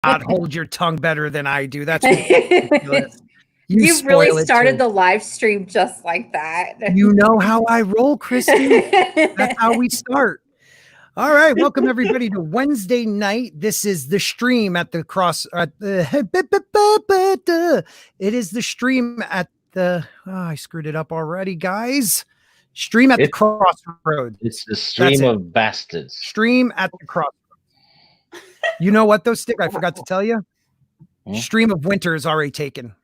hold your tongue better than I do. That's ridiculous. You really started the live stream just like that. You know how I roll, Christy. That's how we start. All right, welcome everybody to Wednesday night. This is the stream at the It is the stream at the. Oh, I screwed it up already, guys. Stream at the Crossroads. It's the stream of bastards. Stream at the Crossroads. You know what, though, Stick? I forgot to tell you. Stream of Winter is already taken.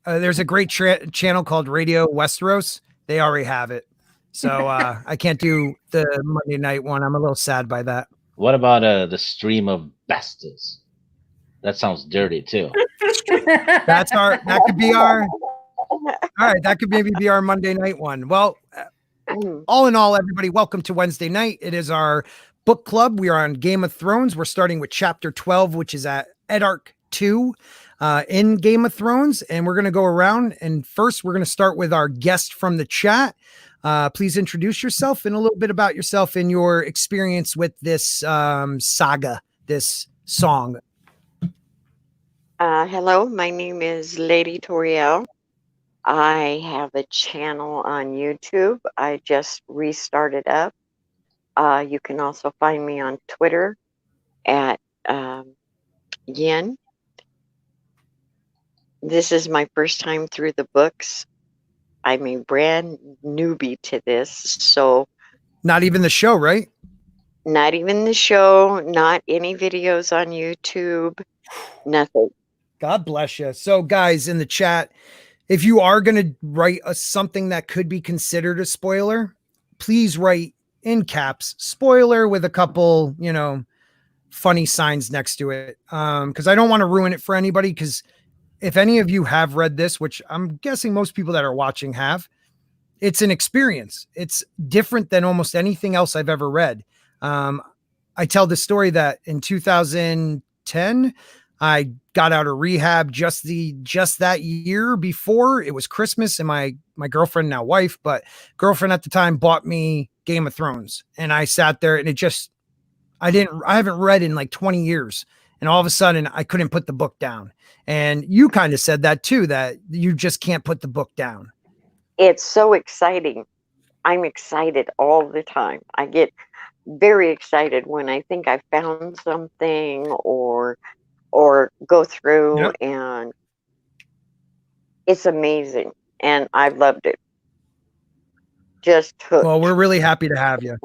There's a great channel called Radio Westeros. They already have it. So I can't do the Monday night one. I'm a little sad by that. What about the stream of bastards? That sounds dirty too. That could be our. All right, that could maybe be our Monday night one. Well, all in all, everybody, welcome to Wednesday night. It is our book club. We are on Game of Thrones. We're starting with chapter 12, which is at Edark 2 in Game of Thrones. And we're going to go around. And first, we're going to start with our guest from the chat. Please introduce yourself and a little bit about yourself and your experience with this saga, this song. Hello, my name is Lady Toriel. I have a channel on YouTube. I just restarted up. You can also find me on Twitter at Yin. This is my first time through the books. I'm a brand newbie to this, so... Not even the show, right? Not even the show, not any videos on YouTube, nothing. God bless you. So, guys, in the chat, if you are going to write something that could be considered a spoiler, please write in caps, spoiler, with a couple, funny signs next to it. Because I don't want to ruin it for anybody, because if any of you have read this, which I'm guessing most people that are watching have, it's an experience. It's different than almost anything else I've ever read. I tell the story that in 2010, I got out of rehab just that year before. It was Christmas, and my girlfriend, now wife, but girlfriend at the time, bought me Game of Thrones, and I sat there, and I haven't read in like 20 years. And all of a sudden I couldn't put the book down. And you kind of said that too, that you just can't put the book down. It's so exciting. I'm excited all the time. I get very excited when I think I found something or go through, and it's amazing. And I've loved it. Just hooked. Well, we're really happy to have you.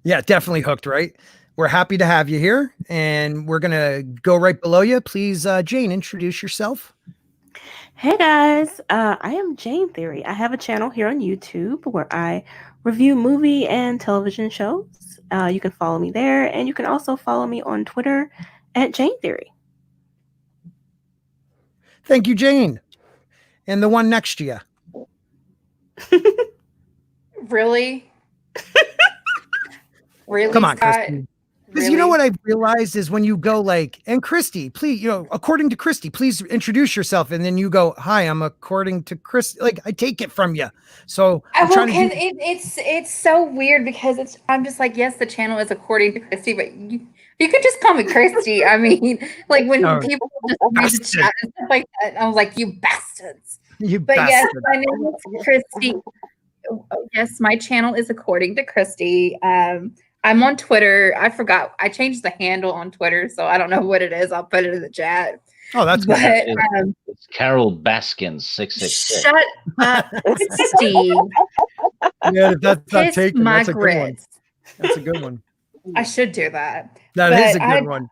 Yeah, definitely hooked, right? We're happy to have you here, and we're going to go right below you. Please, Jane, introduce yourself. Hey, guys. I am Jane Theory. I have a channel here on YouTube where I review movie and television shows. You can follow me there, and you can also follow me on Twitter at Jane Theory. Thank you, Jane. And the one next to you. Really? Really? Come on, Christy. Because you know what I've realized is when you go and Christy, please, according to Christy, please introduce yourself. And then you go, hi, I'm according to Christy. I take it from you. So it's so weird because I'm just like, yes, the channel is according to Christy, but you could just call me Christy. I mean, when people just read the chat and stuff like that, I was like, you bastards. Yes, my name is Christy. Yes, my channel is according to Christy. I'm on Twitter. I forgot. I changed the handle on Twitter, so I don't know what it is. I'll put it in the chat. Oh, that's good. It's Carol Baskins 666. Shut up, Steve. Yeah, that's not taken. My That's a good one. That's a good one. I should do that. That is a good one.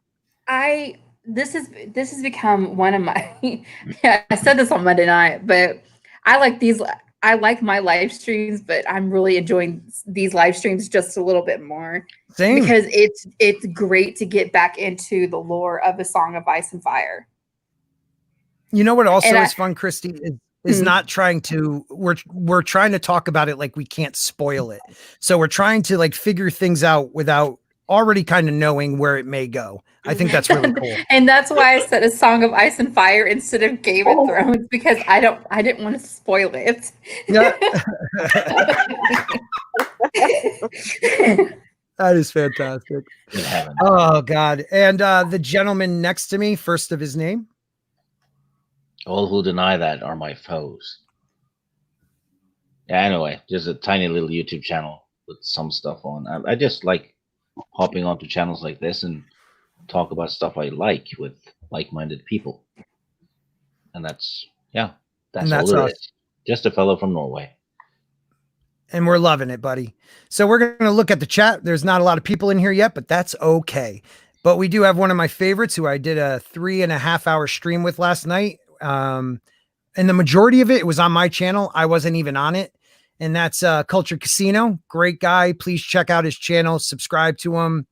This has become one of my. Yeah, I said this on Monday night, but I like my live streams, but I'm really enjoying these live streams just a little bit more. Same. Because it's great to get back into the lore of A Song of Ice and Fire. You know what also is fun, Christy, is not trying to, we're trying to talk about it like we can't spoil it. So we're trying to figure things out without already kind of knowing where it may go. I think that's really cool. And that's why I said A Song of Ice and Fire instead of Game of Thrones, because I didn't want to spoil it. Yeah. That is fantastic. In heaven. Oh God. And the gentleman next to me, first of his name. All who deny that are my foes. Yeah, anyway, just a tiny little YouTube channel with some stuff on. I just like hopping onto channels like this and talk about stuff I like with like-minded people. And that's all it us. is. Just a fellow from Norway. And we're loving it, buddy. So we're going to look at the chat. There's not a lot of people in here yet, but that's okay. But we do have one of my favorites who I did a 3.5 hour stream with last night. And the majority of it was on my channel. I wasn't even on it. And that's Culture Casino. Great guy. Please check out his channel. Subscribe to him.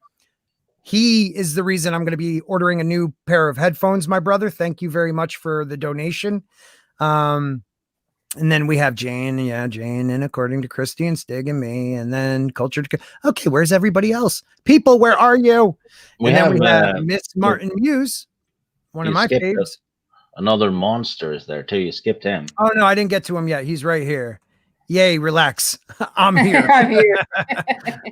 He is the reason I'm going to be ordering a new pair of headphones, my brother. Thank you very much for the donation. And then we have Jane. Yeah, Jane. And according to Christy and Stig and me. And then Culture. Okay, where's everybody else? People, where are you? We have Miss Martin Muse, one of my faves. Another monster is there too. You skipped him. Oh, no, I didn't get to him yet. He's right here. Yay, relax. I'm here. I'm here.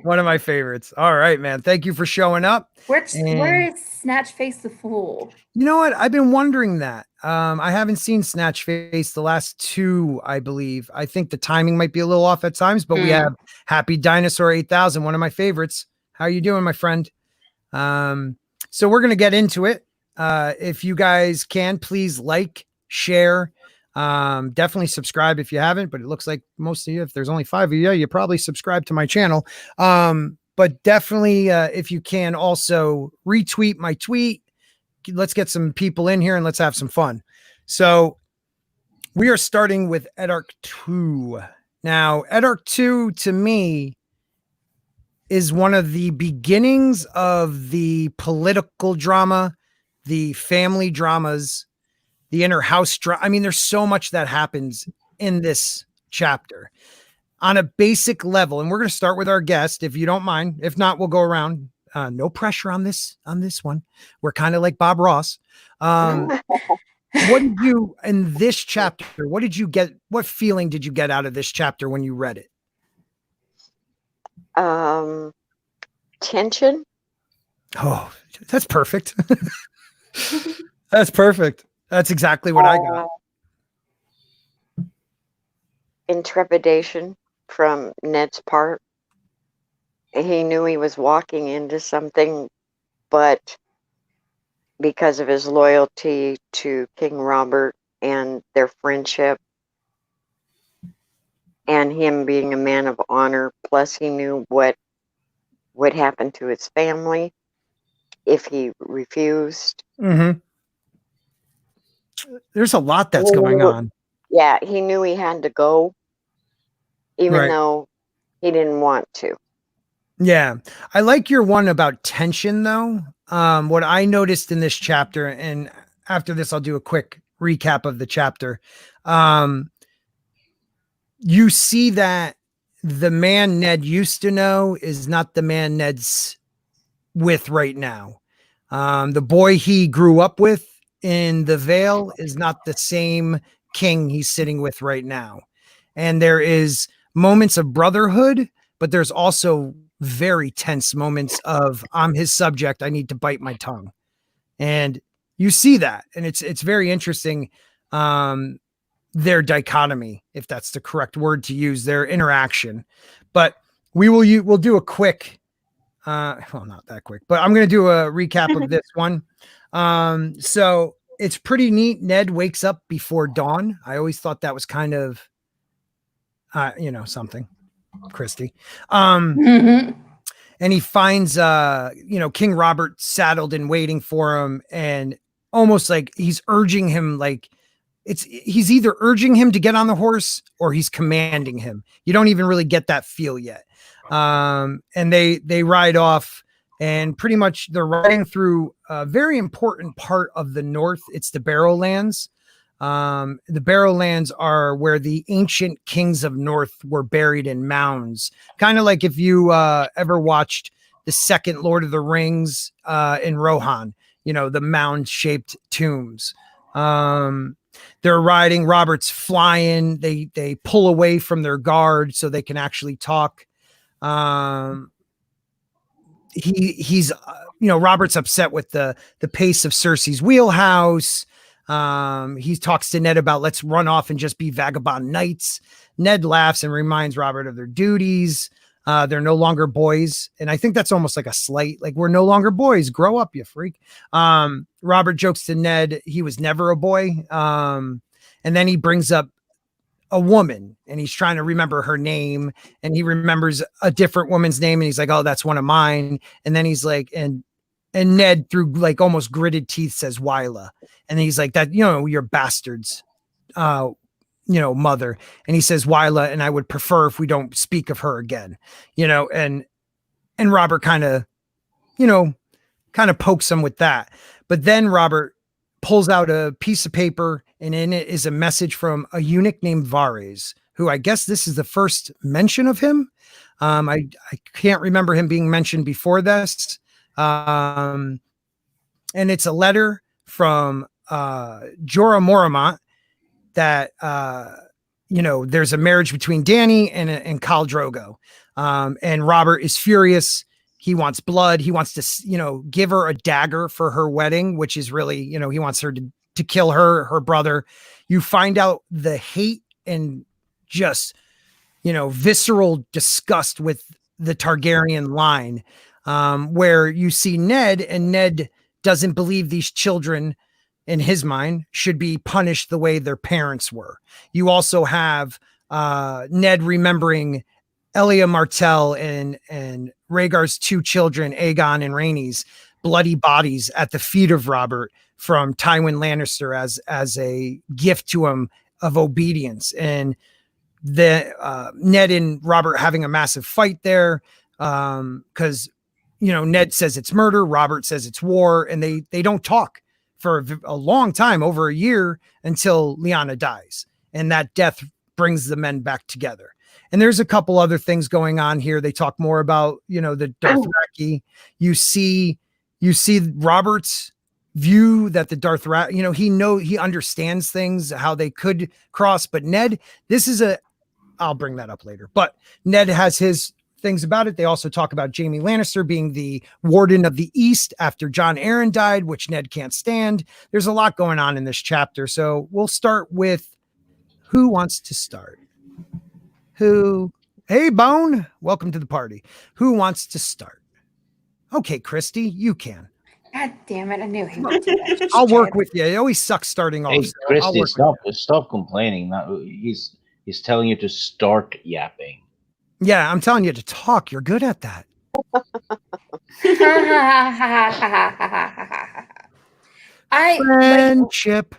One of my favorites. All right, man. Thank you for showing up. Where is Snatch Face the Fool? You know what? I've been wondering that. I haven't seen Snatch Face the last 2, I believe. I think the timing might be a little off at times, but we have Happy Dinosaur 8000, one of my favorites. How are you doing, my friend? So we're going to get into it. If you guys can, please like, share, definitely subscribe if you haven't, but it looks like most of you, if there's only 5 of you, you probably subscribe to my channel. But definitely, if you can also retweet my tweet, let's get some people in here and let's have some fun. So we are starting with Edark 2. Now, Edark 2 to me is one of the beginnings of the political drama, the family dramas, the inner house drama. I mean, there's so much that happens in this chapter on a basic level. And we're going to start with our guest, if you don't mind. If not, we'll go around. No pressure on this one. We're kind of like Bob Ross. What did you, in this chapter, what did you get? What feeling did you get out of this chapter when you read it? Tension. Oh, that's perfect. That's perfect. That's exactly what I got. Intrepidation from Ned's part. He knew he was walking into something, but because of his loyalty to King Robert and their friendship and him being a man of honor, plus he knew what would happen to his family if he refused. Mm-hmm. There's a lot that's going on. Yeah, he knew he had to go, even though he didn't want to. Yeah. I like your one about tension, though. What I noticed in this chapter, and after this, I'll do a quick recap of the chapter. You see that the man Ned used to know is not the man Ned's with right now. The boy he grew up with in the Vale is not the same king he's sitting with right now. And there is moments of brotherhood, but there's also very tense moments of I'm his subject. I need to bite my tongue. And you see that. And it's very interesting. Their dichotomy, if that's the correct word to use, their interaction. But we'll do a quick, well, not that quick, but I'm going to do a recap of this one. So it's pretty neat. Ned wakes up before dawn. I always thought that was kind of, something, Christy. And he finds, King Robert saddled and waiting for him, and almost like he's urging him, like he's either urging him to get on the horse or he's commanding him. You don't even really get that feel yet. And they ride off, and pretty much they're riding through a very important part of the north. It's the Barrowlands. The Barrowlands are where the ancient kings of North were buried in mounds. Kind of like if you ever watched the second Lord of the Rings in Rohan, the mound-shaped tombs. They're riding. Robert's flying. They pull away from their guard so they can actually talk. he's Robert's upset with the pace of Cersei's wheelhouse. He talks to Ned about let's run off and just be vagabond knights. Ned laughs and reminds Robert of their duties. They're no longer boys. And I think that's almost like a slight, like we're no longer boys. Grow up, you freak. Robert jokes to Ned he was never a boy. And then he brings up a woman and he's trying to remember her name, and he remembers a different woman's name, and he's like, oh, that's one of mine. And then he's like, and Ned through like almost gritted teeth says Wyla. And he's like, that, your bastards, mother. And he says Wyla, and I would prefer if we don't speak of her again, and Robert kind of pokes him with that. But then Robert pulls out a piece of paper, and in it is a message from a eunuch named Varys, who I guess this is the first mention of him. I can't remember him being mentioned before this. And it's a letter from Jorah Mormont that there's a marriage between Dany and Khal Drogo. And Robert is furious. He wants blood. He wants to, give her a dagger for her wedding, which is really, he wants her to kill her brother. You find out the hate and just, visceral disgust with the Targaryen line, where you see Ned, and Ned doesn't believe these children in his mind should be punished the way their parents were. You also have Ned remembering Elia Martell and Rhaegar's two children, Aegon and Rhaenys, bloody bodies at the feet of Robert from Tywin Lannister as a gift to him of obedience. And the Ned and Robert having a massive fight there, because Ned says it's murder, Robert says it's war, and they don't talk for a long time, over a year, until Lyanna dies, and that death brings the men back together. And there's a couple other things going on here. They talk more about, the Dothraki. You see Robert's view that the Dothraki, he understands things, how they could cross, but Ned, I'll bring that up later, but Ned has his things about it. They also talk about Jaime Lannister being the Warden of the East after Jon Arryn died, which Ned can't stand. There's a lot going on in this chapter. So we'll start with who wants to start? Hey, Bone, welcome to the party. Who wants to start? Okay, Christy, you can. God damn it. I knew he would do that. I'll work with you. It always sucks starting off. Hey, So Christy, stop complaining. Now, he's telling you to start yapping. Yeah, I'm telling you to talk. You're good at that. Friendship.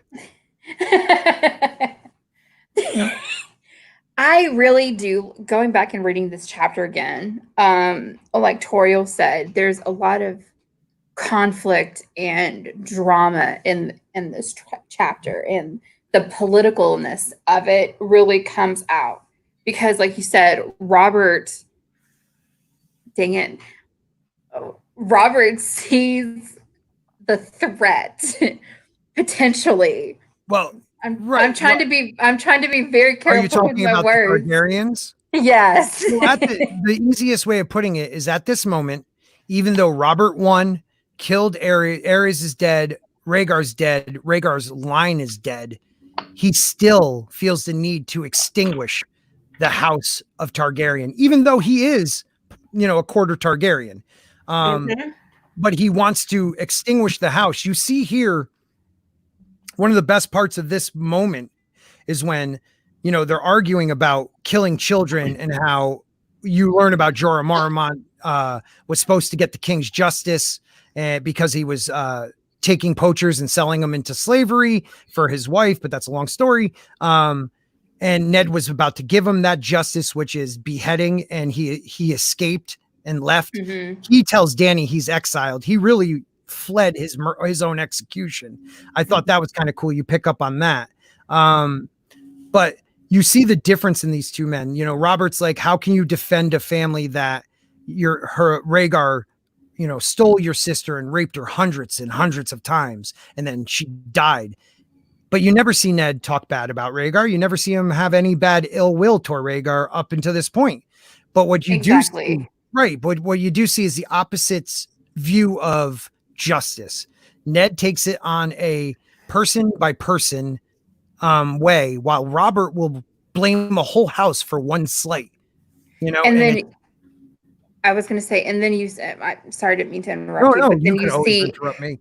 I really do. Going back and reading this chapter again, like Toriel said, there's a lot of conflict and drama in this chapter, and the politicalness of it really comes out because, like you said, Robert sees the threat potentially. Well, I'm trying to be very careful. Are you talking with my about words. the Targaryens? Yes. Well, the easiest way of putting it is at this moment, even though Robert won, killed Aerys is dead, Rhaegar's dead, Rhaegar's line is dead, he still feels the need to extinguish the house of Targaryen, even though he is, a quarter Targaryen. But he wants to extinguish the house. You see here, one of the best parts of this moment is when, they're arguing about killing children and how you learn about Jorah Mormont was supposed to get the king's justice because he was taking poachers and selling them into slavery for his wife, but that's a long story. And Ned was about to give him that justice, which is beheading, and he escaped and left. Mm-hmm. He tells Dany he's exiled. He really fled his own execution. I thought that was kind of cool. You pick up on that. But you see the difference in these two men. Robert's like, how can you defend a family that Rhaegar, stole your sister and raped her hundreds and hundreds of times, and then she died. But you never see Ned talk bad about Rhaegar. You never see him have any bad ill will toward Rhaegar up until this point. But what you do see, Right. But what you do see is the opposite view of justice. Ned takes it on a person by person way, while Robert will blame a whole house for one slight. And then I was going to say, and then I'm sorry, I didn't mean to interrupt you, no, but then you can you always see, interrupt me.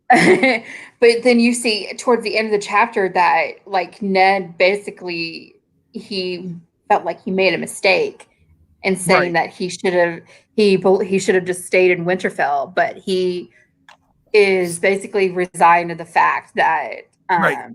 but then you see towards the end of the chapter that like Ned basically he felt like he made a mistake in saying that he should have just stayed in Winterfell, but he is basically resigned to the fact that Right.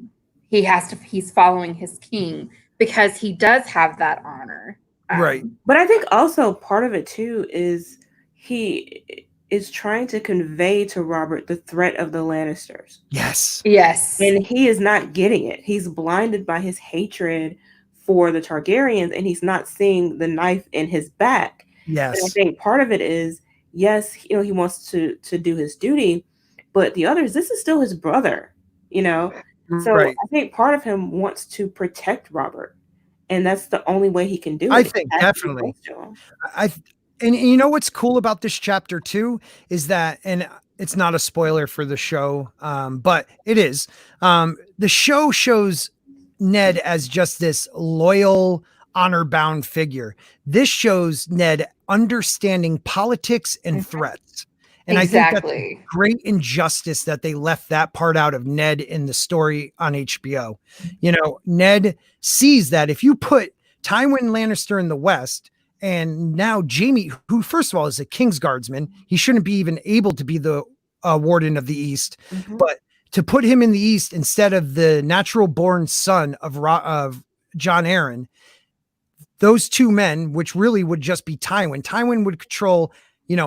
he's following his king because he does have that honor. Right. But I think also part of it too is he is trying to convey to Robert the threat of the Lannisters. Yes. And he is not getting it. He's blinded by his hatred for the Targaryens, and he's not seeing the knife in his back. Yes. And I think part of it is, yes, he wants to do his duty, but the others, this is still his brother, So right. I think part of him wants to protect Robert. And that's the only way he can do it. I think definitely. And you know what's cool about this chapter too is that, and it's not a spoiler for the show, but it is. The show shows Ned as just this loyal, honor-bound figure. This shows Ned understanding politics and threats. And I think that's a great injustice that they left that part out of Ned in the story on HBO. Ned sees that if you put Tywin Lannister in the West and now Jaime, who first of all is a Kingsguardsman, he shouldn't be even able to be the Warden of the East, but to put him in the East instead of the natural born son of Jon Arryn, those two men, which really would just be Tywin would control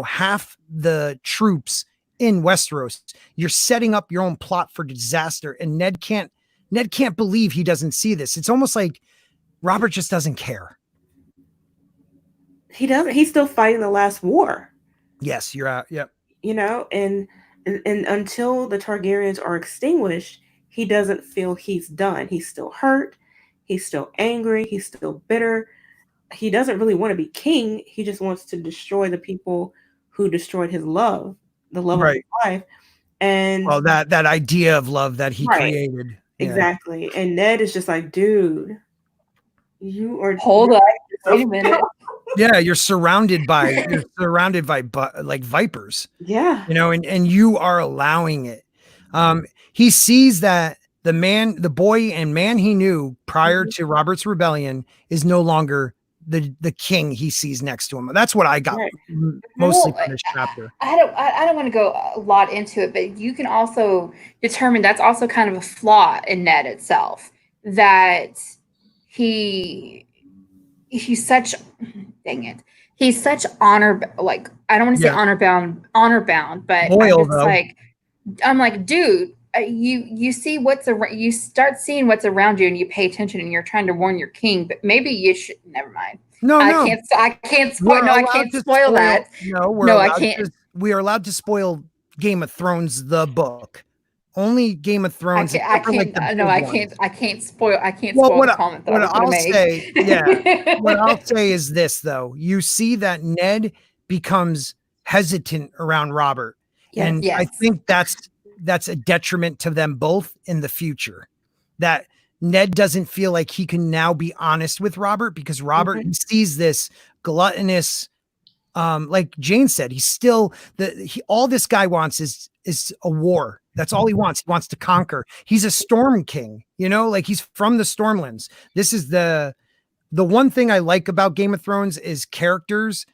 half the troops in Westeros. You're setting up your own plot for disaster, and Ned can't believe he doesn't see this. It's almost like Robert just doesn't care. He doesn't. He's still fighting the last war. Yes, you're out. Yep. And until the Targaryens are extinguished, he doesn't feel he's done. He's still hurt. He's still angry. He's still bitter. He doesn't really want to be king. He just wants to destroy the people who destroyed his love, the love of his life. And that idea of love that he created. Yeah. Exactly. And Ned is just like, dude, you are hold up. Wait a minute. Yeah, you're surrounded by like vipers. Yeah. And you are allowing it. He sees that the boy and man he knew prior to Robert's rebellion is no longer the king he sees next to him. That's what I got mostly from this chapter. I don't want to go a lot into it, but you can also determine that's also kind of a flaw in Ned itself, that he's such honor, like, I don't want to say honor bound, but loyal, I'm like, dude, you see what's around, you start seeing what's around you and you pay attention and you're trying to warn your king, but maybe you should, never mind. I can't spoil that. I can't. We are allowed to spoil Game of Thrones, the book. Only Game of Thrones. I can't spoil the comment that what I was say, what I'll say is this, though. You see that Ned becomes hesitant around Robert. Yes. And I think that's a detriment to them both in the future. That Ned doesn't feel like he can now be honest with Robert because Robert sees this gluttonous, like Jane said, he's still all this guy wants is a war. That's all he wants. He wants to conquer. He's a storm king, like he's from the Stormlands. This is the one thing I like about Game of Thrones is characters.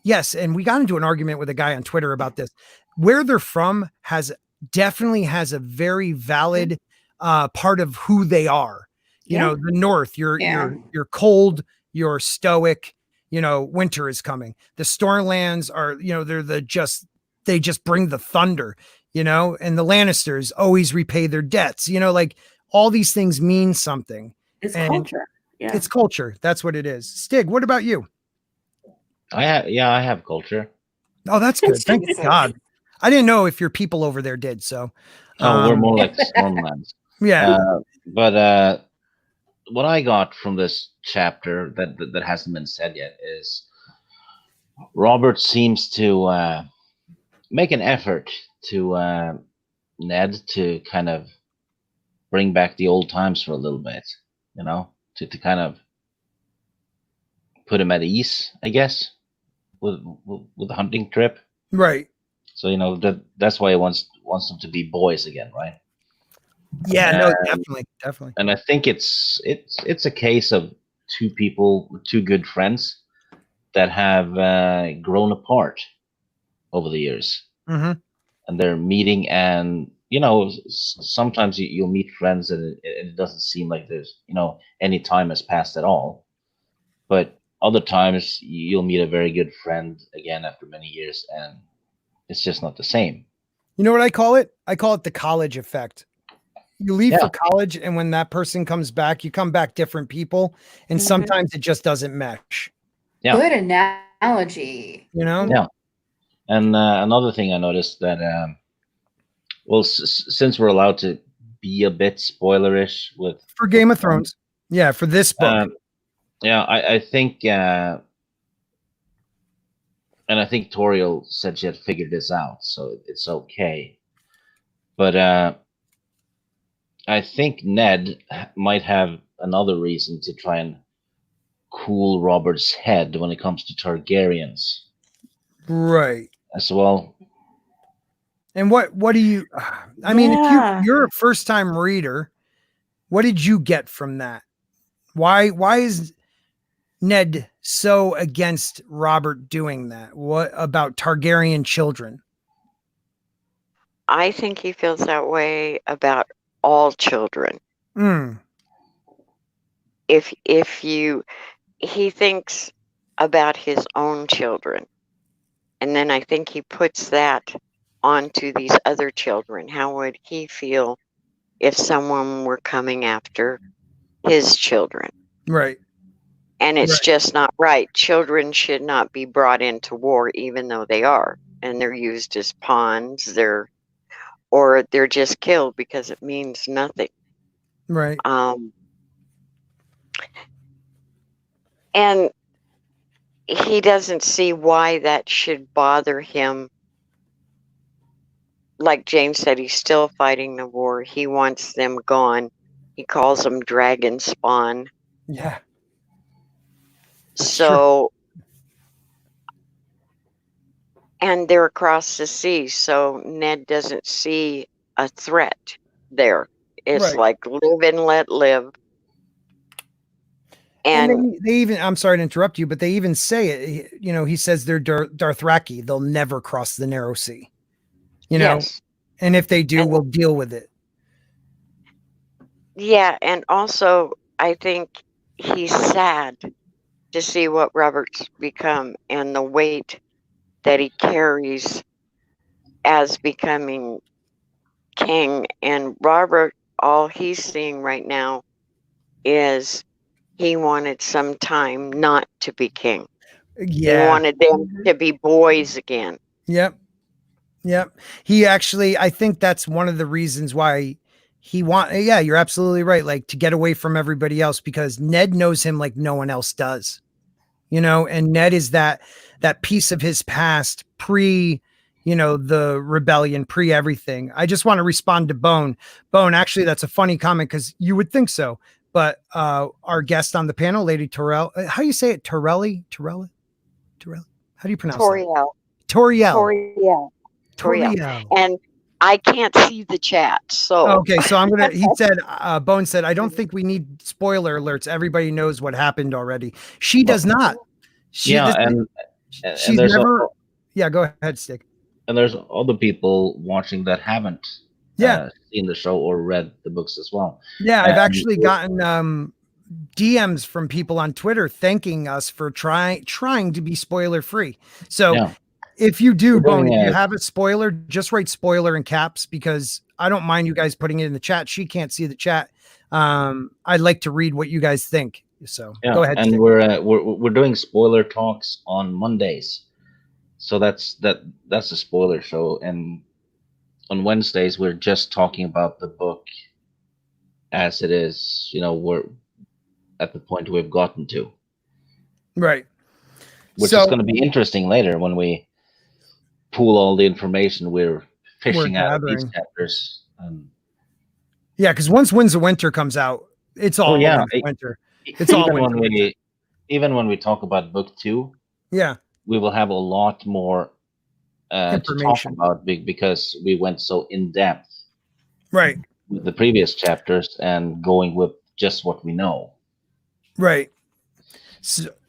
Yes. And we got into an argument with a guy on Twitter about this. Where they're from definitely has a very valid part of who they are. The North, you're cold, you're stoic, winter is coming. The Stormlands are, they just bring the thunder, and the Lannisters always repay their debts, like all these things mean something. It's culture. Yeah. It's culture. That's what it is. Stig, what about you? I have culture. Oh, that's good. Thank God. I didn't know if your people over there did. So, we're more like Stormlands. Yeah. But what I got from this chapter that hasn't been said yet is Robert seems to make an effort to Ned to kind of bring back the old times for a little bit, to kind of put him at ease, I guess, with the hunting trip. Right. So that's why he wants them to be boys again, right? Yeah, no, definitely. And I think it's a case of two people, two good friends that have grown apart over the years, Mm-hmm. and they're meeting. And sometimes you'll meet friends, and it doesn't seem like there's any time has passed at all. But other times you'll meet a very good friend again after many years, and it's just not the same. You know what I call it? I call it the college effect. You leave Yeah. for college, and when that person comes back, you come back different people, and sometimes it just doesn't mesh. Yeah. Good analogy. Yeah. And another thing I noticed that, well, since we're allowed to be a bit spoilerish for Game of Thrones, yeah, for this book, yeah, I think, and I think Toriel said she had figured this out, so it's okay. But I think Ned might have another reason to try and cool Robert's head when it comes to Targaryens right? as well. And what do you? I mean, if you're a first time reader, what did you get from that? Why is Ned so against Robert doing that? What about Targaryen children? I think he feels that way about all children. Mm. He thinks about his own children, and then I think he puts that onto these other children. How would he feel if someone were coming after his children? Right. And it's just not right. Children should not be brought into war, even though they are, and they're used as pawns. Or they're just killed because it means nothing. Right. And he doesn't see why that should bother him. Like James said, he's still fighting the war. He wants them gone. He calls them dragon spawn. Yeah. So, and they're across the sea, so Ned doesn't see a threat there. It's like live and let live. And they even, I'm sorry to interrupt you, but they even say it, he says they're Dothraki. They'll never cross the narrow sea, Yes. And if they do, we'll deal with it. Yeah. And also I think he's sad to see what Robert's become and the weight that he carries as becoming king. And Robert, all he's seeing right now is he wanted some time not to be king. Yeah. He wanted them to be boys again. Yep. He actually, I think that's one of the reasons why yeah, you're absolutely right. Like to get away from everybody else, because Ned knows him like no one else does, and Ned is that piece of his past pre, the rebellion, pre everything. I just want to respond to Bone. Actually, that's a funny comment because you would think so. But our guest on the panel, Lady Torell, how do you say it? Torelli? How do you pronounce Toriel. that? Toriel. And I can't see the chat. So okay, so he said, Bone said, I don't think we need spoiler alerts. Everybody knows what happened already. She does not. And she's there's never. Yeah, go ahead, Stick. And there's other people watching that haven't seen the show or read the books as well. Yeah, I've actually gotten DMs from people on Twitter thanking us for trying to be spoiler free. So if you do, Bone, if you have a spoiler, just write spoiler in caps, because I don't mind you guys putting it in the chat. She can't see the chat. I'd like to read what you guys think. So go ahead. And Stick. we're doing spoiler talks on Mondays. So that's a spoiler show, and on Wednesdays we're just talking about the book as it is. We're at the point we've gotten to. Right. which is going to be interesting later when we pool all the information we're fishing out of these gathering. chapters. Yeah, because once Winds of Winter comes out, it's all Winds of Winter. It's all Winds of Winter. Even when we talk about book 2, yeah, we will have a lot more to talk about because we went so in depth, right, with the previous chapters and going with just what we know. Right.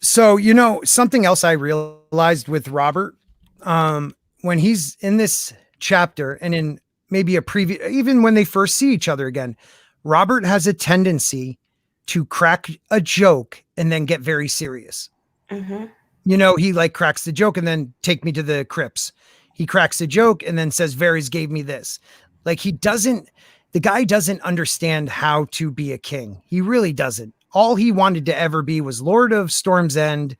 So you know, something else I realized with Robert, when he's in this chapter and in maybe a previous, even when they first see each other again, Robert has a tendency to crack a joke and then get very serious. Mm-hmm. You know, he like cracks the joke and then take me to the crypts. He cracks a joke and then says, Varys gave me this. Like the guy doesn't understand how to be a king. He really doesn't. All he wanted to ever be was Lord of Storm's End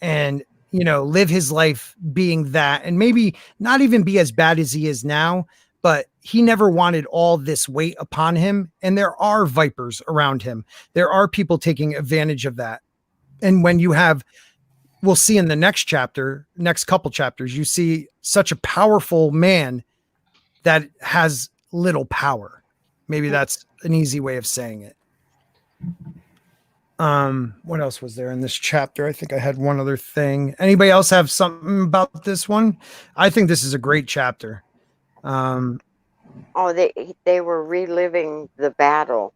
and, you know, live his life being that and maybe not even be as bad as he is now, but he never wanted all this weight upon him. And there are vipers around him. There are people taking advantage of that. And when you have, we'll see in the next couple chapters, you see such a powerful man that has little power. Maybe that's an easy way of saying it. What else was there in this chapter? I think I had one other thing. Anybody else have something about this one? I think this is a great chapter. They were reliving the battle.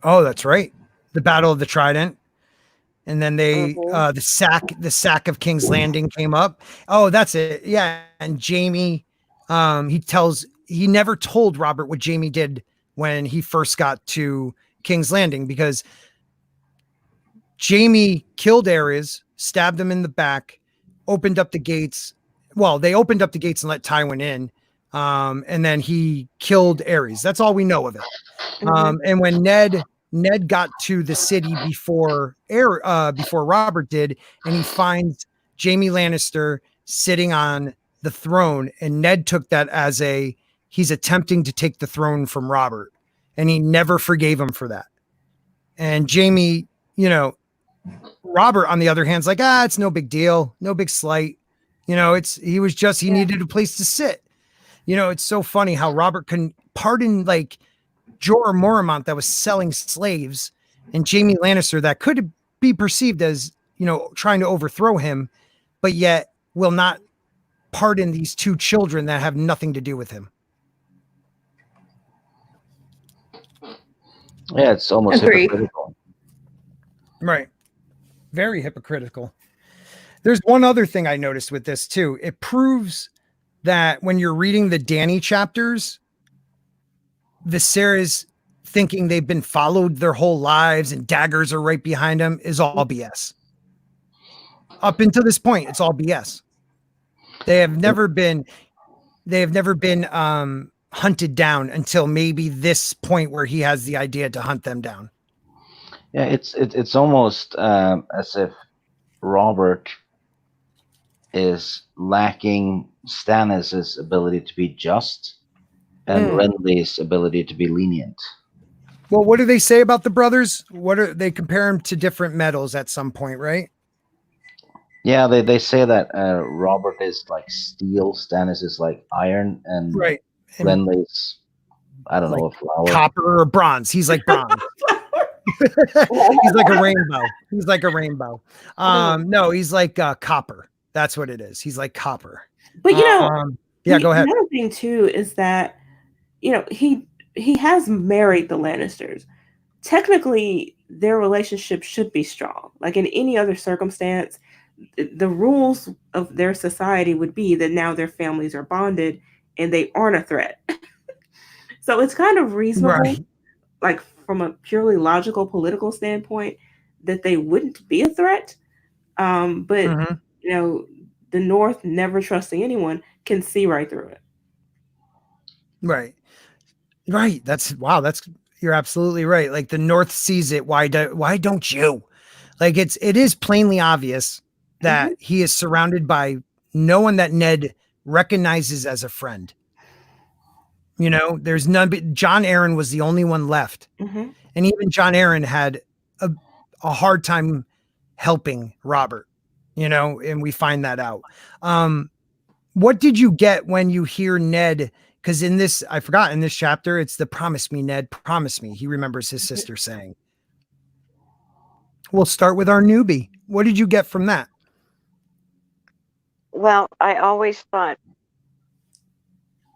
Oh, that's right. The Battle of the Trident. And then they the sack of King's Landing came up. Oh, that's it. Yeah. And Jaime, he never told Robert what Jaime did when he first got to King's Landing, because Jaime killed Aerys, stabbed him in the back, opened up the gates. Well, they opened up the gates and let Tywin in. And then he killed Aerys. That's all we know of it. And when Ned got to the city before Robert did, and he finds Jaime Lannister sitting on the throne, and Ned took that as he's attempting to take the throne from Robert, and he never forgave him for that. And Jaime, you know, Robert on the other hand is like, it's no big deal, no big slight. You know, he needed a place to sit. You know, it's so funny how Robert can pardon like Jorah Mormont that was selling slaves, and Jaime Lannister that could be perceived as, you know, trying to overthrow him, but yet will not pardon these two children that have nothing to do with him. Yeah, it's almost hypocritical. Right. Very hypocritical. There's one other thing I noticed with this too. It proves that when you're reading the Dany chapters, Viserys thinking they've been followed their whole lives and daggers are right behind them is all BS. Up until this point, it's all BS. They have never been hunted down until maybe this point where he has the idea to hunt them down. Yeah, it's almost as if Robert is lacking Stannis' ability to be just and Renly's ability to be lenient. Well, what do they say about the brothers? They compare them to different metals at some point, right? Yeah, they say that Robert is like steel, Stannis is like iron, and right. Renly's, I don't know, a flower. Copper or bronze. He's like bronze. He's like a rainbow. He's like a rainbow. No, he's like copper. That's what it is. He's like copper. But you know, go ahead. Another thing too is that, you know, he has married the Lannisters. Technically, their relationship should be strong. Like in any other circumstance, the rules of their society would be that now their families are bonded and they aren't a threat. So it's kind of reasonable, right, like from a purely logical political standpoint, that they wouldn't be a threat. But you know, the North, never trusting anyone, can see right through it. Right. You're absolutely right. Like the North sees it. Why don't you? Like it is plainly obvious that he is surrounded by no one that Ned recognizes as a friend. You know, there's none, but Jon Arryn was the only one left. And even Jon Arryn had a hard time helping Robert. and we find that out. What did you get when you hear Ned? Because in this, I forgot, in this chapter, it's the promise me, Ned, promise me. He remembers his sister saying. We'll start with our newbie. What did you get from that? Well, I always thought,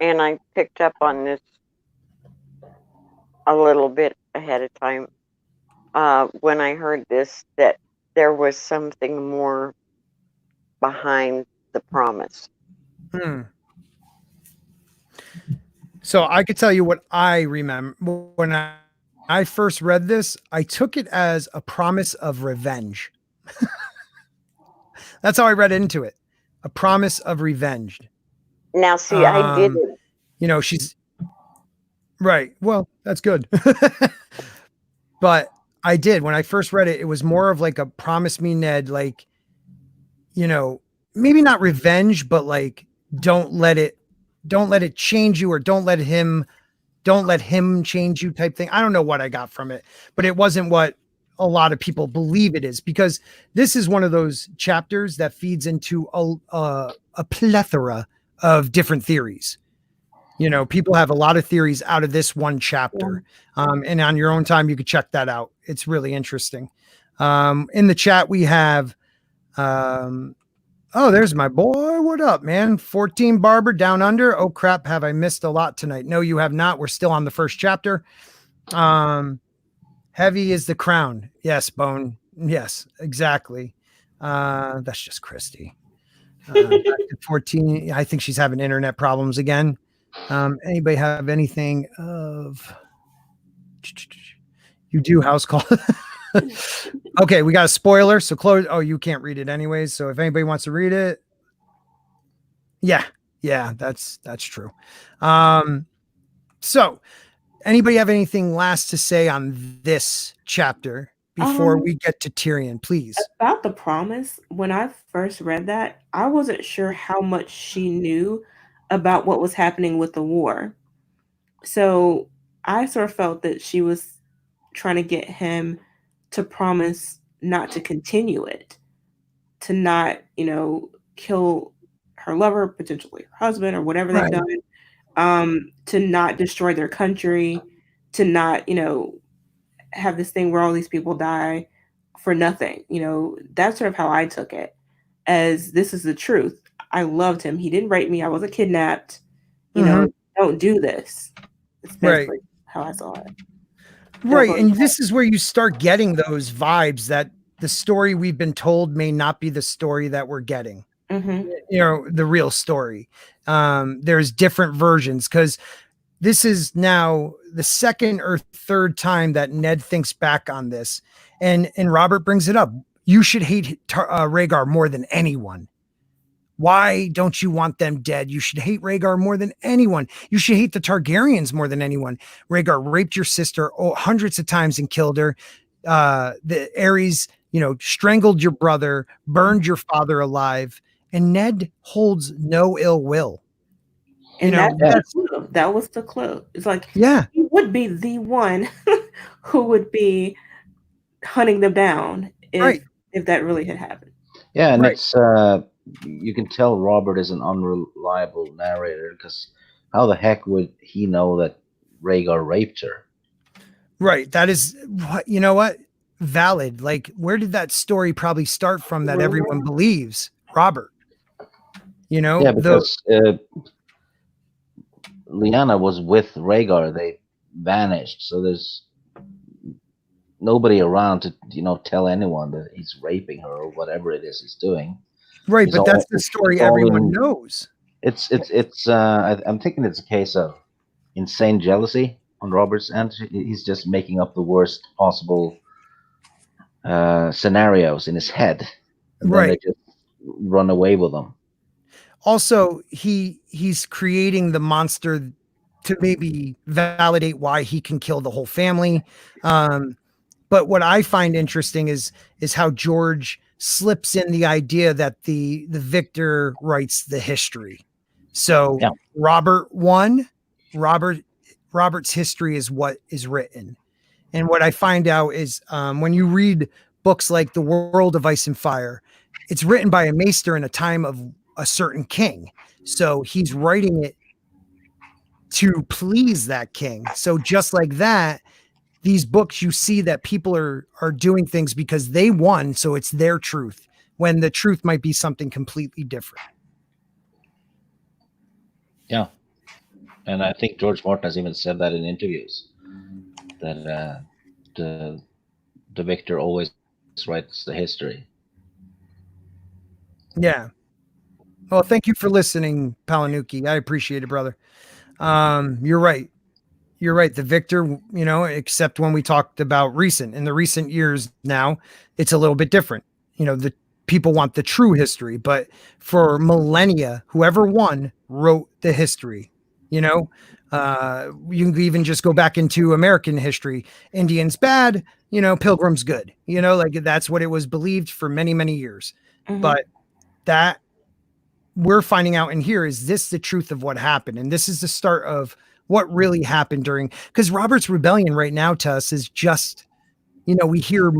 and I picked up on this a little bit ahead of time when I heard this, that there was something more behind the promise. So I could tell you what I remember when I first read this. I took it as a promise of revenge. That's how I read into it. A promise of revenge. Now, see, I didn't. She's right. Well, that's good. But I did, when I first read it, it was more of like a promise me, Ned, like, maybe not revenge, but like, don't let it change you, or don't let him change you type thing. I don't know what I got from it, but it wasn't what a lot of people believe it is, because this is one of those chapters that feeds into a plethora of different theories. People have a lot of theories out of this one chapter. And on your own time, you could check that out. It's really interesting. In the chat, we have, oh, there's my boy. What up, man? 14 Barber down under. Oh crap. Have I missed a lot tonight? No, you have not. We're still on the first chapter. Heavy is the crown. Yes, Bone. Yes, exactly. That's just Christy. 14. I think she's having internet problems again. Anybody have anything of you do house call? Okay, we got a spoiler, so close. Oh, you can't read it anyways, so if anybody wants to read it, yeah, that's true. So anybody have anything last to say on this chapter before we get to Tyrion, please? About the promise, when I first read that, I wasn't sure how much she knew about what was happening with the war. So I sort of felt that she was trying to get him to promise not to continue it, to not, kill her lover, potentially her husband, or whatever they've done, to not destroy their country, to not, have this thing where all these people die for nothing. That's sort of how I took it, as this is the truth. I loved him. He didn't rape me. I wasn't kidnapped. Don't do this. It's basically how I saw it. Right. And this is where you start getting those vibes that the story we've been told may not be the story that we're getting. The real story. There's different versions, because this is now the second or third time that Ned thinks back on this. And Robert brings it up. You should hate Rhaegar more than anyone. Why don't you want them dead? You should hate Rhaegar more than anyone. You should hate the Targaryens more than anyone. Rhaegar raped your sister hundreds of times and killed her. The Aerys, strangled your brother, burned your father alive, and Ned holds no ill will. And that was the clue. It's like, he would be the one who would be hunting them down if that really had happened. Yeah, and it's you can tell Robert is an unreliable narrator, because how the heck would he know that Rhaegar raped her? Right. That is what? Valid. Like, where did that story probably start from that everyone believes? Robert. Yeah, because Lyanna was with Rhaegar. They vanished, so there's nobody around to tell anyone that he's raping her or whatever it is he's doing. Right, but that's the story everyone knows. I'm thinking it's a case of insane jealousy on Robert's end. He's just making up the worst possible scenarios in his head, and then they just run away with them. Also, he's creating the monster to maybe validate why he can kill the whole family. But what I find interesting is how George slips in the idea that the victor writes the history. So Robert won. Robert's history is what is written. And what I find out is when you read books like The World of Ice and Fire, it's written by a maester in a time of a certain king. So he's writing it to please that king. So just like that, these books, you see that people are doing things because they won, so it's their truth, when the truth might be something completely different. Yeah, and I think George Martin has even said that in interviews, that the victor always writes the history. Yeah. Well, thank you for listening, Palanuki. I appreciate it, brother. You're right. You're right. The victor, except when we talked about in the recent years now, it's a little bit different. The people want the true history, but for millennia, whoever won wrote the history. You can even just go back into American history. Indians bad, Pilgrims good. Like that's what it was believed for many, many years. Mhm. But that we're finding out in here, is this the truth of what happened? And this is the start of what really happened because Robert's Rebellion right now to us is just, we hear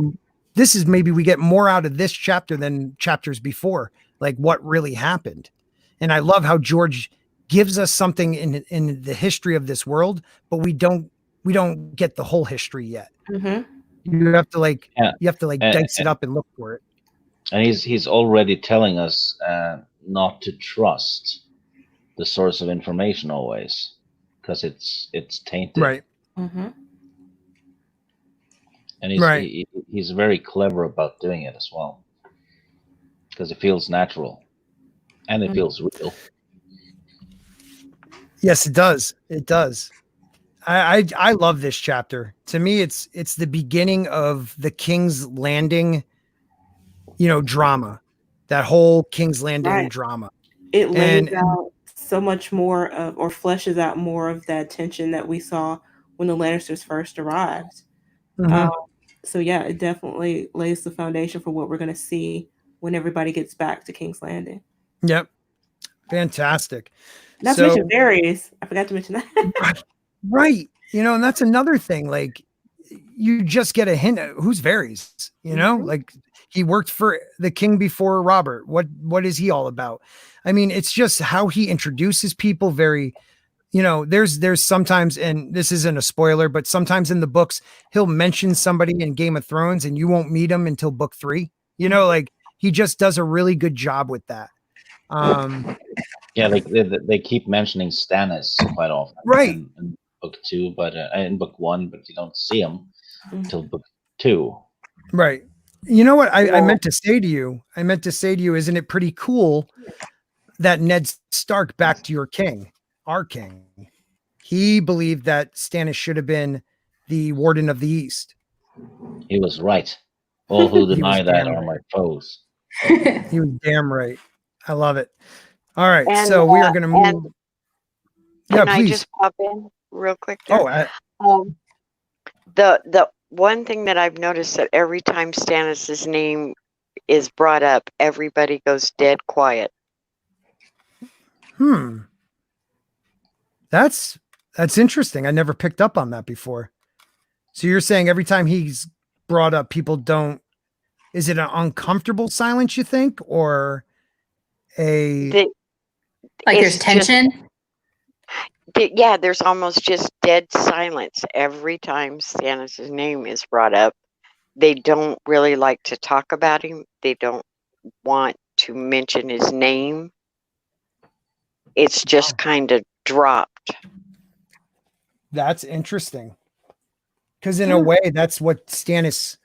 this is maybe we get more out of this chapter than chapters before, like what really happened. And I love how George gives us something in the history of this world, but we don't get the whole history yet. Mhm. You have to And- dice it up and look for it. And he's already telling us not to trust the source of information always, because it's tainted. Right. Mhm. And Right. he's very clever about doing it as well, because it feels natural and it Mhm. feels real. Yes, it does. It does. I love this chapter. To me, it's the beginning of the King's Landing, drama. That whole King's Landing Right. drama. It lays And out so much more of, or fleshes out more of that tension that we saw when the Lannisters first arrived. Mhm. So yeah, it definitely lays the foundation for what we're going to see when everybody gets back to King's Landing. Yep. Fantastic. Not to mention Varys. I forgot to mention that. Right. And that's another thing. Like, you just get a hint of who's Varys, Mhm. like he worked for the king before Robert. What is he all about? I mean, it's just how he introduces people very, there's sometimes, and this isn't a spoiler, but sometimes in the books, he'll mention somebody in Game of Thrones and you won't meet him until book 3, like he just does a really good job with that. Yeah, like they keep mentioning Stannis quite often, Right. in book 2, but in book 1, but you don't see him Mhm. until book 2. Right. You know what I Well- meant to say to you? Isn't it pretty cool that Ned Stark backed your king, our king? He believed that Stannis should have been the Warden of the East. He was right. All who He deny was that damn are my right. foes. He was damn right. I love it. All right, And, so we are going to move. and Yeah, Can I please. just pop in real quick there? Oh, The one thing that I've noticed that every time Stannis's name is brought up, everybody goes dead quiet. That's interesting. I never picked up on that before. So you're saying every time he's brought up, people don't. Is it an uncomfortable silence, you think, or a? Like there's It's just- tension. Yeah, there's almost just dead silence every time Stannis' name is brought up. They don't really like to talk about him. They don't want to mention his name. It's just kind of dropped. That's interesting. Because in a way, that's what Stannis.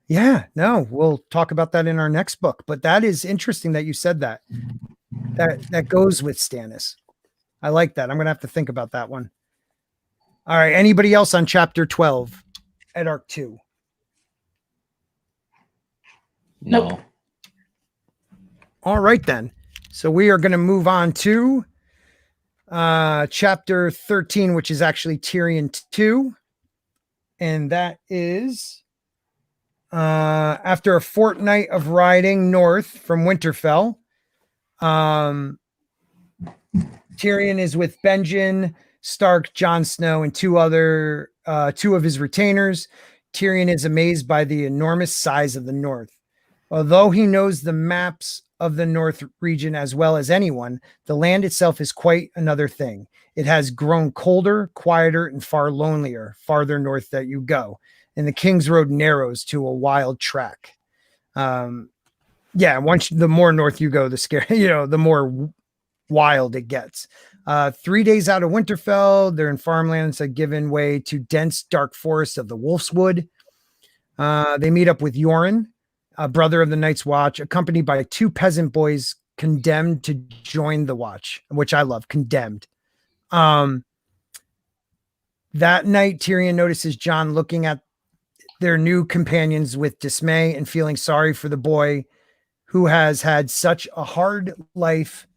Yeah, no, we'll talk about that in our next book. But that is interesting that you said that. That goes with Stannis. I like that. I'm gonna have to think about that one. All right. Anybody else on chapter 12 at arc 2? No. Nope. All right then. So we are going to move on to chapter 13, which is actually Tyrion 2. And that is after a fortnight of riding north from Winterfell. Tyrion is with Benjen, Stark, Jon Snow, and two of his retainers. Tyrion is amazed by the enormous size of the North. Although he knows the maps of the North region as well as anyone, the land itself is quite another thing. It has grown colder, quieter, and far lonelier farther north that you go, and the King's Road narrows to a wild track. The more north you go, the scary, the more wild it gets. 3 days out of Winterfell, they're in farmlands that given way to dense, dark forests of the Wolfswood. They meet up with Yoren, a brother of the Night's Watch, accompanied by 2 peasant boys condemned to join the Watch, which I love, condemned. That night, Tyrion notices Jon looking at their new companions with dismay and feeling sorry for the boy who has had such a hard life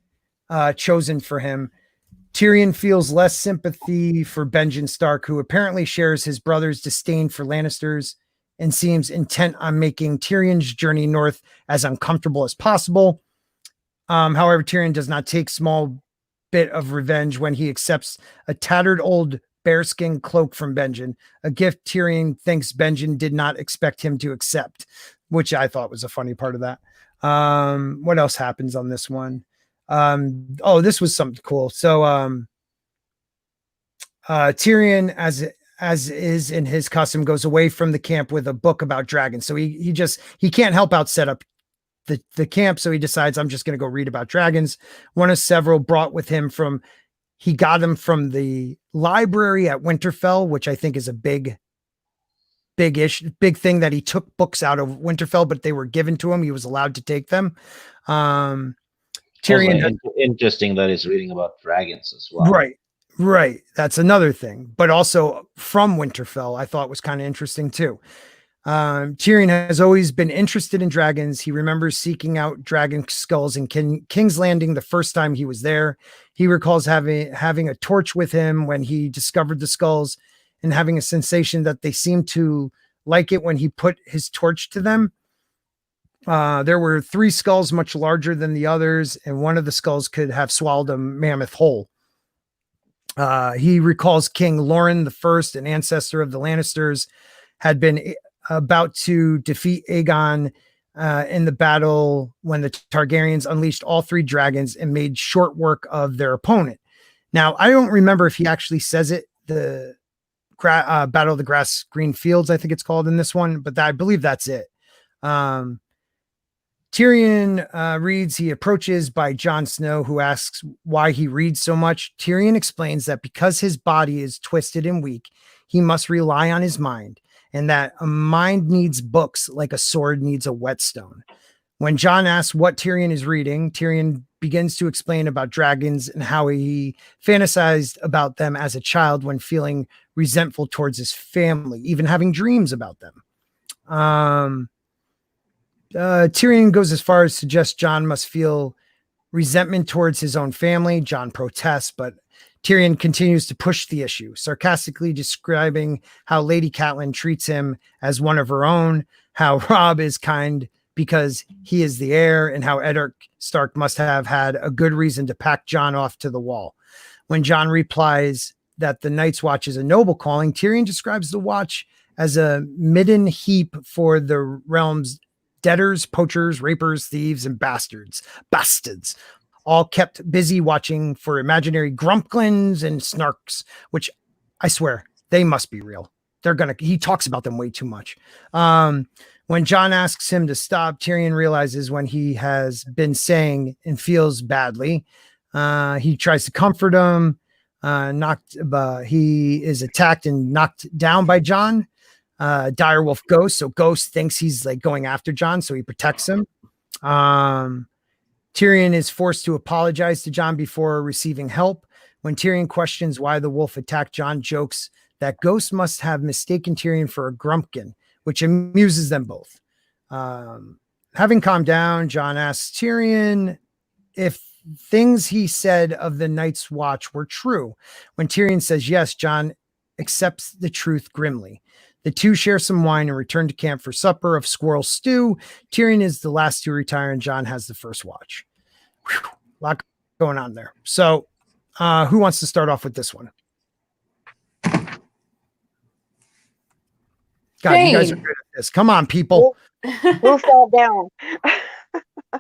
chosen for him. Tyrion feels less sympathy for Benjen Stark, who apparently shares his brother's disdain for Lannisters and seems intent on making Tyrion's journey north as uncomfortable as possible. However, Tyrion does not take small bit of revenge when he accepts a tattered old bearskin cloak from Benjen, a gift Tyrion thinks Benjen did not expect him to accept, which I thought was a funny part of that. What else happens on this one? This was something cool. So Tyrion, as is in his custom, goes away from the camp with a book about dragons. So he can't help out set up the camp. So he decides, I'm just going to go read about dragons. One of several brought with him he got them from the library at Winterfell, which I think is a big thing, that he took books out of Winterfell, but they were given to him. He was allowed to take them. Tyrion, interesting that he's reading about dragons as well. Right. That's another thing, but also from Winterfell, I thought was kind of interesting too. Tyrion has always been interested in dragons. He remembers seeking out dragon skulls in King's Landing the first time he was there. He recalls having a torch with him when he discovered the skulls and having a sensation that they seemed to like it when he put his torch to them. There were 3 skulls much larger than the others, and one of the skulls could have swallowed a mammoth whole. He recalls King Loren the First, an ancestor of the Lannisters, had been about to defeat Aegon in the battle when the Targaryens unleashed all 3 dragons and made short work of their opponent. Now, I don't remember if he actually says it, the Battle of the Grass Green Fields, I think it's called in this one, but I believe that's it. Tyrion reads, he approaches by Jon Snow, who asks why he reads so much. Tyrion explains that because his body is twisted and weak, he must rely on his mind, and that a mind needs books like a sword needs a whetstone. When Jon asks what Tyrion is reading, Tyrion begins to explain about dragons and how he fantasized about them as a child when feeling resentful towards his family, even having dreams about them. Tyrion goes as far as to suggest Jon must feel resentment towards his own family. Jon protests, but Tyrion continues to push the issue, sarcastically describing how Lady Catelyn treats him as one of her own, how Robb is kind because he is the heir, and how Eddard Stark must have had a good reason to pack Jon off to the wall. When Jon replies that the Night's Watch is a noble calling, Tyrion describes the Watch as a midden heap for the realm's debtors, poachers, rapers, thieves, and bastards, all kept busy watching for imaginary grumpklins and snarks, which I swear they must be real. He talks about them way too much. When Jon asks him to stop, Tyrion realizes when he has been saying and feels badly. He tries to comfort him. He is attacked and knocked down by Jon. Direwolf Ghost. So Ghost thinks he's like going after Jon, so he protects him. Tyrion is forced to apologize to Jon before receiving help. When Tyrion questions why the wolf attacked, Jon jokes that Ghost must have mistaken Tyrion for a grumpkin, which amuses them both. Having calmed down, Jon asks Tyrion if things he said of the Night's Watch were true. When Tyrion says yes, Jon accepts the truth grimly. The two share some wine and return to camp for supper of squirrel stew. Tyrion is the last to retire, and Jon has the first watch. Whew, a lot going on there. So, who wants to start off with this one? God, you guys are Jane. good at this. Come on, people. Who fell down?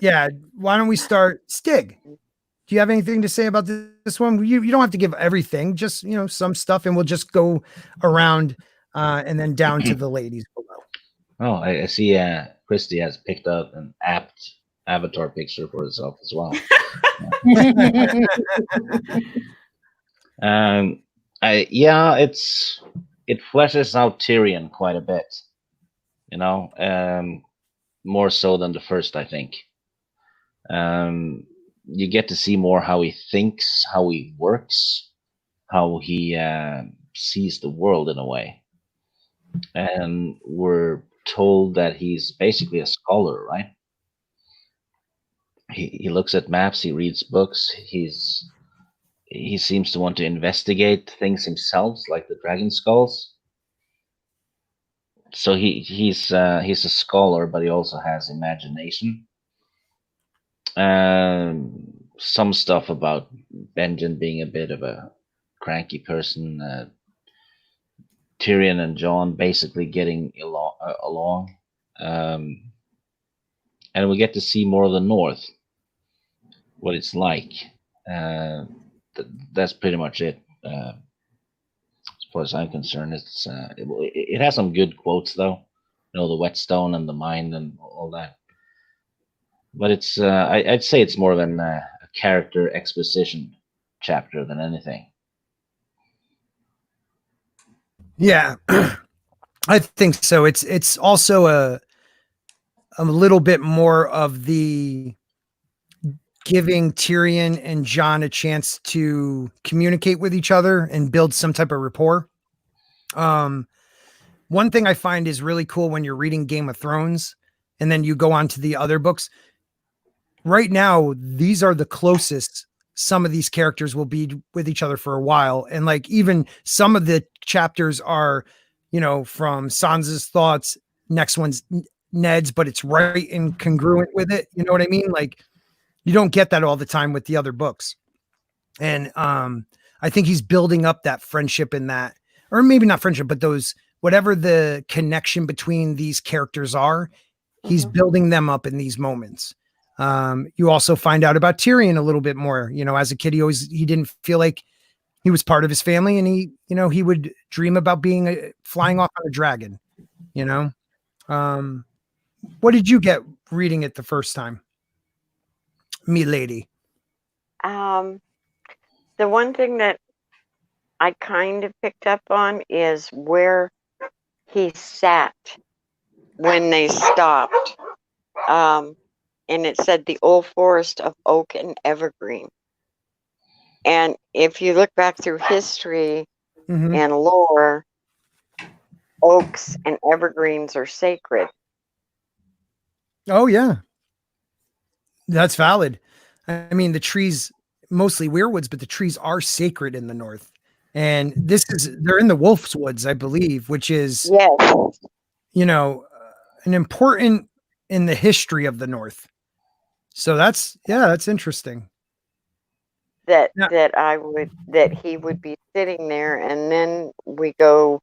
Yeah. Why don't we start? Stig, do you have anything to say about this one? You don't have to give everything, just, some stuff, and we'll just go around and then down to the ladies below. Oh, I see. Christy has picked up an apt avatar picture for herself as well. It fleshes out Tyrion quite a bit. More so than the first, I think. You get to see more how he thinks, how he works, how he sees the world in a way. And we're told that he's basically a scholar, right? He looks at maps, he reads books, he seems to want to investigate things himself, like the dragon skulls. So he's a scholar, but he also has imagination. Some stuff about Benjen being a bit of a cranky person. Tyrion and Jon basically getting along. And we get to see more of the North, what it's like. That's pretty much it. As far as I'm concerned, it has some good quotes though. The whetstone and the mind and all that. But it's I'd say it's more of a character exposition chapter than anything. Yeah, I think so. It's also a little bit more of the giving Tyrion and Jon a chance to communicate with each other and build some type of rapport. One thing I find is really cool when you're reading Game of Thrones and then you go on to the other books. Right now, these are the closest some of these characters will be with each other for a while. And like, even some of the chapters are, from Sansa's thoughts, next one's Ned's, but it's right and congruent with it. You know what I mean? Like, you don't get that all the time with the other books. And I think he's building up that friendship in that, or maybe not friendship, but those, whatever the connection between these characters are, he's building them up in these moments. You also find out about Tyrion a little bit more. As a kid, he didn't feel like he was part of his family, and he would dream about flying off on a dragon. What did you get reading it the first time, me lady? The one thing that I kind of picked up on is where he sat when they stopped. And it said the old forest of oak and evergreen. And if you look back through history and lore, oaks and evergreens are sacred. Oh, yeah. That's valid. I mean, the trees, mostly weirwoods, but the trees are sacred in the North. And they're in the Wolf's Woods, I believe, which is, yes, an important in the history of the North. So that's interesting. That he would be sitting there, and then we go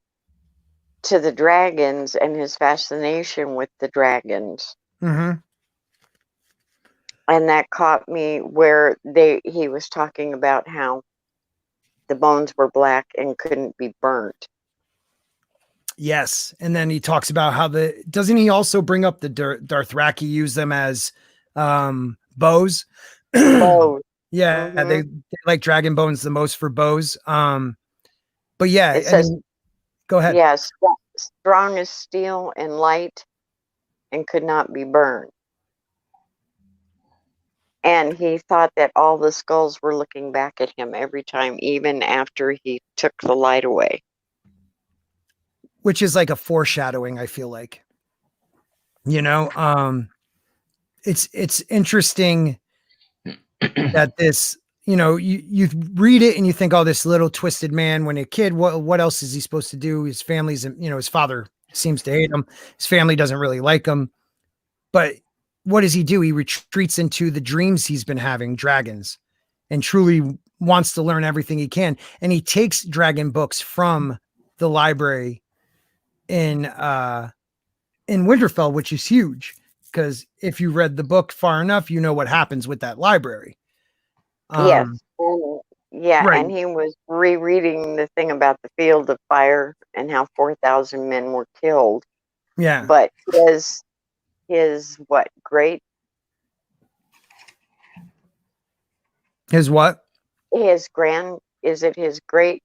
to the dragons and his fascination with the dragons. Mm-hmm. And that caught me where he was talking about how the bones were black and couldn't be burnt. Yes. And then he talks about how doesn't he also bring up the Dothraki use them as bows? Bows. Yeah, they like dragon bones the most for bows. But yeah, it says, go ahead. Yes, strong as steel and light and could not be burned. And he thought that all the skulls were looking back at him every time, even after he took the light away. Which is like a foreshadowing, I feel like. It's interesting that this, you read it and you think, oh, this little twisted man when a kid, what else is he supposed to do? His family's, his father seems to hate him. His family doesn't really like him. But what does he do? He retreats into the dreams he's been having, dragons, and truly wants to learn everything he can. And he takes dragon books from the library in Winterfell, which is huge because if you read the book far enough, you know what happens with that library. Yes. Yeah, right. and he was rereading the thing about the field of fire and how 4,000 men were killed. Yeah. But his what great His what? his grand is it his great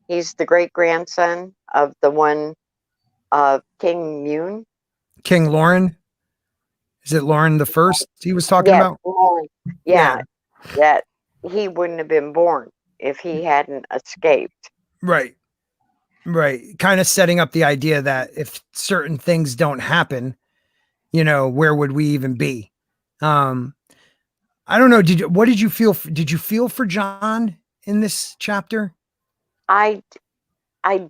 he's the great grandson of the one King Mune. King Lauren. Is it Lauren the First he was talking Yes, about? Lauren. Yeah, that he wouldn't have been born if he hadn't escaped. Right. Right. Kind of setting up the idea that if certain things don't happen, you know, where would we even be? I don't know. What did you feel? Did you feel for John in this chapter? I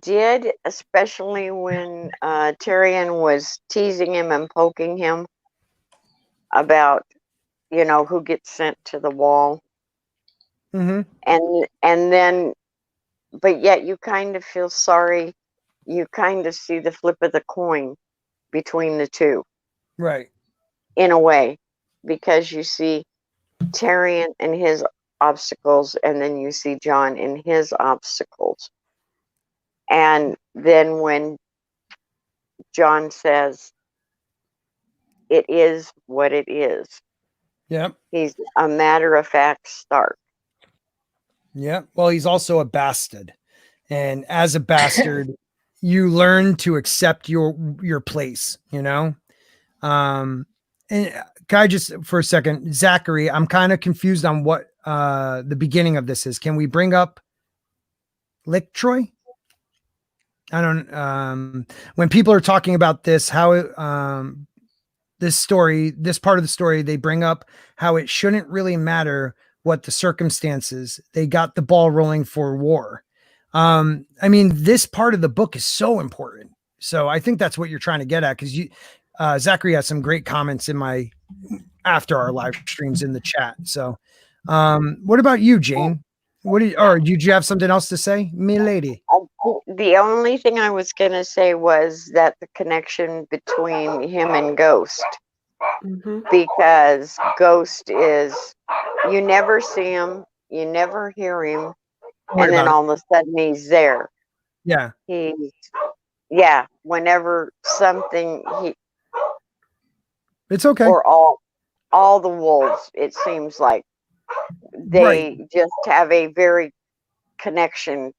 did, especially when Tyrion was teasing him and poking him about, who gets sent to the wall. Mm-hmm. And then, but yet you kind of feel sorry. You kind of see the flip of the coin between the two. Right. In a way, because you see Tyrion and his obstacles, and then you see John and his obstacles. And then when John says, it is what it is. Yep. He's a matter of fact Stark. Yeah. Well, he's also a bastard. And as a bastard, you learn to accept your place, you know? And can I just for a second, Zachary, I'm kind of confused on what the beginning of this is. Can we bring up Troy? I don't when people are talking about this, how this part of the story, they bring up how it shouldn't really matter what the circumstances. They got the ball rolling for war. I mean, this part of the book is so important. So I think that's what you're trying to get at, because Zachary has some great comments after our live streams in the chat. So what about you, Jane? Did you have something else to say, me lady? The only thing I was going to say was that the connection between him and Ghost, because Ghost is, you never see him, you never hear him, and then all of a sudden he's there. Yeah. Whenever something, it's okay. Or all the wolves, it seems like they just have a very connection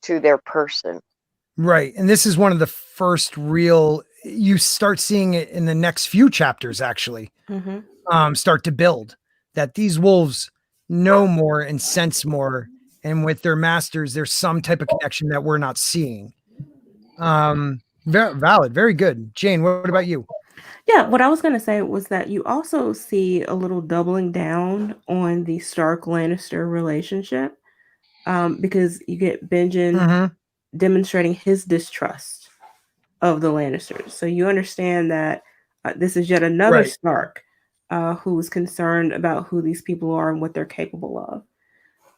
to their person. Right. And this is one of the first real, you start seeing it in the next few chapters, actually, start to build that these wolves know more and sense more. And with their masters, there's some type of connection that we're not seeing. Very valid. Very good. Jane, what about you? Yeah, what I was going to say was that you also see a little doubling down on the Stark Lannister relationship, because you get Benjen demonstrating his distrust of the Lannisters. So you understand that this is yet another Stark who's concerned about who these people are and what they're capable of.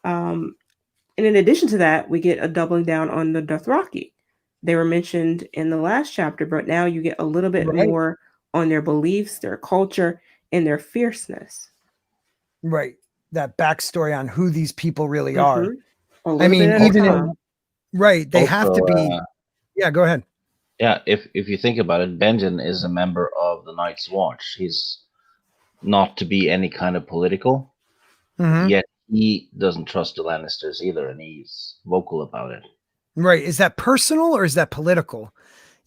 And in addition to that, we get a doubling down on the Dothraki. They were mentioned in the last chapter, but now you get a little bit more on their beliefs, their culture, and their fierceness. Right. That backstory on who these people really are. I mean, even they have to be. Yeah, go ahead. Yeah, if you think about it, Benjen is a member of the Night's Watch. He's not to be any kind of political, yet he doesn't trust the Lannisters either, and he's vocal about it. Right. Is that personal or is that political?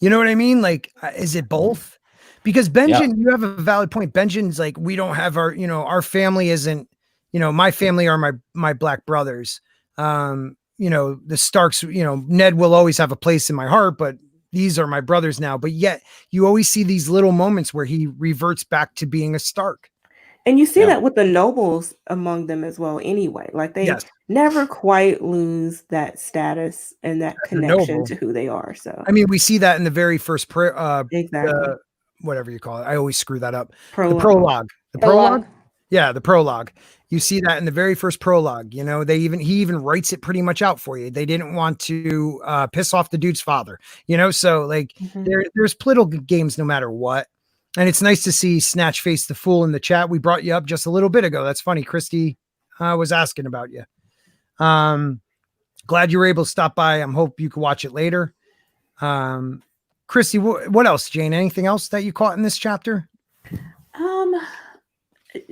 You know what I mean? Like, is it both? Because Benjen, you have a valid point. Benjen's like, we don't have our family isn't, my family are my black brothers. The Starks, Ned will always have a place in my heart, but these are my brothers now. But yet you always see these little moments where he reverts back to being a Stark. And you see that with the nobles among them as well anyway. Like they never quite lose that status and that connection to who they are. So I mean, we see that in the very first exactly. Whatever you call it. I always screw that up. Prologue. The prologue. Yeah, the prologue. You see that in the very first prologue. You know, he even writes it pretty much out for you. They didn't want to piss off the dude's father. You know, so like there's political games no matter what. And it's nice to see Snatch Face the Fool in the chat. We brought you up just a little bit ago. That's funny. Christy was asking about you. Glad you were able to stop by. I hope you can watch it later. Christy, what else, Jane? Anything else that you caught in this chapter?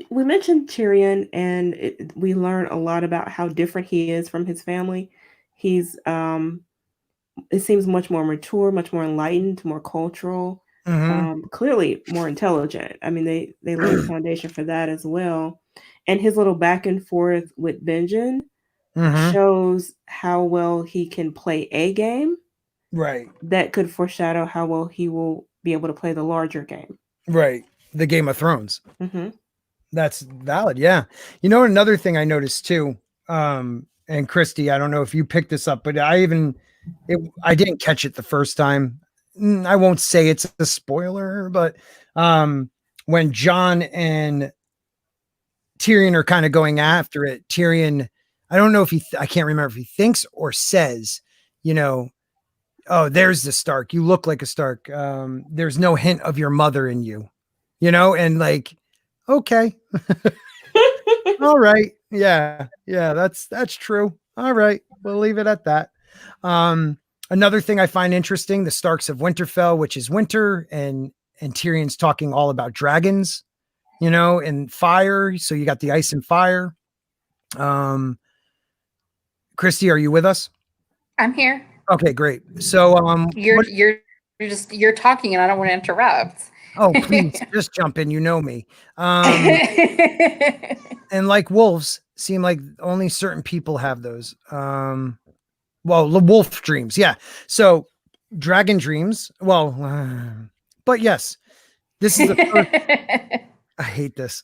We mentioned Tyrion, and we learn a lot about how different he is from his family. He's it seems much more mature, much more enlightened, more cultural, clearly more intelligent. I mean, they laid the foundation for that as well. And his little back and forth with Benjen shows how well he can play a game. Right. That could foreshadow how well he will be able to play the larger game. Right. The Game of Thrones. That's valid. Yeah. You know, another thing I noticed too, and Christy, I don't know if you picked this up, but I didn't catch it the first time. I won't say it's a spoiler, but when Jon and Tyrion are kind of going after it, Tyrion, I don't know if I can't remember if he thinks or says, you know, oh, there's the Stark. You look like a Stark. There's no hint of your mother in you, you know, and like, okay. All right. Yeah. That's true. All right. We'll leave it at that. Another thing I find interesting, the Starks of Winterfell, which is winter, and Tyrion's talking all about dragons, you know, and fire. So you got the ice and fire. Christy, are you with us? I'm here. Okay, great. So you're talking and I don't want to interrupt. Oh, please just jump in. You know me. And like wolves seem like only certain people have those. Well, the wolf dreams. Yeah. So dragon dreams. Well, but yes, this is the first. I hate this.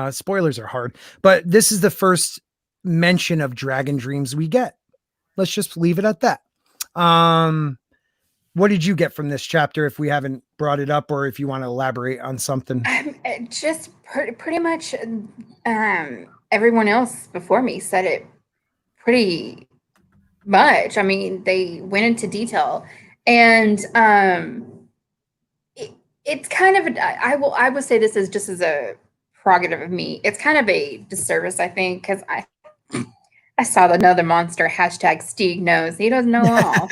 Spoilers are hard, but this is the first mention of dragon dreams we get. Let's just leave it at that. What did you get from this chapter if we haven't brought it up, or if you want to elaborate on something? Just pretty much everyone else before me said it pretty much. I mean, they went into detail, and it's kind of I will say this is just as a prerogative of me. It's kind of a disservice, I think, because I saw another monster hashtag Stieg knows. He doesn't know all.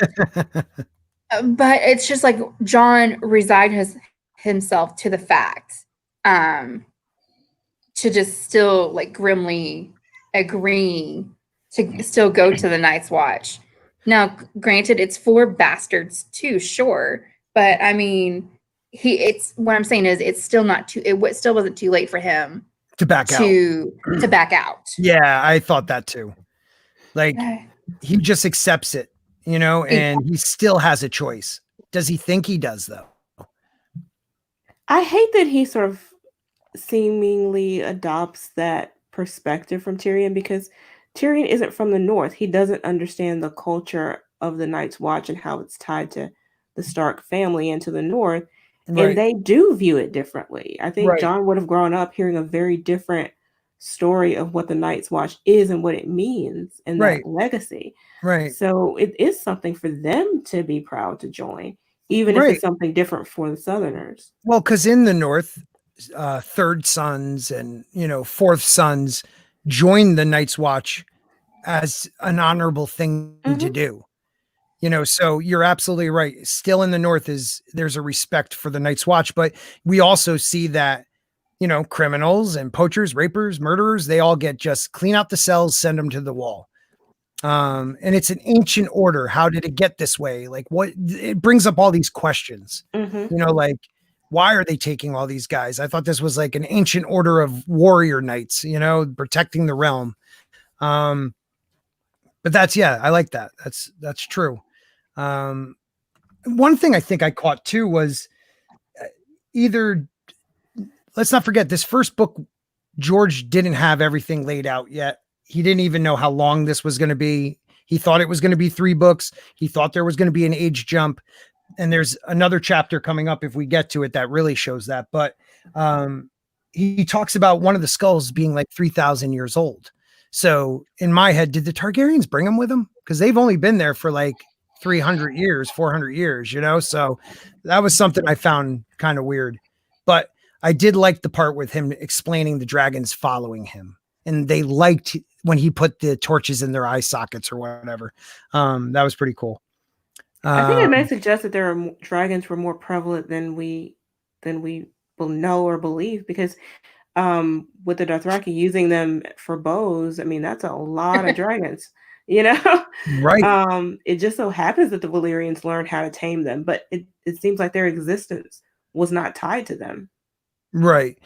But it's just like Jon resigned himself to the fact to just still like grimly agreeing to still go to the Night's Watch. Now, granted, it's 4 bastards too, sure. But I mean, what I'm saying is it's still not too, it still wasn't too late for him to back out. Yeah, I thought that too. Like he just accepts it. You know, and he still has a choice. Does he think he does, though? I hate that he sort of seemingly adopts that perspective from Tyrion, because Tyrion isn't from the North. He doesn't understand the culture of the Night's Watch and how it's tied to the Stark family and to the North. Right. And they do view it differently. I think Jon would have grown up hearing a very different story of what the Night's Watch is and what it means and that legacy. Right. So it is something for them to be proud to join, even if it's something different for the Southerners. Well, because in the North, third sons and, you know, fourth sons join the Night's Watch as an honorable thing to do. You know, so you're absolutely right. Still in the North there's a respect for the Night's Watch, but we also see that, you know, criminals and poachers, rapers, murderers, they all get just clean out the cells, send them to the wall. And it's an ancient order. How did it get this way? Like it brings up all these questions, you know, like, why are they taking all these guys? I thought this was like an ancient order of warrior knights, you know, protecting the realm. But I like that. That's true. One thing I think I caught too was let's not forget this first book, George didn't have everything laid out yet. He didn't even know how long this was going to be. He thought it was going to be 3 books. He thought there was going to be an age jump. And there's another chapter coming up if we get to it that really shows that. But he talks about one of the skulls being like 3,000 years old. So in my head, did the Targaryens bring them with them? Because they've only been there for like 300 years, 400 years, you know? So that was something I found kind of weird. But I did like the part with him explaining the dragons following him. And they liked when he put the torches in their eye sockets or whatever. That was pretty cool. I think it may suggest that there are dragons were more prevalent than we will know or believe, because with the Dothraki using them for bows, I mean, that's a lot of dragons, you know? Right. It just so happens that the Valyrians learned how to tame them, but it seems like their existence was not tied to them. Right.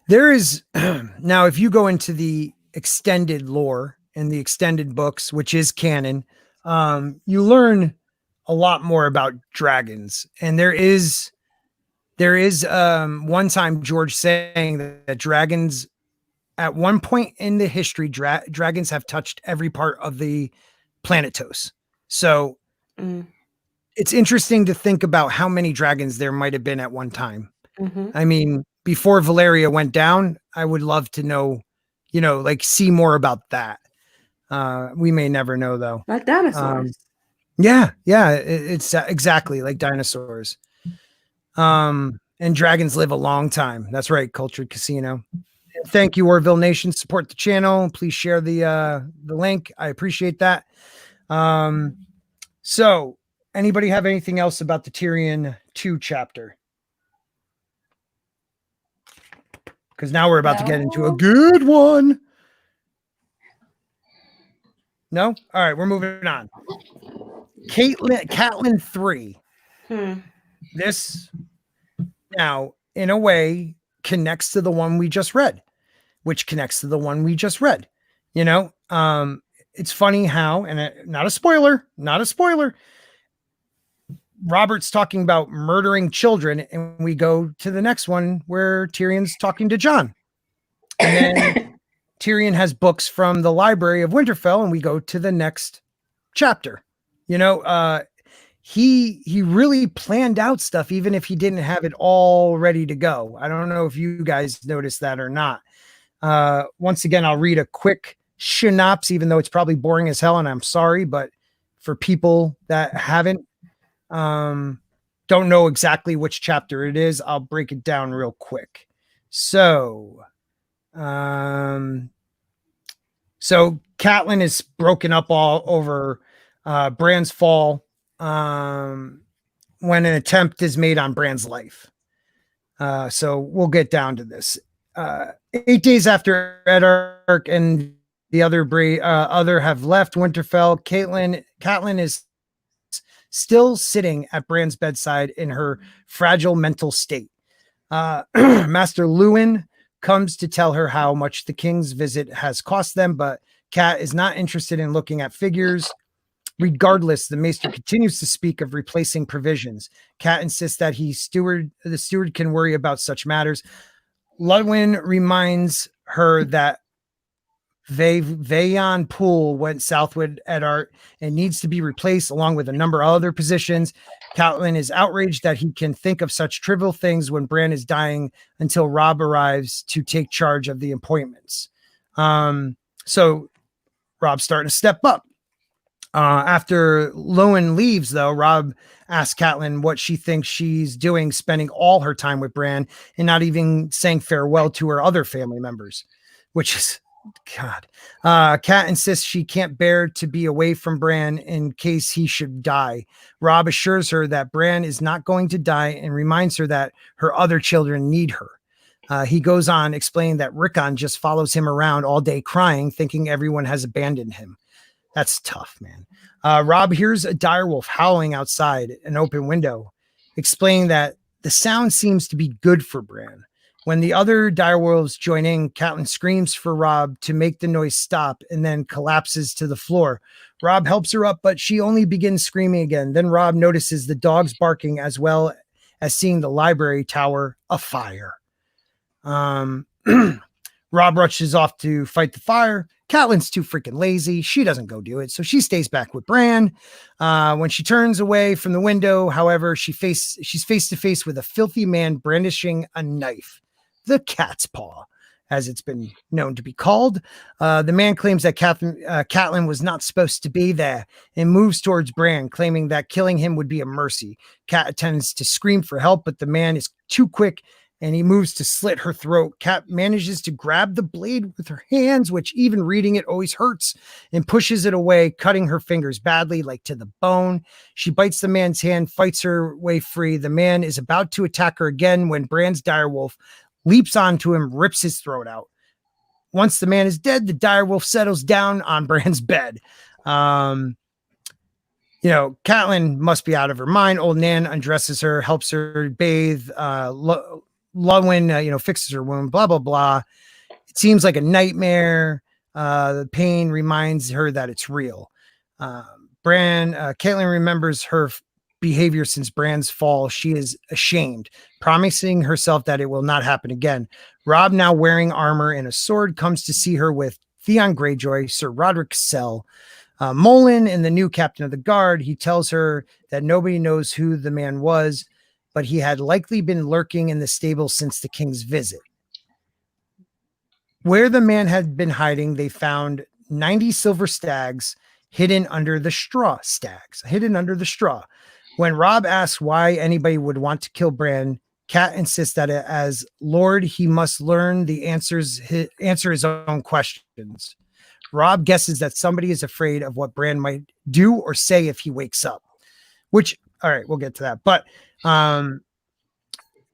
There is now, if you go into the extended lore and the extended books, which is canon, you learn a lot more about dragons. And there is one time George saying that dragons at one point in the history, dragons have touched every part of the planetos. So it's interesting to think about how many dragons there might have been at one time. Mm-hmm. I mean, before Valeria went down, I would love to know, like see more about that. We may never know though. Like dinosaurs. Yeah. It's exactly like dinosaurs. And dragons live a long time. That's right, Cultured Casino. Thank you, Orville Nation. Support the channel. Please share the link. I appreciate that. So anybody have anything else about the Tyrion 2 chapter? Because now we're about to get into a good one. No? All right, we're moving on. Catelyn 3. This now, in a way, connects to the one we just read, which connects to the one we just read. It's funny how, and not a spoiler, Robert's talking about murdering children, and we go to the next one where Tyrion's talking to Jon. And then Tyrion has books from the Library of Winterfell, and we go to the next chapter. He really planned out stuff, even if he didn't have it all ready to go. I don't know if you guys noticed that or not. Once again, I'll read a quick synopsis, even though it's probably boring as hell, and I'm sorry, but for people that haven't, don't know exactly which chapter it is, I'll break it down real quick. So Catelyn is broken up all over Bran's fall when an attempt is made on Bran's life. So we'll get down to this. 8 days after Edark and the other have left Winterfell, Catelyn is still sitting at Bran's bedside in her fragile mental state. Master Lewin comes to tell her how much the king's visit has cost them, but Cat is not interested in looking at figures. Regardless, the maester continues to speak of replacing provisions. Cat insists that the steward can worry about such matters. Ludwin reminds her that Vayon Pool went southward at Art and needs to be replaced along with a number of other positions. Catelyn is outraged that he can think of such trivial things when Bran is dying until Robb arrives to take charge of the appointments. So Robb's starting to step up. After Lewin leaves, though, Robb asks Catelyn what she thinks she's doing, spending all her time with Bran and not even saying farewell to her other family members, which is God. Cat insists she can't bear to be away from Bran in case he should die. Robb assures her that Bran is not going to die and reminds her that her other children need her. He goes on explaining that Rickon just follows him around all day crying, thinking everyone has abandoned him. That's tough, man. Robb hears a direwolf howling outside an open window, explaining that the sound seems to be good for Bran. When the other direwolves join in, Catelyn screams for Robb to make the noise stop and then collapses to the floor. Robb helps her up, but she only begins screaming again. Then Robb notices the dogs barking as well as seeing the library tower afire. Robb rushes off to fight the fire. Catelyn's too freaking lazy. She doesn't go do it, so she stays back with Bran. When she turns away from the window, however, she's face to face with a filthy man brandishing a knife. the cat's paw, as it's been known to be called. The man claims that Catelyn was not supposed to be there and moves towards Bran, claiming that killing him would be a mercy. Cat attempts to scream for help, but the man is too quick and he moves to slit her throat. Cat manages to grab the blade with her hands, which even reading it always hurts, and pushes it away, cutting her fingers badly, like to the bone. She bites the man's hand, fights her way free. The man is about to attack her again when Bran's direwolf leaps onto him, rips his throat out. Once the man is dead, the direwolf settles down on Bran's bed. Catelyn must be out of her mind. Old Nan undresses her, helps her bathe. Luwin, fixes her wound, blah, blah, blah. It seems like a nightmare. The pain reminds her that it's real. Catelyn remembers her behavior since Bran's fall. She is ashamed, promising herself that it will not happen again. Robb, now wearing armor and a sword, comes to see her with Theon Greyjoy, Sir Roderick Cassell, Molin, and the new captain of the guard. He tells her that nobody knows who the man was, but he had likely been lurking in the stable since the king's visit. Where the man had been hiding, they found 90 silver stags hidden under the straw. When Robb asks why anybody would want to kill Bran, Cat insists that as Lord, he must learn the answer his own questions. Robb guesses that somebody is afraid of what Bran might do or say if he wakes up. Which, all right, we'll get to that. But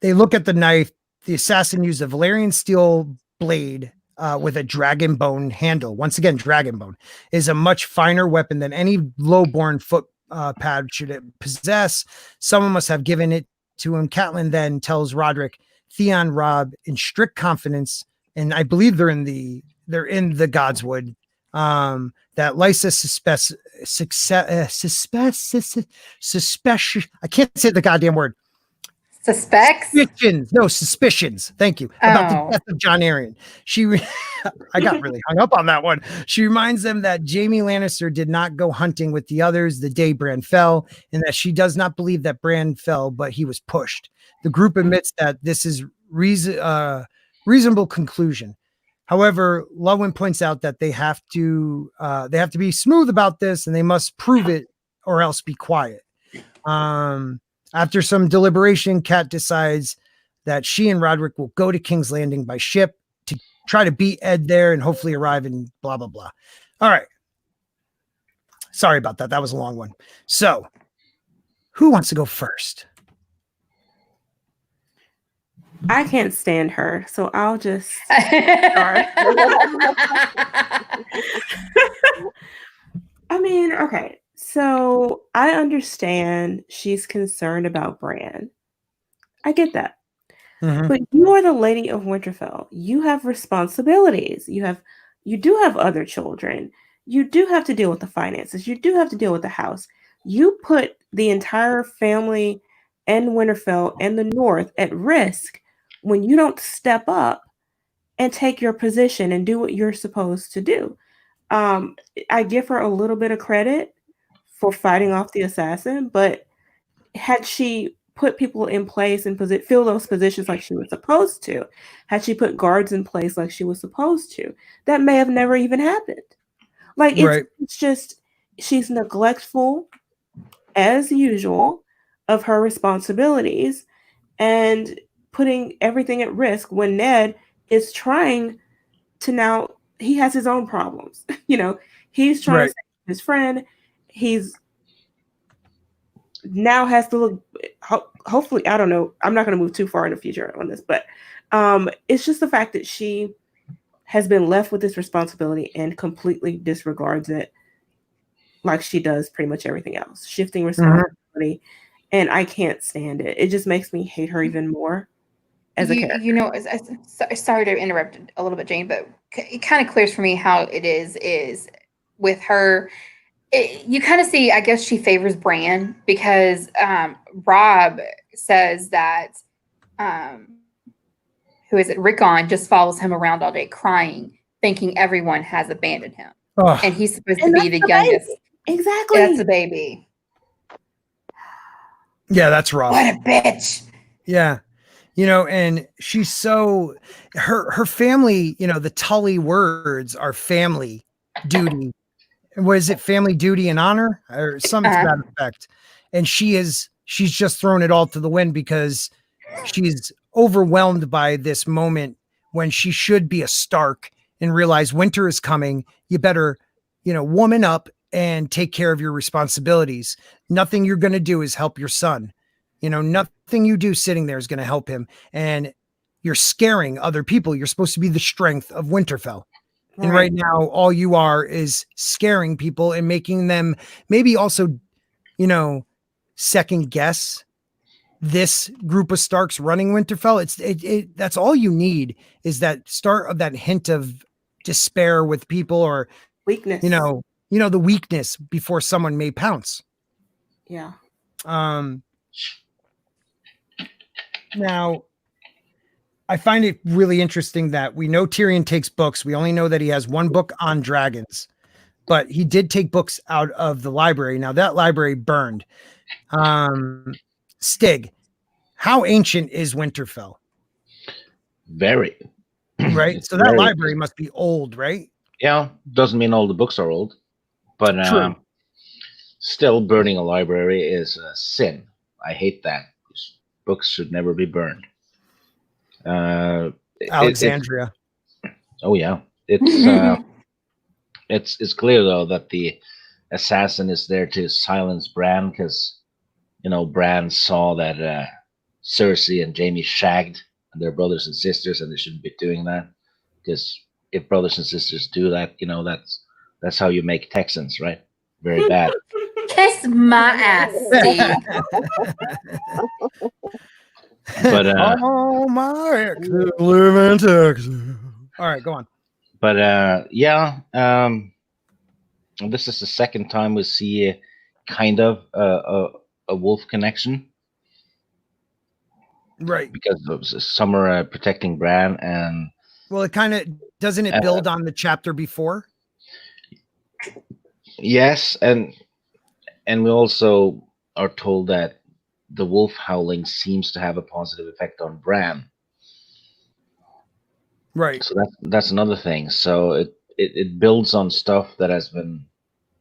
they look at the knife. The assassin used a Valyrian steel blade with a dragon bone handle. Once again, dragon bone is a much finer weapon than any low-born foot pad should it possess. Someone must have given it to him. Catelyn then tells Roderick, Theon, Robb in strict confidence, and I believe they're in the Godswood, that Lysa I can't say the goddamn word. Suspicions. Thank you. About the death of Jon Arryn. I got really hung up on that one. She reminds them that Jaime Lannister did not go hunting with the others the day Bran fell, and that she does not believe that Bran fell, but he was pushed. The group admits that this is reasonable conclusion. However, Luwin points out that they have to be smooth about this, and they must prove it or else be quiet. After some deliberation, Cat decides that she and Roderick will go to King's Landing by ship to try to beat Ed there and hopefully arrive in blah, blah, blah. All right. Sorry about that. That was a long one. So who wants to go first? I can't stand her, so I'll just start. I mean, okay. So I understand she's concerned about Bran. I get that. Mm-hmm. But you are the Lady of Winterfell. You have responsibilities. You do have other children. You do have to deal with the finances. You do have to deal with the house. You put the entire family and Winterfell and the North at risk when you don't step up and take your position and do what you're supposed to do. I give her a little bit of credit for fighting off the assassin, but had she put people in place and fill those positions like she was supposed to, had she put guards in place like she was supposed to, that may have never even happened. Like, it's just, she's neglectful, as usual, of her responsibilities and putting everything at risk when Ned is trying to now, he has his own problems. He's trying to save his friend. He's now has to look, hopefully, I don't know. I'm not going to move too far in the future on this, but it's just the fact that she has been left with this responsibility and completely disregards it like she does pretty much everything else, shifting responsibility. Mm-hmm. And I can't stand it. It just makes me hate her even more as a character. Sorry to interrupt a little bit, Jane, but it kind of clears for me how it is with her. You kind of see, I guess she favors Bran because Robb says that, who is it? Rickon just follows him around all day crying, thinking everyone has abandoned him. Oh. And he's supposed to be the youngest. Baby. Exactly. That's a baby. Yeah, that's Robb. What a bitch. Yeah. and she's so her family, the Tully words are family, duty. Was it family, duty, and honor, or something to that effect? And she's just thrown it all to the wind because she's overwhelmed by this moment when she should be a Stark and realize winter is coming. You better, woman up and take care of your responsibilities. Nothing you're going to do is help your son. Nothing you do sitting there is going to help him. And you're scaring other people. You're supposed to be the strength of Winterfell. And right now, all you are is scaring people and making them maybe also, second guess this group of Starks running Winterfell. That's all you need, is that start of that hint of despair with people, or weakness. The weakness before someone may pounce. Yeah. Now, I find it really interesting that we know Tyrion takes books. We only know that he has one book on dragons, but he did take books out of the library. Now that library burned. Stig, how ancient is Winterfell? Very. Right. So that library must be old, right? Yeah. Doesn't mean all the books are old, but still burning a library is a sin. I hate that. Books should never be burned. Alexandria. Oh yeah, it's clear though that the assassin is there to silence Bran, because Bran saw that Cersei and Jaime shagged their brothers and sisters, and they shouldn't be doing that, because if brothers and sisters do that, that's how you make Texans, right? Very bad. Kiss my ass, Steve. But all my exes live in Texas. All right, go on. But this is the second time we see kind of a wolf connection, right? Because of Summer protecting Bran, and it kind of doesn't it build on the chapter before? Yes, and we also are told that the wolf howling seems to have a positive effect on Bran. Right. So that's another thing. So it builds on stuff that has been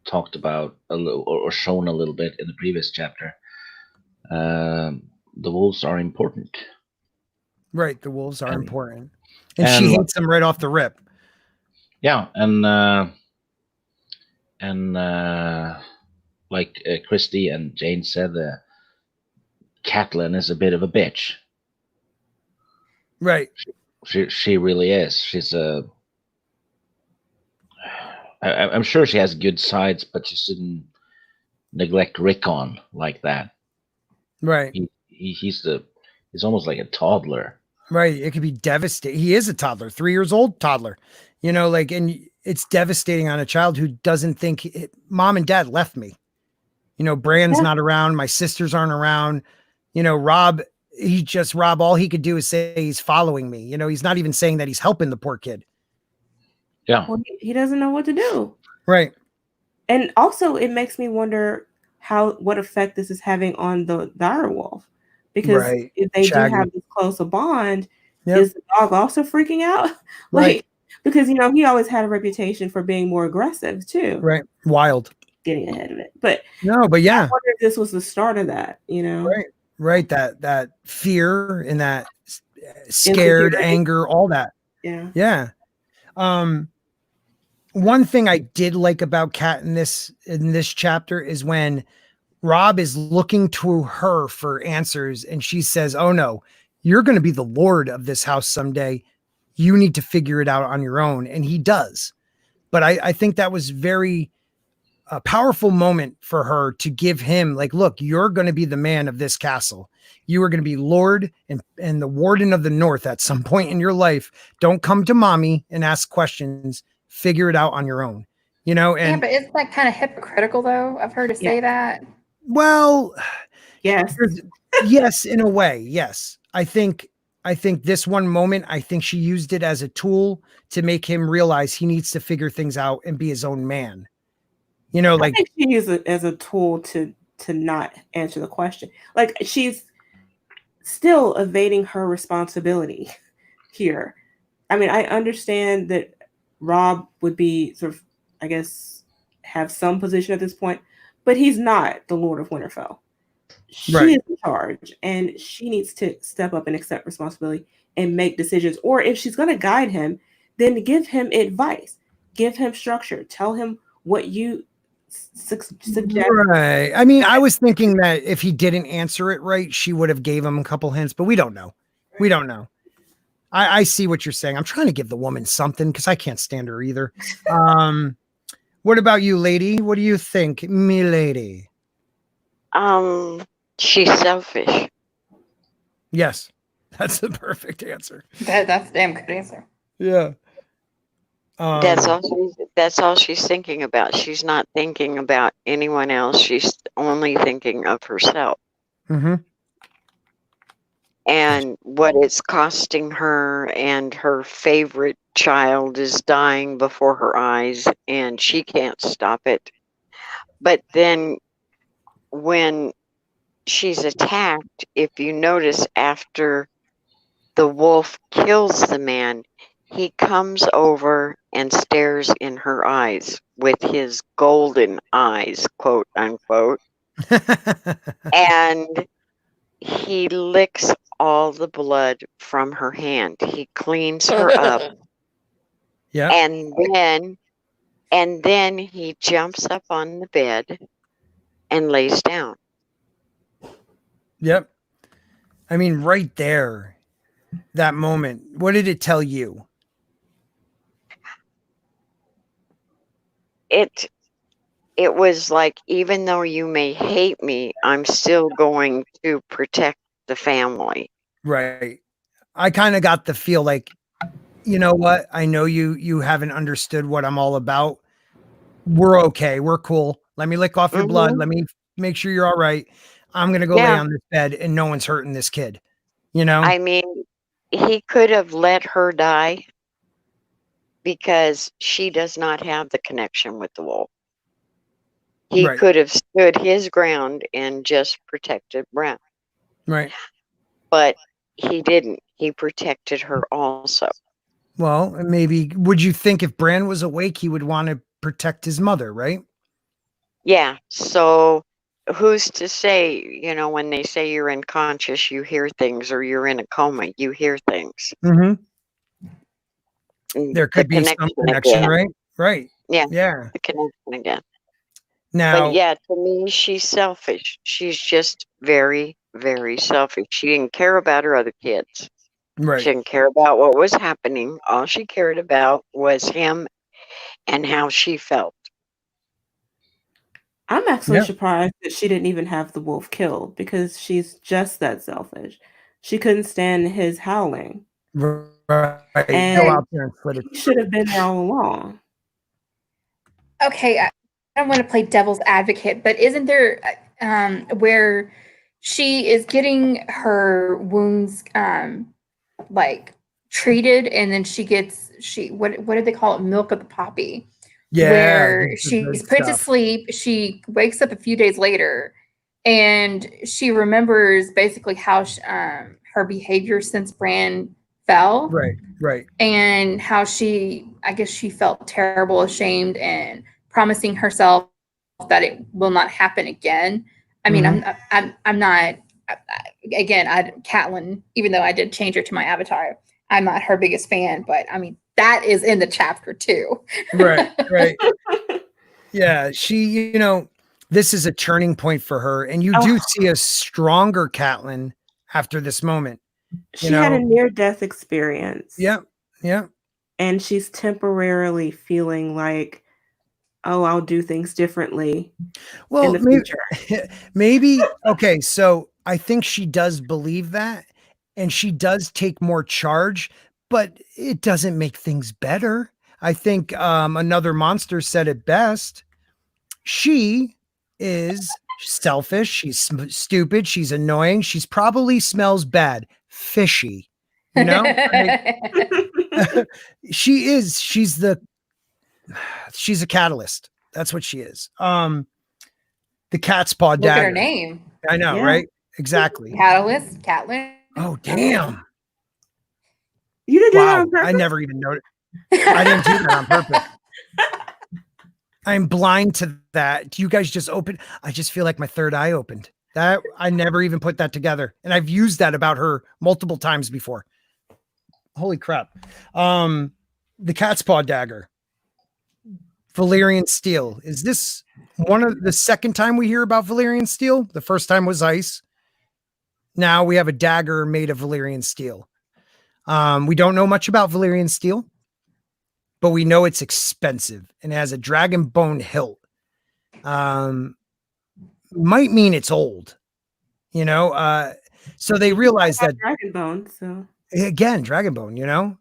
talked about a little, or shown a little bit in the previous chapter. The wolves are important. Right, the wolves are important. And she hates them right off the rip. Yeah, and like Christy and Jane said, Catelyn is a bit of a bitch. Right. She really is. She's I'm sure she has good sides, but she shouldn't neglect Rickon like that. Right. He's almost like a toddler. Right. It could be devastating. He is a toddler, 3 years old toddler. And it's devastating on a child who doesn't think mom and dad left me. Bran's not around. My sisters aren't around. Rob, all he could do is say he's following me. He's not even saying that he's helping the poor kid. Yeah. Well, he doesn't know what to do. Right. And also it makes me wonder what effect this is having on the direwolf. Because if they do have this close a bond, is the dog also freaking out? Because he always had a reputation for being more aggressive too. Right. Wild. Getting ahead of it. But yeah. I wonder if this was the start of that, Right. That fear and that scared anger, all that. Yeah. Yeah. One thing I did like about Kat in this chapter is when Rob is looking to her for answers and she says, "Oh no, you're going to be the lord of this house someday. You need to figure it out on your own." And he does. But I think that was very a powerful moment for her to give him, like, look, you're going to be the man of this castle. You are going to be lord and the warden of the north at some point in your life. Don't come to mommy and ask questions. Figure it out on your own, and but isn't that kind of hypocritical though of her to say that? Well, yes, yes, in a way. Yes. I think this one moment, I think she used it as a tool to make him realize he needs to figure things out and be his own man. I think she used it as a tool to not answer the question. Like she's still evading her responsibility here. I mean, I understand that Rob would be sort of, I guess, have some position at this point, but he's not the Lord of Winterfell. She Right. is in charge, and she needs to step up and accept responsibility and make decisions. Or if she's going to guide him, then give him advice, give him structure, tell him what you suggest. Right. I mean, I was thinking that if he didn't answer it right, she would have gave him a couple hints, but we don't know. We don't know. I see what you're saying. I'm trying to give the woman something because I can't stand her either. What about you, lady? What do you think, me lady? She's selfish. Yes, that's the perfect answer. That's a damn good answer. Yeah. That's all she's thinking about. She's not thinking about anyone else. She's only thinking of herself. Mm-hmm. And what it's costing her, and her favorite child is dying before her eyes, and she can't stop it. But then when she's attacked, if you notice, after the wolf kills the man, he comes over and stares in her eyes with his golden eyes, quote unquote, and he licks all the blood from her hand. He cleans her up. Yeah. And then he jumps up on the bed and lays down. Yep. I mean, right there, that moment, what did it tell you? It was like, even though you may hate me, I'm still going to protect the family. Right. I kind of got the feel like, you know what? I know you haven't understood what I'm all about. We're okay. We're cool. Let me lick off your blood. Let me make sure you're all right. I'm going to go lay on this bed and no one's hurting this kid. You know? I mean, he could have let her die because she does not have the connection with the wolf. He could have stood his ground and just protected Bran. Right. But he didn't. He protected her also. Well, maybe, would you think if Bran was awake, he would want to protect his mother, right? Yeah. So who's to say, when they say you're unconscious, you hear things, or you're in a coma, you hear things. Mm-hmm. There could be some connection, again. Right? Right. Yeah. Yeah. The connection again. Now, but yeah, to me, she's selfish. She's just very, very selfish. She didn't care about her other kids. Right. She didn't care about what was happening. All she cared about was him and how she felt. I'm actually surprised that she didn't even have the wolf killed, because she's just that selfish. She couldn't stand his howling. Right. And go out there and flip it. He should have been there all along. Okay, I don't want to play devil's advocate, but isn't there where she is getting her wounds like treated, and then she gets what did they call it? Milk of the poppy. Yeah, where she's put to sleep. She wakes up a few days later, and she remembers basically how her behavior since Bran fell. Right. And how I guess she felt terrible, ashamed, and promising herself that it will not happen again. I mean, I'm not, again, Catelyn, even though I did change her to my avatar, I'm not her biggest fan, but I mean, that is in the chapter too. Right. Yeah. She, this is a turning point for her. And you do see a stronger Catelyn after this moment. She had a near-death experience. Yeah. And she's temporarily feeling like, oh, I'll do things differently in the future. Maybe. Okay. So I think she does believe that, and she does take more charge, but it doesn't make things better. I think another monster said it best. She is selfish. She's stupid. She's annoying. She's probably smells bad, fishy. She's a catalyst. That's what she is. The cat's paw dagger. Look at her name. I know, right? Exactly. Catalyst, Catelyn. Oh, damn. You didn't do that Wow. on purpose? I never even noticed. I didn't do that on purpose. I'm blind to that. Do you guys just open? I just feel like my third eye opened. That I never even put that together. And I've used that about her multiple times before. Holy crap. The cat's paw dagger. Valyrian steel. Is this one of the second time we hear about Valyrian steel? The first time was ice. Now we have a dagger made of Valyrian steel. We don't know much about Valyrian steel, but we know it's expensive and it has a dragon bone hilt. Might mean it's old, you know. So they realize that dragon bone. So again, dragon bone, you know.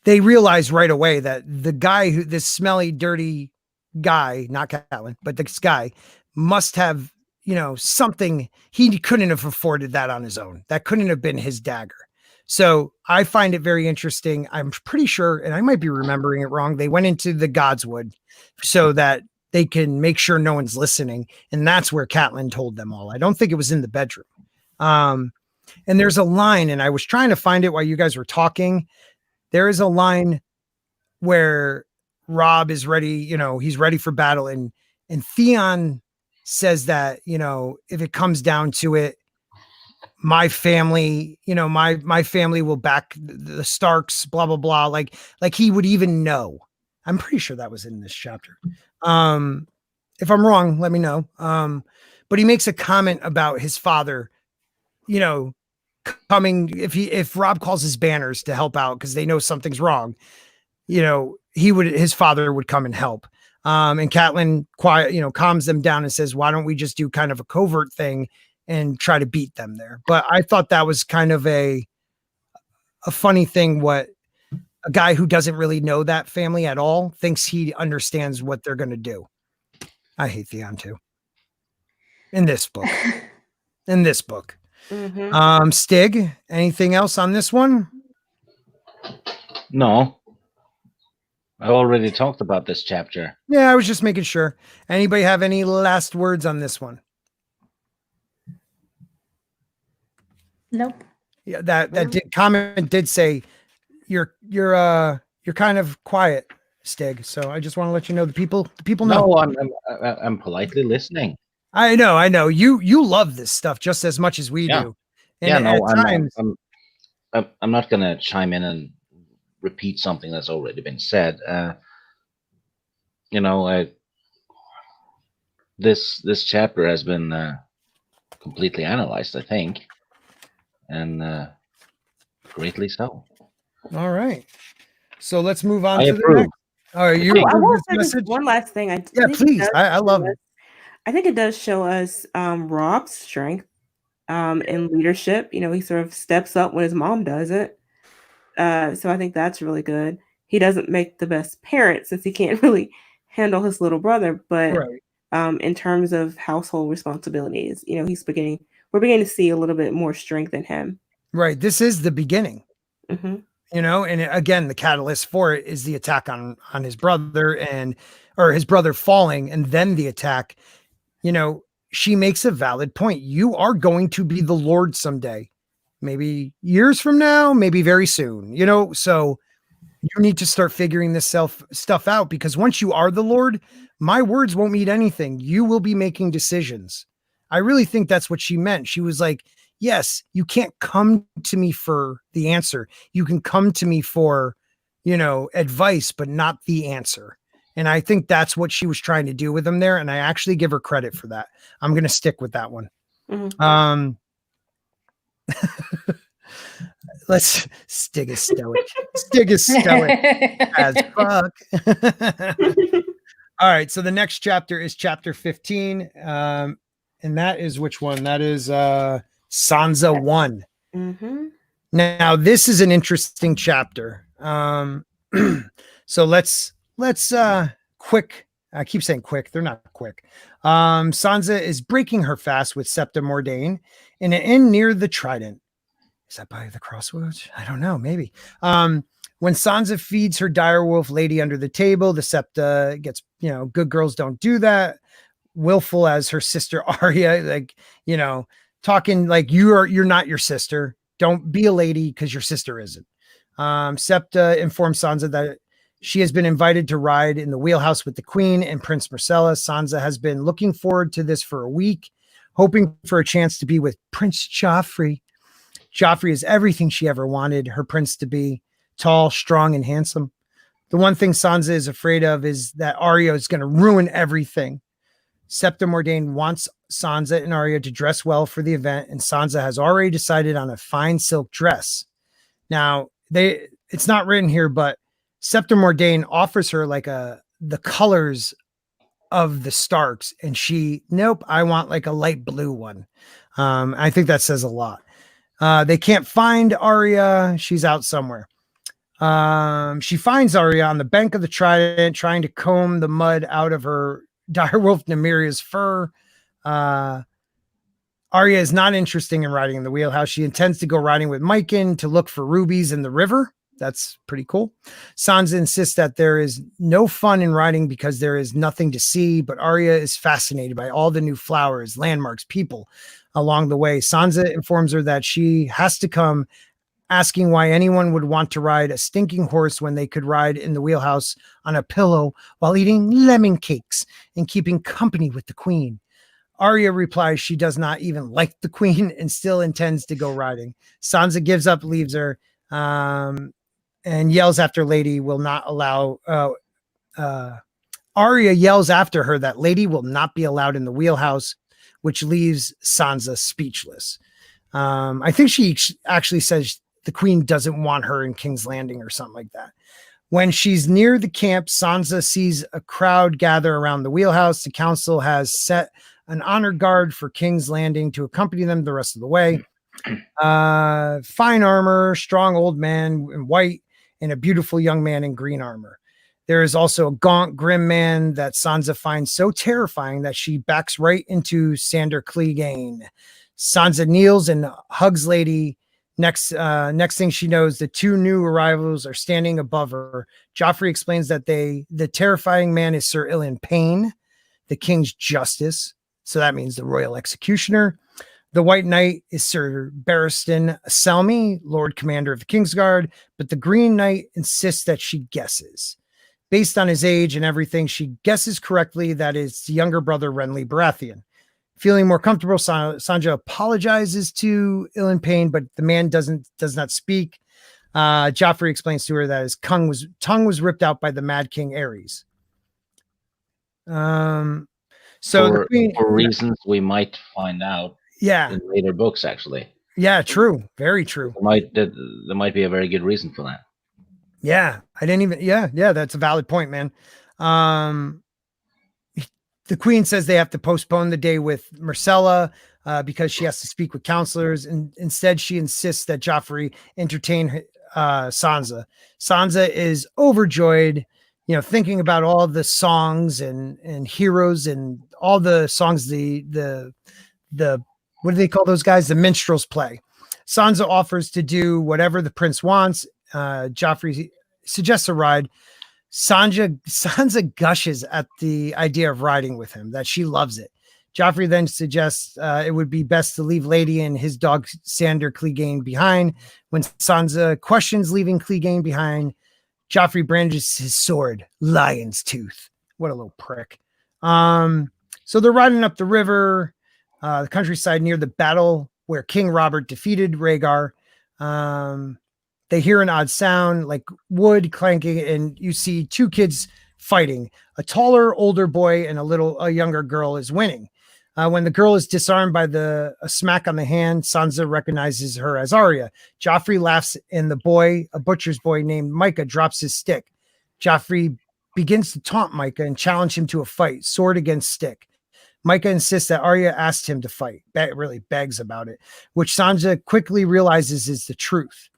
They realize right away that the guy who this smelly, dirty guy, not Catelyn, but this guy must have, you know, something. He couldn't have afforded that on his own. That couldn't have been his dagger. So I find it very interesting. I'm pretty sure, and I might be remembering it wrong, they went into the Godswood so that they can make sure no one's listening. And that's where Catelyn told them all. I don't think it was in the bedroom. And there's a line, and I was trying to find it while you guys were talking. There is a line where Robb is ready, you know, he's ready for battle. And Theon says that, you know, if it comes down to it, my family, you know, my family will back the Starks, blah, blah, blah. Like he would even know. I'm pretty sure that was in this chapter. If I'm wrong, let me know. But he makes a comment about his father, you know, coming if Robb calls his banners to help out because they know something's wrong, you know, his father would come and help. And Catelyn calms them down and says, why don't we just do kind of a covert thing and try to beat them there? But I thought that was kind of a funny thing. What a guy who doesn't really know that family at all thinks he understands what they're going to do. I hate Theon too. In this book. Mm-hmm. Stig, anything else on this one? No. I already talked about this chapter. Yeah, I was just making sure. Anybody have any last words on this one? Nope. Yeah, that comment did say you're kind of quiet, Stig. So I just want to let you know the people know. No, I'm politely listening. I know. You love this stuff just as much as we do. And I'm not gonna chime in and repeat something that's already been said. You know, this chapter has been completely analyzed, I think, and greatly so. All right, so let's move on I to approve. the next. All right, I want to say just one last thing. Yeah, please. I love it. I think it does show us Robb's strength in leadership. You know, he sort of steps up when his mom doesn't. So I think that's really good. He doesn't make the best parent since he can't really handle his little brother, but in terms of household responsibilities, you know, we're beginning to see a little bit more strength in him. Right. This is the beginning. Mm-hmm. You know, and again, the catalyst for it is the attack on his brother or his brother falling, and then the attack. You know, she makes a valid point. You are going to be the Lord someday, maybe years from now, maybe very soon, you know, so you need to start figuring this stuff out, because once you are the Lord, my words won't mean anything. You will be making decisions. I really think that's what she meant. She was like, yes, you can't come to me for the answer. You can come to me for, you know, advice, but not the answer. And I think that's what she was trying to do with him there. And I actually give her credit for that. I'm going to stick with that one. Mm-hmm. Let's Stig is stoic. Stig is stoic as fuck. All right. So the next chapter is chapter 15. And that is which one? That is Sansa 1. Mm-hmm. Now, this is an interesting chapter. So let's quick. I keep saying quick. They're not quick. Sansa is breaking her fast with Septa Mordain in an inn near the Trident. Is that by the Crossroads? I don't know. Maybe. When Sansa feeds her direwolf lady under the table, the Septa gets, you know, good girls don't do that. Willful as her sister Arya, like, you know, talking like you're not your sister. Don't be a lady because your sister isn't. Septa informs Sansa that she has been invited to ride in the wheelhouse with the queen and Prince Marcella. Sansa has been looking forward to this for a week, hoping for a chance to be with Prince Joffrey. Joffrey is everything she ever wanted her prince to be: tall, strong, and handsome. The one thing Sansa is afraid of is that Arya is going to ruin everything. Septa Mordain wants Sansa and Arya to dress well for the event, and Sansa has already decided on a fine silk dress. Now, it's not written here, but Septa Mordain offers her like the colors of the Starks, and nope, I want like a light blue one. I think that says a lot. They can't find Arya. She's out somewhere. She finds Arya on the bank of the Trident, trying to comb the mud out of her direwolf Nymeria's fur. Arya is not interested in riding in the wheelhouse. She intends to go riding with Mycon to look for rubies in the river. That's pretty cool. Sansa insists that there is no fun in riding because there is nothing to see, but Arya is fascinated by all the new flowers, landmarks, people along the way. Sansa informs her that she has to come, asking why anyone would want to ride a stinking horse when they could ride in the wheelhouse on a pillow while eating lemon cakes and keeping company with the queen. Arya replies she does not even like the queen and still intends to go riding. Sansa gives up, leaves her, and yells after Lady will not allow. Arya yells after her that Lady will not be allowed in the wheelhouse, which leaves Sansa speechless. I think she actually says the queen doesn't want her in King's Landing or something like that. When she's near the camp, Sansa sees a crowd gather around the wheelhouse. The council has set an honor guard for King's Landing to accompany them the rest of the way. Fine armor, strong old man in white, and a beautiful young man in green armor. There is also a gaunt, grim man that Sansa finds so terrifying that she backs right into Sandor Clegane. Sansa kneels and hugs Lady. Next thing she knows, the two new arrivals are standing above her. Joffrey explains that the terrifying man is Sir Ilyn Payne, the king's justice. So that means the royal executioner. The White Knight is Sir Barristan Selmy, Lord Commander of the Kingsguard, but the Green Knight insists that she guesses. Based on his age and everything, she guesses correctly that it's younger brother Renly Baratheon. Feeling more comfortable, Sansa apologizes to Ilyn Payne, but the man does not speak. Joffrey explains to her that his tongue was ripped out by the Mad King Aerys. For reasons we might find out. Yeah. In later books, actually. Yeah, true. Very true. There might be a very good reason for that. Yeah, I didn't even. Yeah, that's a valid point, man. The queen says they have to postpone the day with Marcella because she has to speak with counselors, and instead she insists that Joffrey entertain Sansa. Sansa is overjoyed, thinking about all the songs and heroes and all the songs the what do they call those guys? The minstrels play. Sansa offers to do whatever the prince wants. Joffrey suggests a ride. Sansa gushes at the idea of riding with him, that she loves it. Joffrey then suggests it would be best to leave Lady and his dog Sandor Clegane behind. When Sansa questions leaving Clegane behind, Joffrey brandishes his sword, Lion's Tooth. What a little prick. So they're riding up the river, the countryside near the battle where King Robert defeated Rhaegar. They hear an odd sound like wood clanking, and you see two kids fighting. A taller, older boy and a younger girl is winning. When the girl is disarmed by a smack on the hand, Sansa recognizes her as Arya. Joffrey laughs, and a butcher's boy named Micah, drops his stick. Joffrey begins to taunt Micah and challenge him to a fight, sword against stick. Micah insists that Arya asked him to fight, really begs about it, which Sansa quickly realizes is the truth.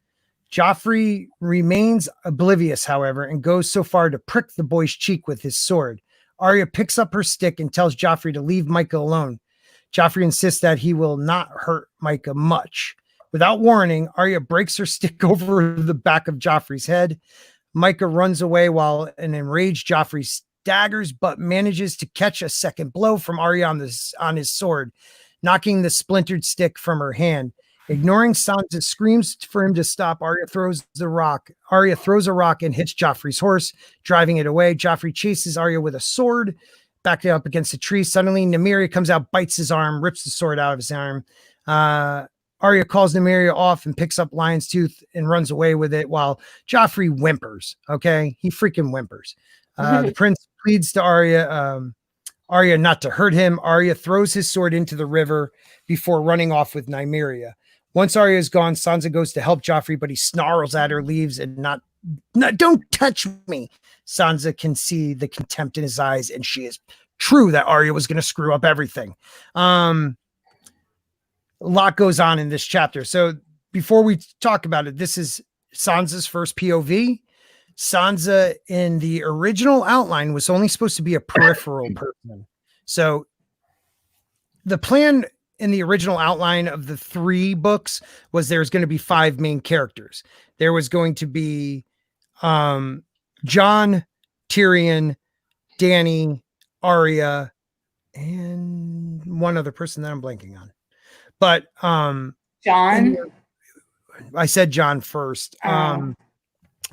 Joffrey remains oblivious, however, and goes so far to prick the boy's cheek with his sword. Arya picks up her stick and tells Joffrey to leave Micah alone. Joffrey insists that he will not hurt Micah much. Without warning, Arya breaks her stick over the back of Joffrey's head. Micah runs away while an enraged Joffrey staggers but manages to catch a second blow from Arya on his sword. knocking the splintered stick from her hand. Ignoring Sansa screams for him to stop. Arya throws a rock and hits Joffrey's horse, driving it away. Joffrey chases Arya with a sword, backed up against a tree. Suddenly, Nymeria comes out, bites his arm, rips the sword out of his arm. Arya calls Nymeria off and picks up Lion's Tooth and runs away with it while Joffrey whimpers. Okay, he freaking whimpers. The prince pleads to Arya not to hurt him. Arya throws his sword into the river before running off with Nymeria. Once Arya is gone, Sansa goes to help Joffrey, but he snarls at her, leaves, and not don't touch me. Sansa can see the contempt in his eyes, and she is true that Arya was going to screw up everything. A lot goes on in this chapter. So before we talk about it, this is Sansa's first POV. Sansa in the original outline was only supposed to be a peripheral person. So the plan in the original outline of the 3 books was there's going to be 5 main characters. There was going to be Jon, Tyrion, Dany, Arya, and one other person that I'm blanking on. But Jon? I said Jon first.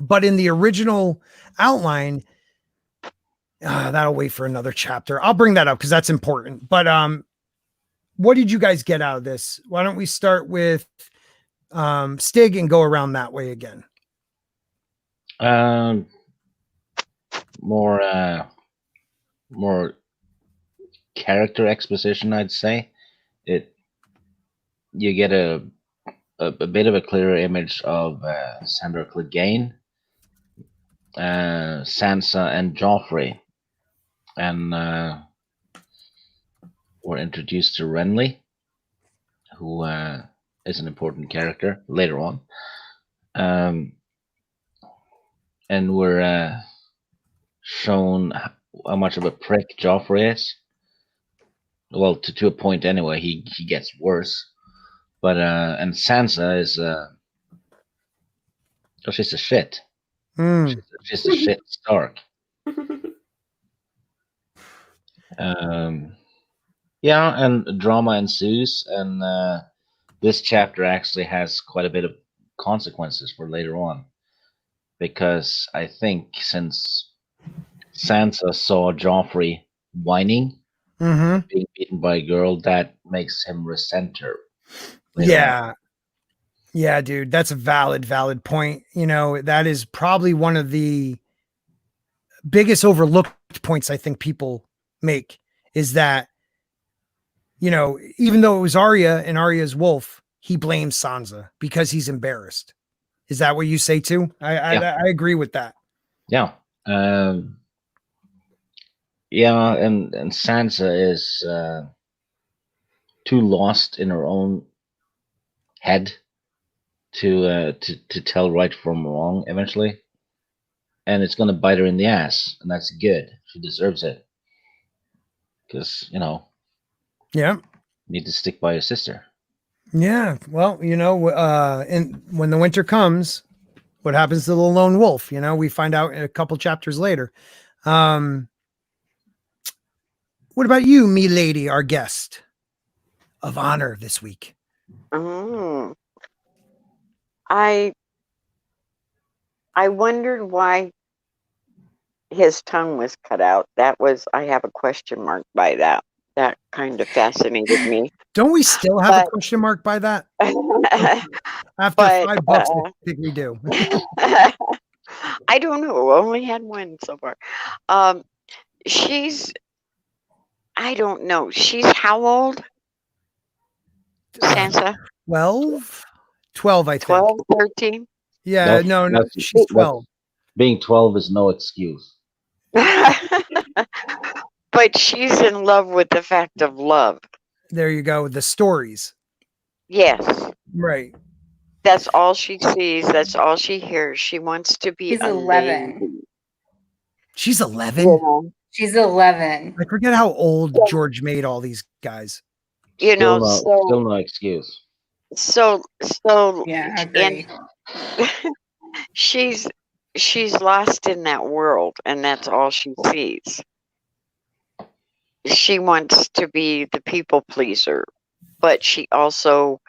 But in the original outline, that'll wait for another chapter. I'll bring that up because that's important. But what did you guys get out of this? Why don't we start with Stig and go around that way again? More character exposition, I'd say. You get a bit of a clearer image of Sandor Clegane, Sansa, and Joffrey, and we're introduced to Renly, who is an important character later on, and we're shown how much of a prick Joffrey is. Well, to a point anyway. He gets worse, but and Sansa is she's a shit. She's a shit Stark. Yeah, and drama ensues, and this chapter actually has quite a bit of consequences for later on, because I think since Sansa saw Joffrey whining, being beaten by a girl, that makes him resent her. Yeah. Yeah, dude, that's a valid point. You know, that is probably one of the biggest overlooked points I think people make, is that, you know, even though it was Arya and Arya's wolf, he blames Sansa because he's embarrassed. Is that what you say too? I agree with that. Yeah. Yeah, and Sansa is too lost in her own head to tell right from wrong eventually, and it's gonna bite her in the ass, and that's good. She deserves it, because Yeah, you need to stick by your sister. Yeah, well, you know, and when the winter comes, what happens to the lone wolf? You know, we find out a couple chapters later. What about you, me lady, our guest of honor this week? I wondered why his tongue was cut out. I have a question mark by that. That kind of fascinated me. Don't we still have a question mark by that? After 5 books, I think we do. I don't know. Only had one so far. I don't know. She's how old? Sansa? 12, I think. 12, 13? Yeah, no, she's 12. Being 12 is no excuse. But she's in love with the fact of love. There you go. The stories. Yes. Right. That's all she sees. That's all she hears. She wants to be. She's 11. She's 11? Yeah. She's 11. I forget how old George made all these guys. You know, still no excuse. So yeah, I agree. And she's lost in that world, and that's all she sees. She wants to be the people pleaser. but she also,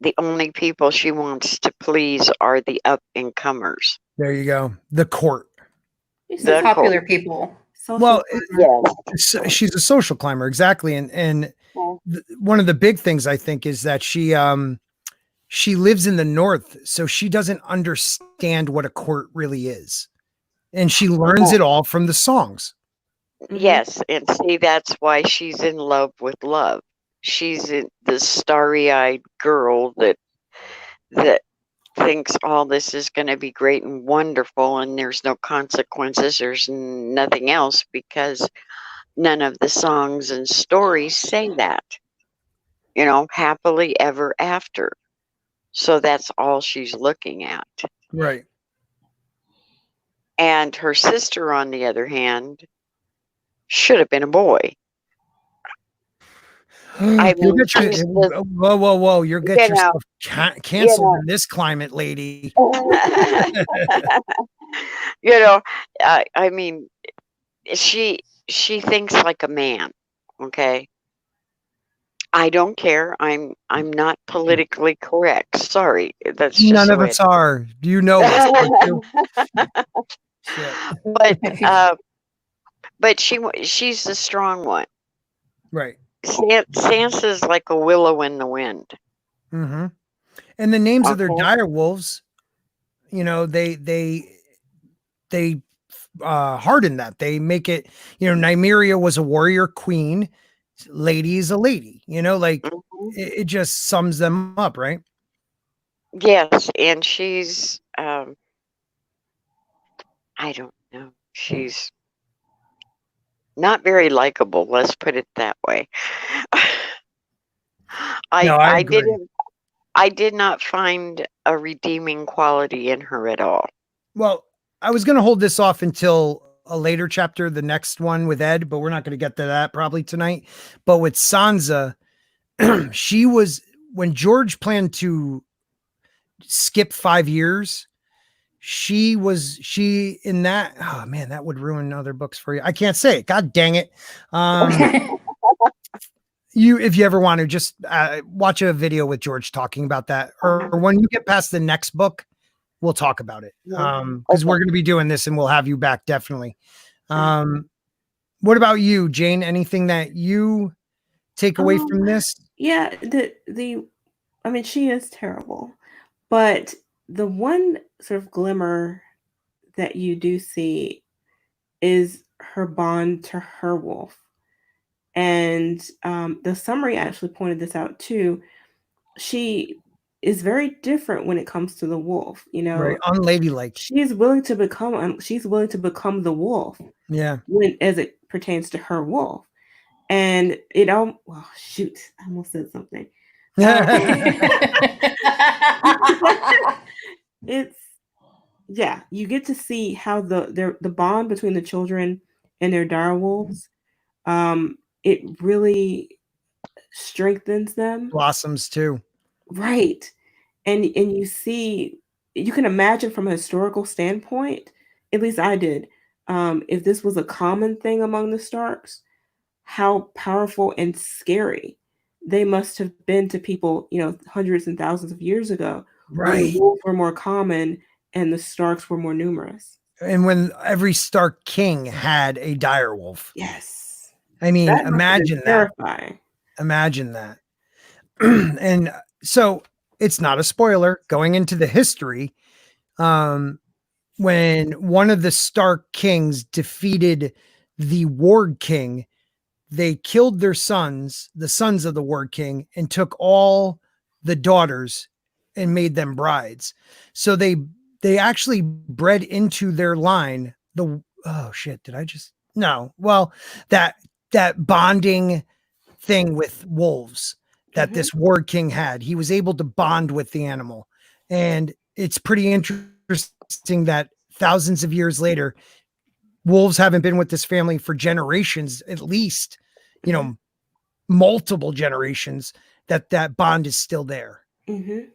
the only people she wants to please are the up and comers. There you go. The court. It's The the popular people. Social Well, climber. Yes. she's a social climber, exactly. And one of the big things I think is that she lives in the North, so she doesn't understand what a court really is, and she learns it all from the songs. Yes, and see, that's why she's in love with love. She's the starry-eyed girl that thinks all this is going to be great and wonderful, and there's no consequences. There's nothing else, because none of the songs and stories say that. Happily ever after. So that's all she's looking at. Right. And her sister, on the other hand, should have been a boy. I mean, whoa! You'll get yourself canceled in this climate, lady. I mean, she thinks like a man. Okay. I don't care. I'm not politically correct. Sorry, that's just none of us are. You know it. But she's the strong one. Right. Sansa's like a willow in the wind. Mm-hmm. And the names of their dire wolves, they harden that. They make it, Nymeria was a warrior queen. Lady is a lady, it just sums them up, right? Yes. And she's, I don't know. She's not very likable. Let's put it that way. I did not find a redeeming quality in her at all. Well, I was going to hold this off until a later chapter, the next one with Ed, but we're not going to get to that probably tonight. But with Sansa, she was, when George planned to skip 5 years, she in that, oh man, that would ruin other books for you. I can't say it. God dang it. If you ever want to just watch a video with George talking about that, or when you get past the next book, we'll talk about it. Because we're going to be doing this and we'll have you back. Definitely. What about you, Jane? Anything that you take away from this? Yeah. I mean, she is terrible, but the one sort of glimmer that you do see is her bond to her wolf. And the summary actually pointed this out too. She is very different when it comes to the wolf, Right. Unladylike. She's willing to become the wolf. Yeah. As it pertains to her wolf. And it all, well, shoot, I almost said something. It's, yeah, you get to see how the bond between the children and their dire wolves, it really strengthens them. Blossoms too. Right. And you can imagine from a historical standpoint, at least I did, if this was a common thing among the Starks, how powerful and scary they must have been to people, hundreds and thousands of years ago. Right. When the wolves were more common and the Starks were more numerous. And when every Stark king had a dire wolf. Yes. I mean, imagine that. Terrifying. Imagine that. And so it's not a spoiler going into the history. When one of the Stark kings defeated the Ward King, they killed their sons, the sons of the Ward King, and took all the daughters and made them brides. So they actually bred into their line that bonding thing with wolves that this Ward King had. He was able to bond with the animal. And it's pretty interesting that thousands of years later, wolves haven't been with this family for generations, at least, multiple generations, that bond is still there. Mm-hmm.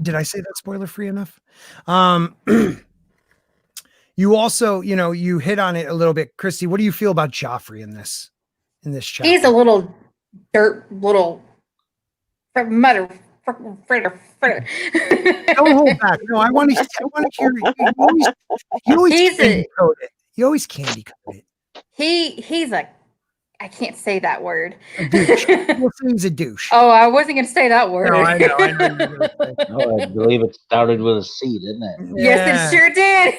Did I say that spoiler free enough? You also, you hit on it a little bit, Christy. What do you feel about Joffrey in this chapter? He's a little dirt little mother fritter. Don't hold back. No, I want to hear it. You always He's candy coat it. You always candy coat it. He's a, I can't say that word. A douche. We'll say he's a douche. Oh, I wasn't going to say that word. No, I know. I know you were gonna say. Oh, I believe it started with a C, didn't it? Yes, it sure did.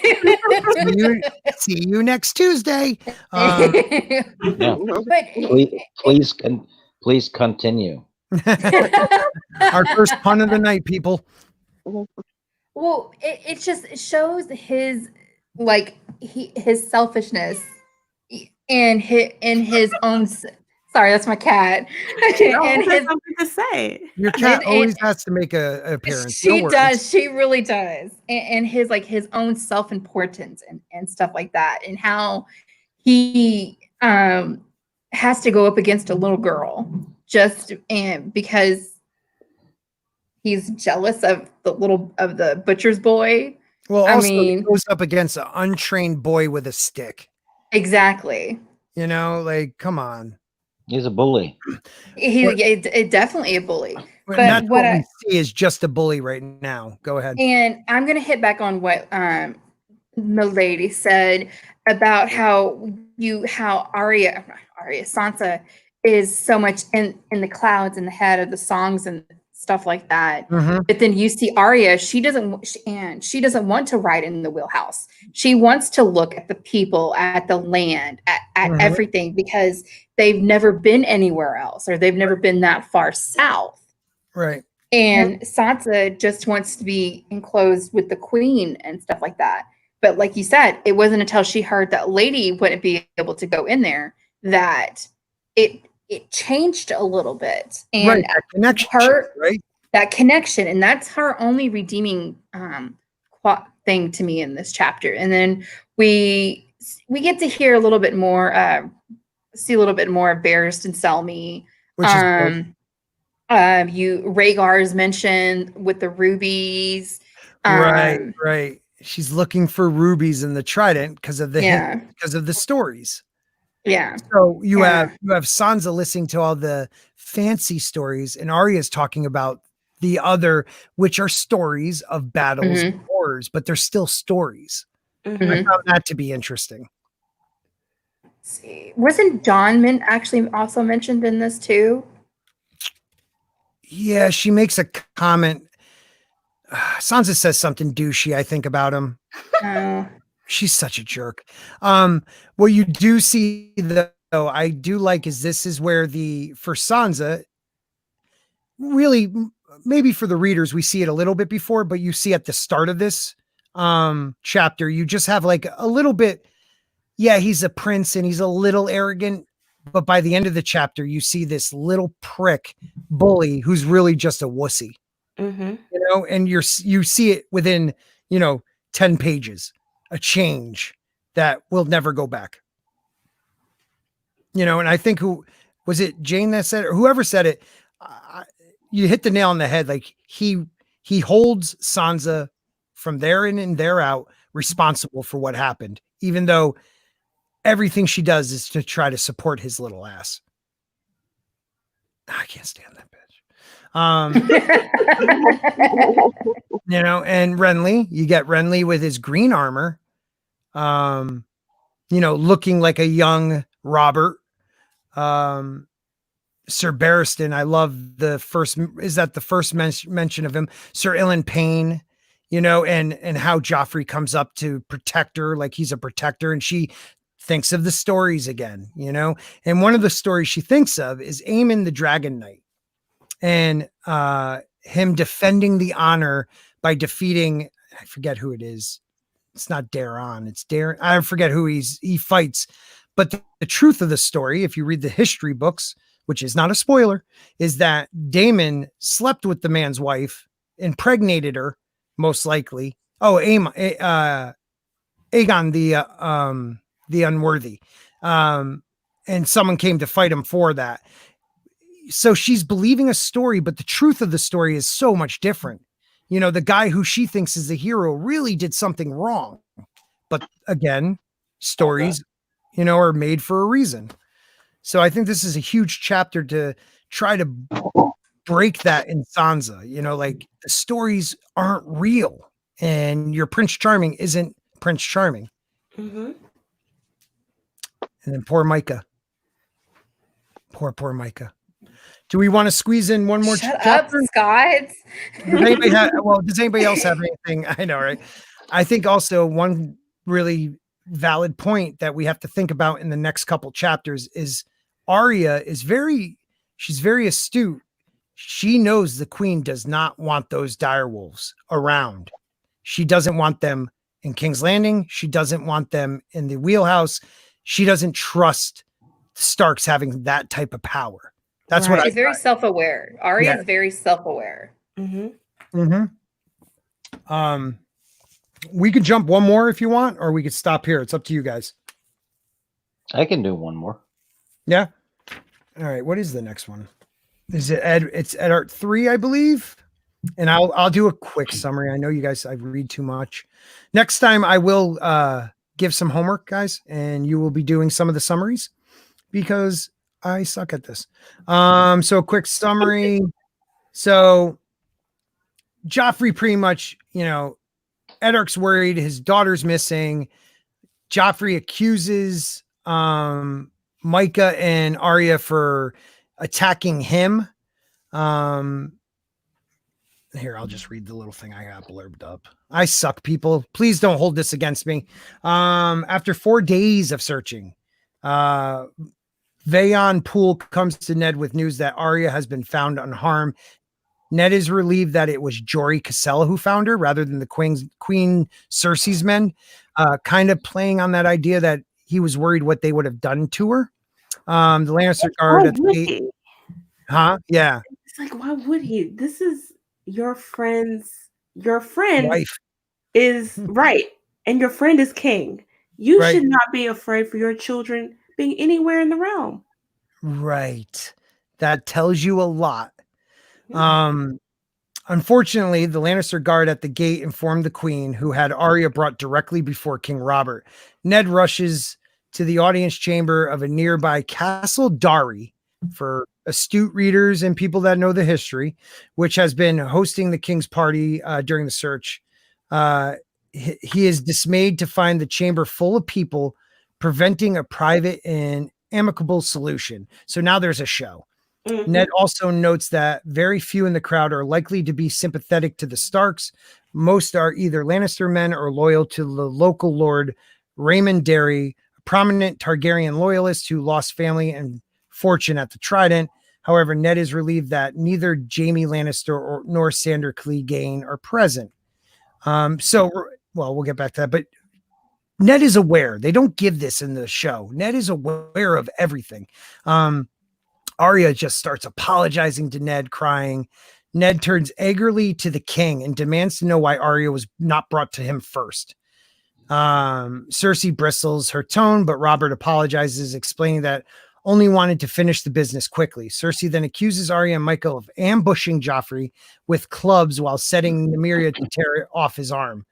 See you next Tuesday. Yeah. But Please continue. Our first pun of the night, people. well, it just shows his like his selfishness and his own. Sorry, that's my cat. And has something to say. Your cat always has to make an appearance. She does. She really does. And his like his own self-importance and stuff like that, and how he has to go up against a little girl just because he's jealous of the butcher's boy. Well, also he goes up against an untrained boy with a stick. Exactly. You know, like, come on. He's a bully. He's definitely a bully. But that's what we see is just a bully right now. Go ahead. And I'm gonna hit back on what the lady said about how Sansa is so much in the clouds in the head of the songs and stuff like that. Mm-hmm. But then you see Arya, she doesn't want to ride in the wheelhouse. She wants to look at the people, at the land, at everything, because they've never been anywhere else, or they've never been that far south. Right. And Sansa just wants to be enclosed with the queen and stuff like that. But like you said, it wasn't until she heard that lady wouldn't be able to go in there that it changed a little bit. And that connection, that connection, and that's her only redeeming thing to me in this chapter. And then we get to hear a little bit more, see a little bit more of Barristan Selmy. Which is Rhaegar's mentioned with the rubies. Right. She's looking for rubies in the trident because of the stories. Yeah. So you have Sansa listening to all the fancy stories, and Arya's talking about the other, which are stories of battles and wars, but they're still stories. I found that to be interesting. Let's see. Wasn't Jon actually also mentioned in this too? Yeah, she makes a comment. Sansa says something douchey, I think, about him. She's such a jerk. What you do see, though, I do like is this is where for Sansa, really, maybe for the readers, we see it a little bit before, but you see at the start of this chapter, you just have like a little bit, he's a prince and he's a little arrogant, but by the end of the chapter, you see this little prick bully who's really just a wussy, you know, and you see it within, 10 pages. A change that will never go back. And I think who was it, Jane that said it, or whoever said it, you hit the nail on the head. Like he holds Sansa from there in and there out responsible for what happened, even though everything she does is to try to support his little ass. I can't stand that bitch. And Renly, you get Renly with his green armor, looking like a young Robert. Sir Barristan, I love the first mention of him, Sir Ilan Payne, and how Joffrey comes up to protect her like he's a protector, and she thinks of the stories again, and one of the stories she thinks of is Aemon the Dragon Knight. And him defending the honor by defeating, I forget who it is. It's not Daron. It's Darren. I forget who he fights. But the truth of the story, if you read the history books, which is not a spoiler, is that Daemon slept with the man's wife, impregnated her, most likely. Oh, Aegon the unworthy. And someone came to fight him for that. So she's believing a story, but the truth of the story is so much different. The guy who she thinks is the hero really did something wrong. But again, stories, are made for a reason. So I think this is a huge chapter to try to break that in Sansa. Like the stories aren't real, and your Prince Charming isn't Prince Charming. Mm-hmm. And then poor Micah. Poor Micah. Do we want to squeeze in one more Shut chapter? up, Scott. Does anybody else have anything? I know, right? I think also one really valid point that we have to think about in the next couple chapters is Arya she's very astute. She knows the queen does not want those direwolves around. She doesn't want them in King's Landing. She doesn't want them in the wheelhouse. She doesn't trust the Starks having that type of power. That's what She's very self-aware. Arya is very self-aware. Mm-hmm. We could jump one more if you want, or we could stop here. It's up to you guys. I can do one more. Yeah. All right. What is the next one? Is it Ed? It's Ed Art 3, I believe. And I'll do a quick summary. I know you guys, I read too much. Next time I will give some homework, guys, and you will be doing some of the summaries because I suck at this. So a quick summary. So Joffrey pretty much, Edark's worried his daughter's missing. Joffrey accuses Micah and Arya for attacking him. Here, I'll just read the little thing I got blurbed up. I suck, people. Please don't hold this against me. After 4 days of searching, Vayon Poole comes to Ned with news that Arya has been found unharmed. Ned is relieved that it was Jory Cassella who found her rather than the Queen Cersei's men, kind of playing on that idea that he was worried what they would have done to her. The Lannister guard at the gate. Huh? Yeah. It's like, why would he? This is your friend Wife. is right, and your friend is king. You should not be afraid for your children being anywhere in the realm. Right. That tells you a lot. Unfortunately, the Lannister guard at the gate informed the queen, who had Arya brought directly before King Robert. Ned rushes to the audience chamber of a nearby Castle Darry, for astute readers and people that know the history, which has been hosting the king's party during the search. He is dismayed to find the chamber full of people, preventing a private and amicable solution. So now there's a show. Mm-hmm. Ned also notes that very few in the crowd are likely to be sympathetic to the Starks. Most are either Lannister men or loyal to the local lord Raymond Derry, a prominent Targaryen loyalist who lost family and fortune at the Trident. However, Ned is relieved that neither Jaime Lannister nor Sandor Clegane are present. We'll get back to that, but Ned is aware. They don't give this in the show. Ned is aware of everything. Arya just starts apologizing to Ned, crying. Ned turns angrily to the king and demands to know why Arya was not brought to him first. Cersei bristles her tone, but Robert apologizes, explaining that only wanted to finish the business quickly. Cersei then accuses Arya and Michael of ambushing Joffrey with clubs while setting Nymeria to tear off his arm.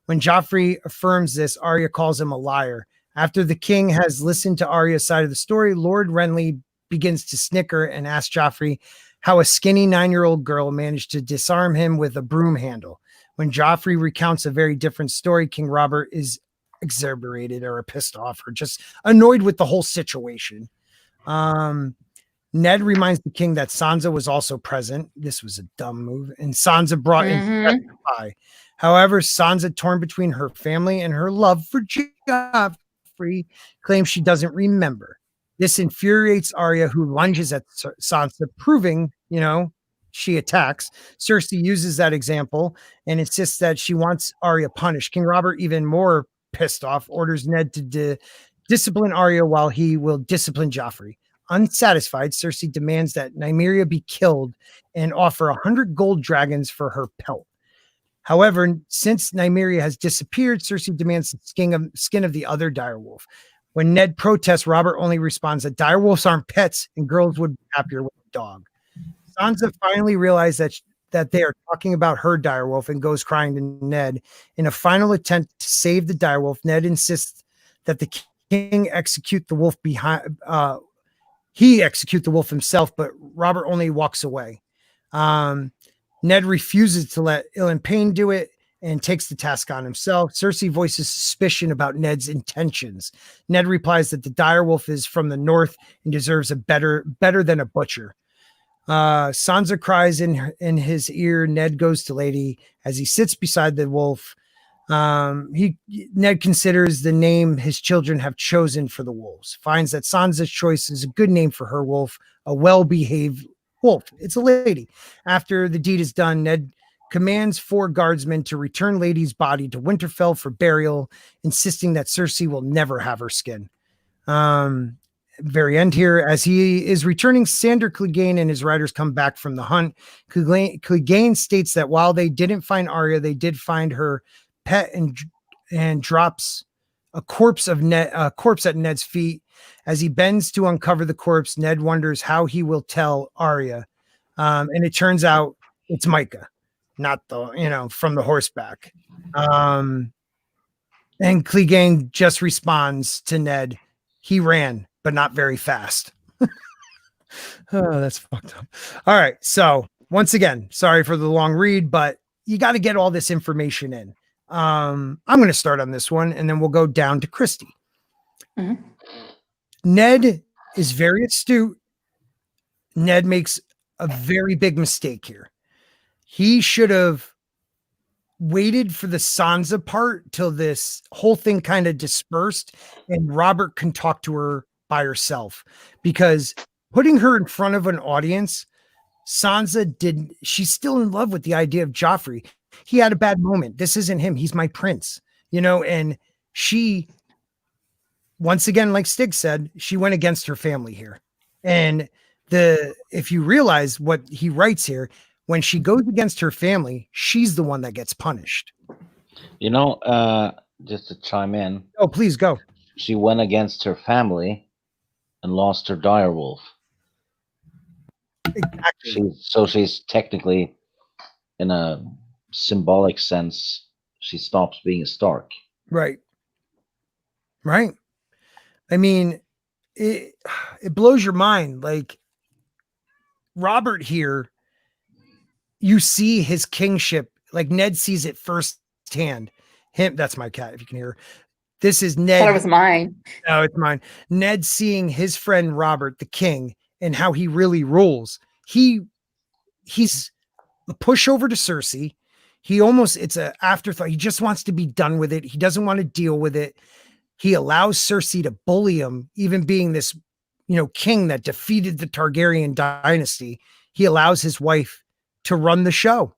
When Joffrey affirms this, Arya calls him a liar. After the king has listened to Arya's side of the story, Lord Renly begins to snicker and asks Joffrey how a skinny 9-year-old girl managed to disarm him with a broom handle. When Joffrey recounts a very different story, King Robert is exasperated or pissed off or just annoyed with the whole situation. Ned reminds the king that Sansa was also present. This was a dumb move. And Sansa brought in to testify. However, Sansa, torn between her family and her love for Joffrey, claims she doesn't remember. This infuriates Arya, who lunges at Sansa, proving, she attacks. Cersei uses that example and insists that she wants Arya punished. King Robert, even more pissed off, orders Ned to discipline Arya while he will discipline Joffrey. Unsatisfied, Cersei demands that Nymeria be killed and offer 100 gold dragons for her pelt. However, since Nymeria has disappeared, Cersei demands the skin of the other direwolf. When Ned protests, Robert only responds that direwolves aren't pets and girls would be happier with a dog. Sansa finally realizes that they are talking about her direwolf and goes crying to Ned. In a final attempt to save the direwolf, Ned insists that the king execute the wolf he execute the wolf himself, but Robert only walks away. Ned refuses to let Ilan Payne do it and takes the task on himself. Cersei voices suspicion about Ned's intentions. Ned replies that the direwolf is from the north and deserves a better than a butcher. Sansa cries in his ear. Ned goes to Lady as he sits beside the wolf. Ned considers the name his children have chosen for the wolves, finds that Sansa's choice is a good name for her wolf, a well-behaved wolf. It's a lady. After the deed is done, Ned commands 4 guardsmen to return Lady's body to Winterfell for burial, insisting that Cersei will never have her skin. Very end here, as he is returning, Sandor Clegane and his riders come back from the hunt. Clegane states that while they didn't find Arya, they did find her pet and drops a corpse at Ned's feet. As he bends to uncover the corpse, Ned wonders how he will tell Arya, and it turns out it's Micah, not from the horseback. And Clegane just responds to Ned, he ran, but not very fast. Oh, that's fucked up. All right. So once again, sorry for the long read, but you got to get all this information in. I'm going to start on this one and then we'll go down to Christy. Mm-hmm. Ned is very astute. Ned makes a very big mistake here. He should have waited for the Sansa part till this whole thing kind of dispersed and Robert can talk to her by herself, because putting her in front of an audience, she's still in love with the idea of Joffrey. He had a bad moment. This isn't him. He's my prince, and she, once again, like Stig said, she went against her family here. And if you realize what he writes here, when she goes against her family, she's the one that gets punished. Just to chime in. Oh, please go. She went against her family and lost her direwolf. Exactly. She's technically, in a symbolic sense, she stops being a Stark. Right. I mean, it blows your mind. Like, Robert here, you see his kingship, like Ned sees it firsthand. That's my cat, if you can hear her. This is Ned. I thought it was mine. No, it's mine. Ned seeing his friend Robert, the king, and how he really rules. He's a pushover to Cersei. It's an afterthought. He just wants to be done with it. He doesn't want to deal with it. He allows Cersei to bully him, even being this, king that defeated the Targaryen dynasty. He allows his wife to run the show,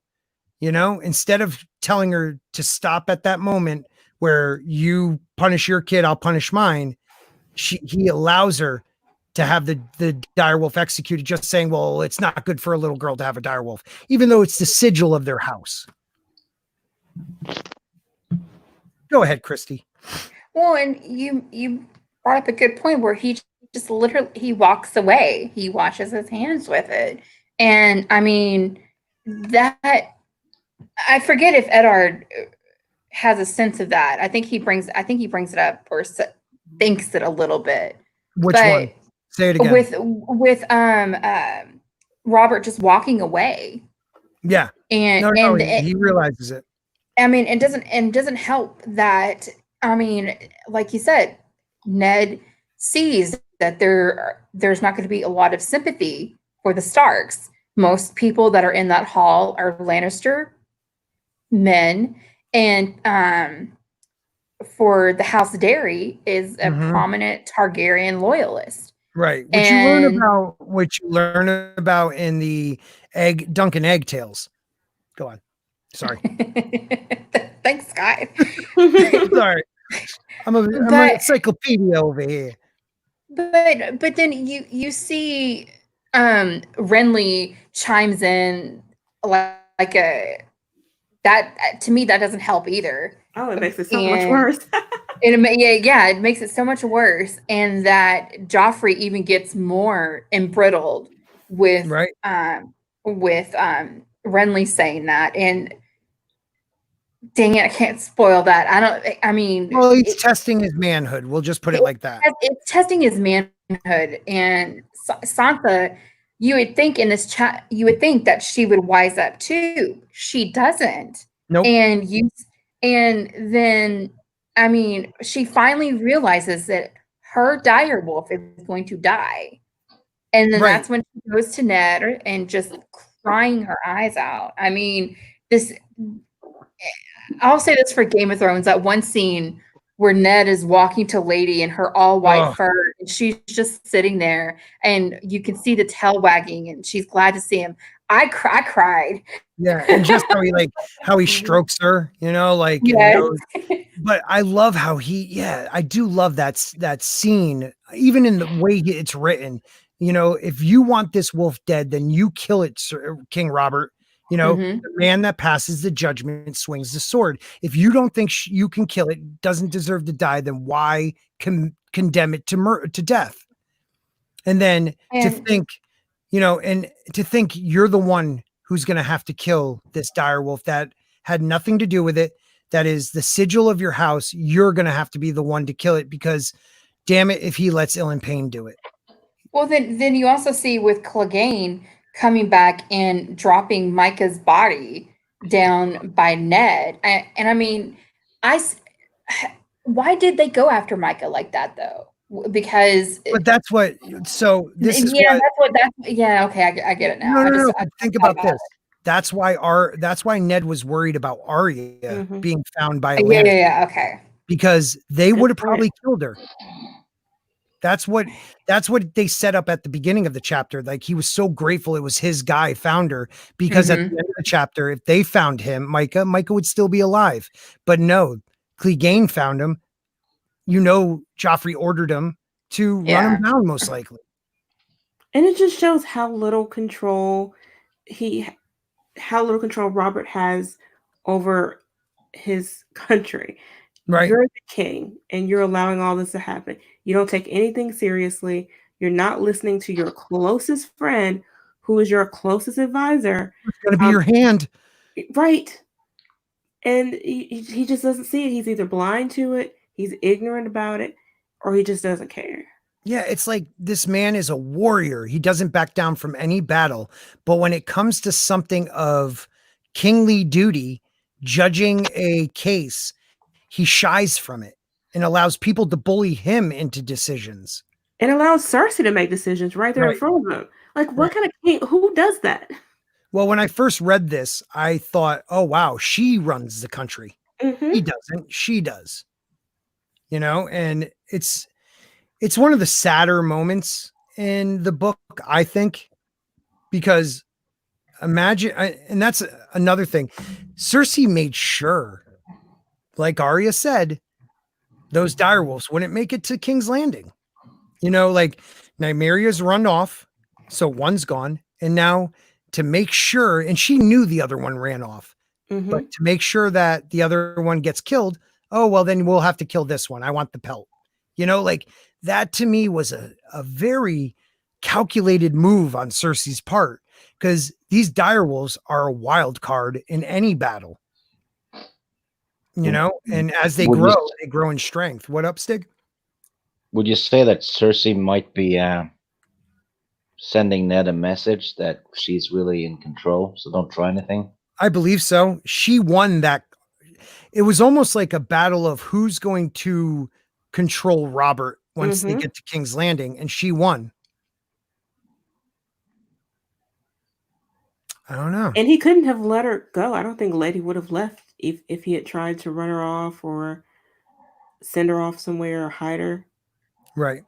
instead of telling her to stop at that moment where you punish your kid, I'll punish mine. He allows her to have the direwolf executed, just saying, well, it's not good for a little girl to have a direwolf, even though it's the sigil of their house. Go ahead, Christy. Well, and you brought up a good point where he just literally, he walks away. He washes his hands with it. And I mean, that, I forget if Eddard has a sense of that. I think he brings it up or thinks it a little bit. Which one? Say it again. With Robert just walking away. Yeah. And he realizes it. I mean, it doesn't help that, I mean, like you said, Ned sees that there's not going to be a lot of sympathy for the Starks. Most people that are in that hall are Lannister men, and for the House Dairy is a prominent Targaryen loyalist. Right. Which you learn about in the Duncan Egg Tales. Go on. Sorry. Thanks, Scott. Sorry. I'm an encyclopedia over here. But then you see Renly chimes in like a that to me that doesn't help either. Oh, it makes it so much worse. It makes it so much worse, and that Joffrey even gets more embrittled with Renly saying that. And dang it, I can't spoil that. Well, he's testing his manhood. We'll just put it like that. It's testing his manhood, and Sansa, you would think in this chat, you would think that she would wise up too. She doesn't. Nope. And then, I mean, she finally realizes that her dire wolf is going to die. And then that's when she goes to Ned and just crying her eyes out. I mean, I'll say this for Game of Thrones, that one scene where Ned is walking to Lady in her all white fur, and she's just sitting there, and you can see the tail wagging, and she's glad to see him. I cried. Yeah, and just how he strokes her, like. Yes. But I love how I do love that scene, even in the way it's written. If you want this wolf dead, then you kill it, Sir, King Robert. The man that passes the judgment swings the sword. If you don't think you can kill it, doesn't deserve to die, then why condemn it to death? And then to think, and to think you're the one who's going to have to kill this dire wolf that had nothing to do with it. That is the sigil of your house. You're going to have to be the one to kill it, because damn it, if he lets Ilan Payne do it. Well, then you also see with Clegane coming back and dropping Micah's body down by Ned. And I mean, why did they go after Micah like that though? Because that's what. So this is okay. I get it now. No. Think about this. That's why Ned was worried about Arya being found by Lannister. Yeah. Okay. Because they would have probably killed her. That's what they set up at the beginning of the chapter. Like, he was so grateful it was his guy found her, because at the end of the chapter, if they found him, Micah would still be alive. But no, Clegane found him. Joffrey ordered him to run him down, most likely. And it just shows how little control Robert has over his country. Right. You're the king and you're allowing all this to happen. You don't take anything seriously. You're not listening to your closest friend, who is your closest advisor. It's going to be your hand. Right. And he just doesn't see it. He's either blind to it, he's ignorant about it, or he just doesn't care. Yeah, it's like this man is a warrior. He doesn't back down from any battle. But when it comes to something of kingly duty, judging a case, he shies from it and allows people to bully him into decisions. And allows Cersei to make decisions right there in front of him. Like, what kind of king? Who does that? Well, when I first read this, I thought, oh, wow, she runs the country. He doesn't. She does. And it's one of the sadder moments in the book, I think, because imagine, and that's another thing. Cersei made sure, like Arya said, those direwolves wouldn't make it to King's Landing. Like Nymeria's run off, so one's gone, and now to make sure, and she knew the other one ran off, but to make sure that the other one gets killed, oh, well, then we'll have to kill this one. I want the pelt. Like that to me was a very calculated move on Cersei's part, because these direwolves are a wild card in any battle. And as they grow in strength. What up, Stig? Would you say that Cersei might be sending Ned a message that she's really in control, so don't try anything? I believe so. She won that. It was almost like a battle of who's going to control Robert once they get to King's Landing, and she won. I don't know. And he couldn't have let her go. I don't think Lady would have left if he had tried to run her off or send her off somewhere or hide her. Right.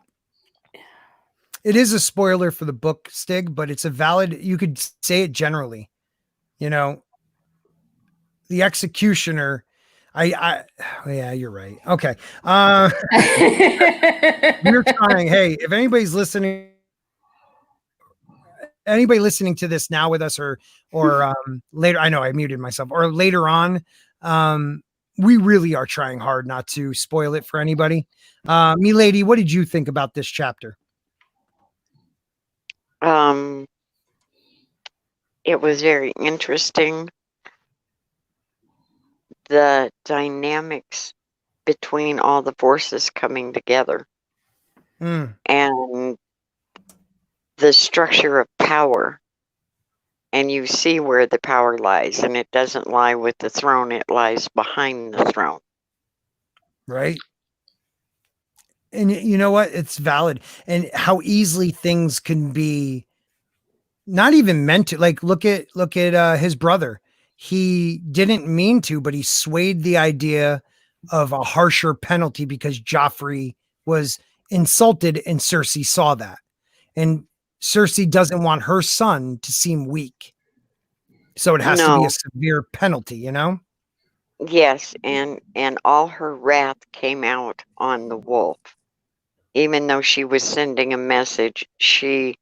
It is a spoiler for the book, Stig, but it's you could say it generally. The executioner, yeah, you're right. Okay. We're trying. Hey, if anybody listening to this now with us or later, I know I muted myself, or later on, we really are trying hard not to spoil it for anybody. Milady, what did you think about this chapter? It was very interesting. The dynamics between all the forces coming together. and the structure of power. And you see where the power lies, and it doesn't lie with the throne, it lies behind the throne. Right. And you know what? It's valid. And how easily things can be not even meant to. Like, look at his brother. He didn't mean to, but he swayed the idea of a harsher penalty because Joffrey was insulted and Cersei saw that. And Cersei doesn't want her son to seem weak. So it has to be a severe penalty, you know? Yes, and all her wrath came out on the wolf. Even though she was sending a message, she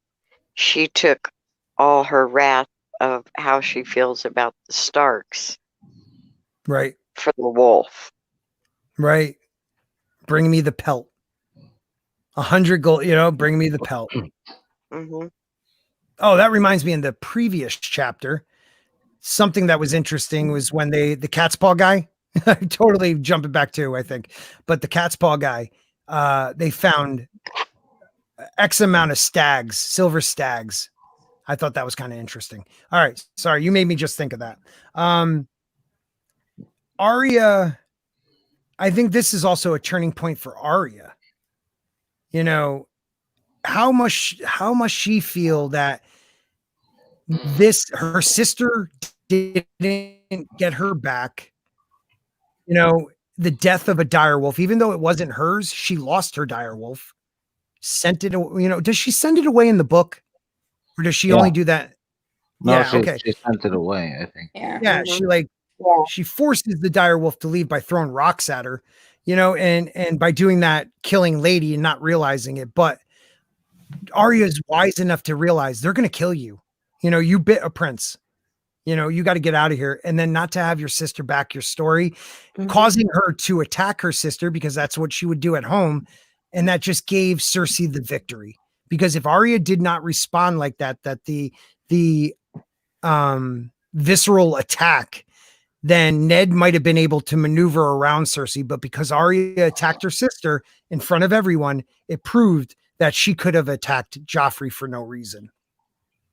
took all her wrath of how she feels about the Starks. Right. For the wolf. Right. Bring me the pelt. 100 gold, you know, bring me the pelt. Mm-hmm. Oh, that reminds me, in the previous chapter, something that was interesting was when the cat's paw guy, totally jumping back to, I think, but the cat's paw guy, they found X amount of stags, silver stags. I thought that was kind of interesting. All right. Sorry. You made me just think of that. Arya, I think this is also a turning point for Arya. You know, how must she feel that her sister didn't get her back? You know, the death of a direwolf, even though it wasn't hers, she lost her direwolf, sent it, you know, does she send it away in the book? Or does she only do that? No, Yeah, okay. She sent it away, I think. Yeah, she forces the direwolf to leave by throwing rocks at her, you know, and by doing that, killing Lady and not realizing it. But Arya is wise enough to realize they're going to kill you. You know, you bit a prince. You know, you got to get out of here. And then not to have your sister back your story, causing her to attack her sister because that's what she would do at home. And that just gave Cersei the victory. Because if Arya did not respond like that, the visceral attack, then Ned might have been able to maneuver around Cersei. But because Arya attacked her sister in front of everyone, it proved that she could have attacked Joffrey for no reason.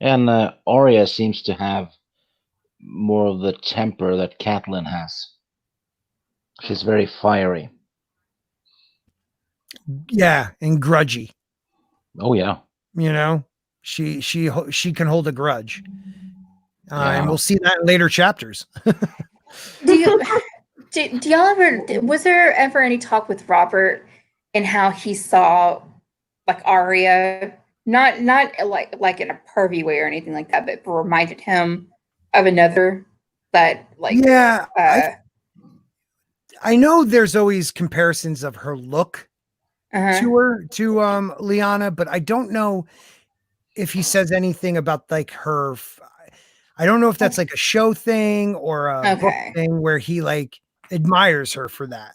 And Arya seems to have more of the temper that Catelyn has. She's very fiery. Yeah, and grudgy. Oh yeah. You know, she can hold a grudge. And we'll see that in later chapters. Do y'all ever, was there ever any talk with Robert and how he saw like Arya, not like in a pervy way or anything like that, but reminded him of another that like, yeah, I know there's always comparisons of her look to Liana, but I don't know if he says anything about like her. I don't know if that's like a show thing or a book thing where he like admires her for that.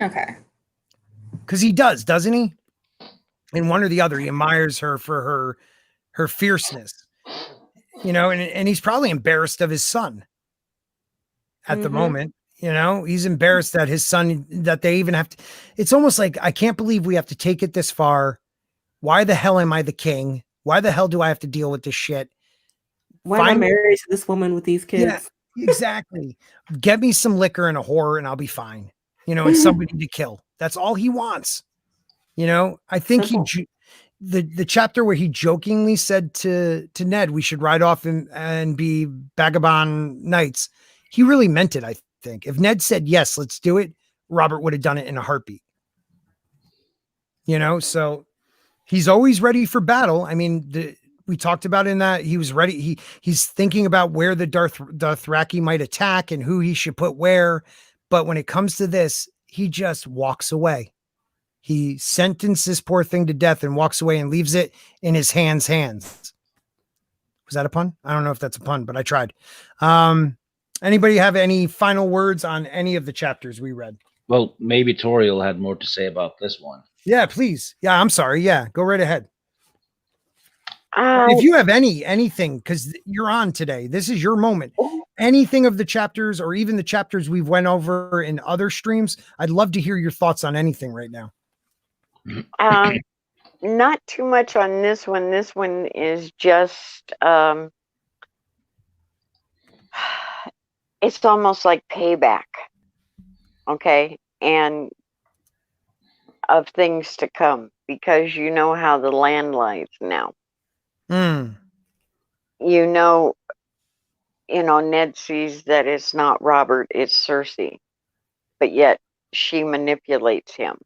Okay. Because he does, doesn't he? In one or the other, he admires her for her fierceness. You know, and he's probably embarrassed of his son at the moment. You know, he's embarrassed that his son, that they even have to. It's almost like, I can't believe we have to take it this far. Why the hell am I the king? Why the hell do I have to deal with this shit? Why am I married to this woman with these kids? Yeah, exactly. Get me some liquor and a whore and I'll be fine. You know, and somebody to kill. That's all he wants. You know, I think the chapter where he jokingly said to Ned, we should ride off and be vagabond knights. He really meant it, I think. If Ned said, yes, let's do it, Robert would have done it in a heartbeat. You know, so he's always ready for battle. I mean, we talked about in that he was ready. He's thinking about where the Dothraki might attack and who he should put where. But when it comes to this, he just walks away. He sentences this poor thing to death and walks away and leaves it in his hands. Was that a pun? I don't know if that's a pun, but I tried. Anybody have any final words on any of the chapters we read? Well, maybe Toriel had more to say about this one. Yeah, please. Yeah, I'm sorry. Yeah, go right ahead. If you have anything, because you're on today, this is your moment. Anything of the chapters or even the chapters we've went over in other streams, I'd love to hear your thoughts on anything right now. Not too much on this one. This one is just it's almost like payback, okay? And of things to come, because you know how the land lies now. Mm. You know, Ned sees that it's not Robert, it's Cersei, but yet she manipulates him,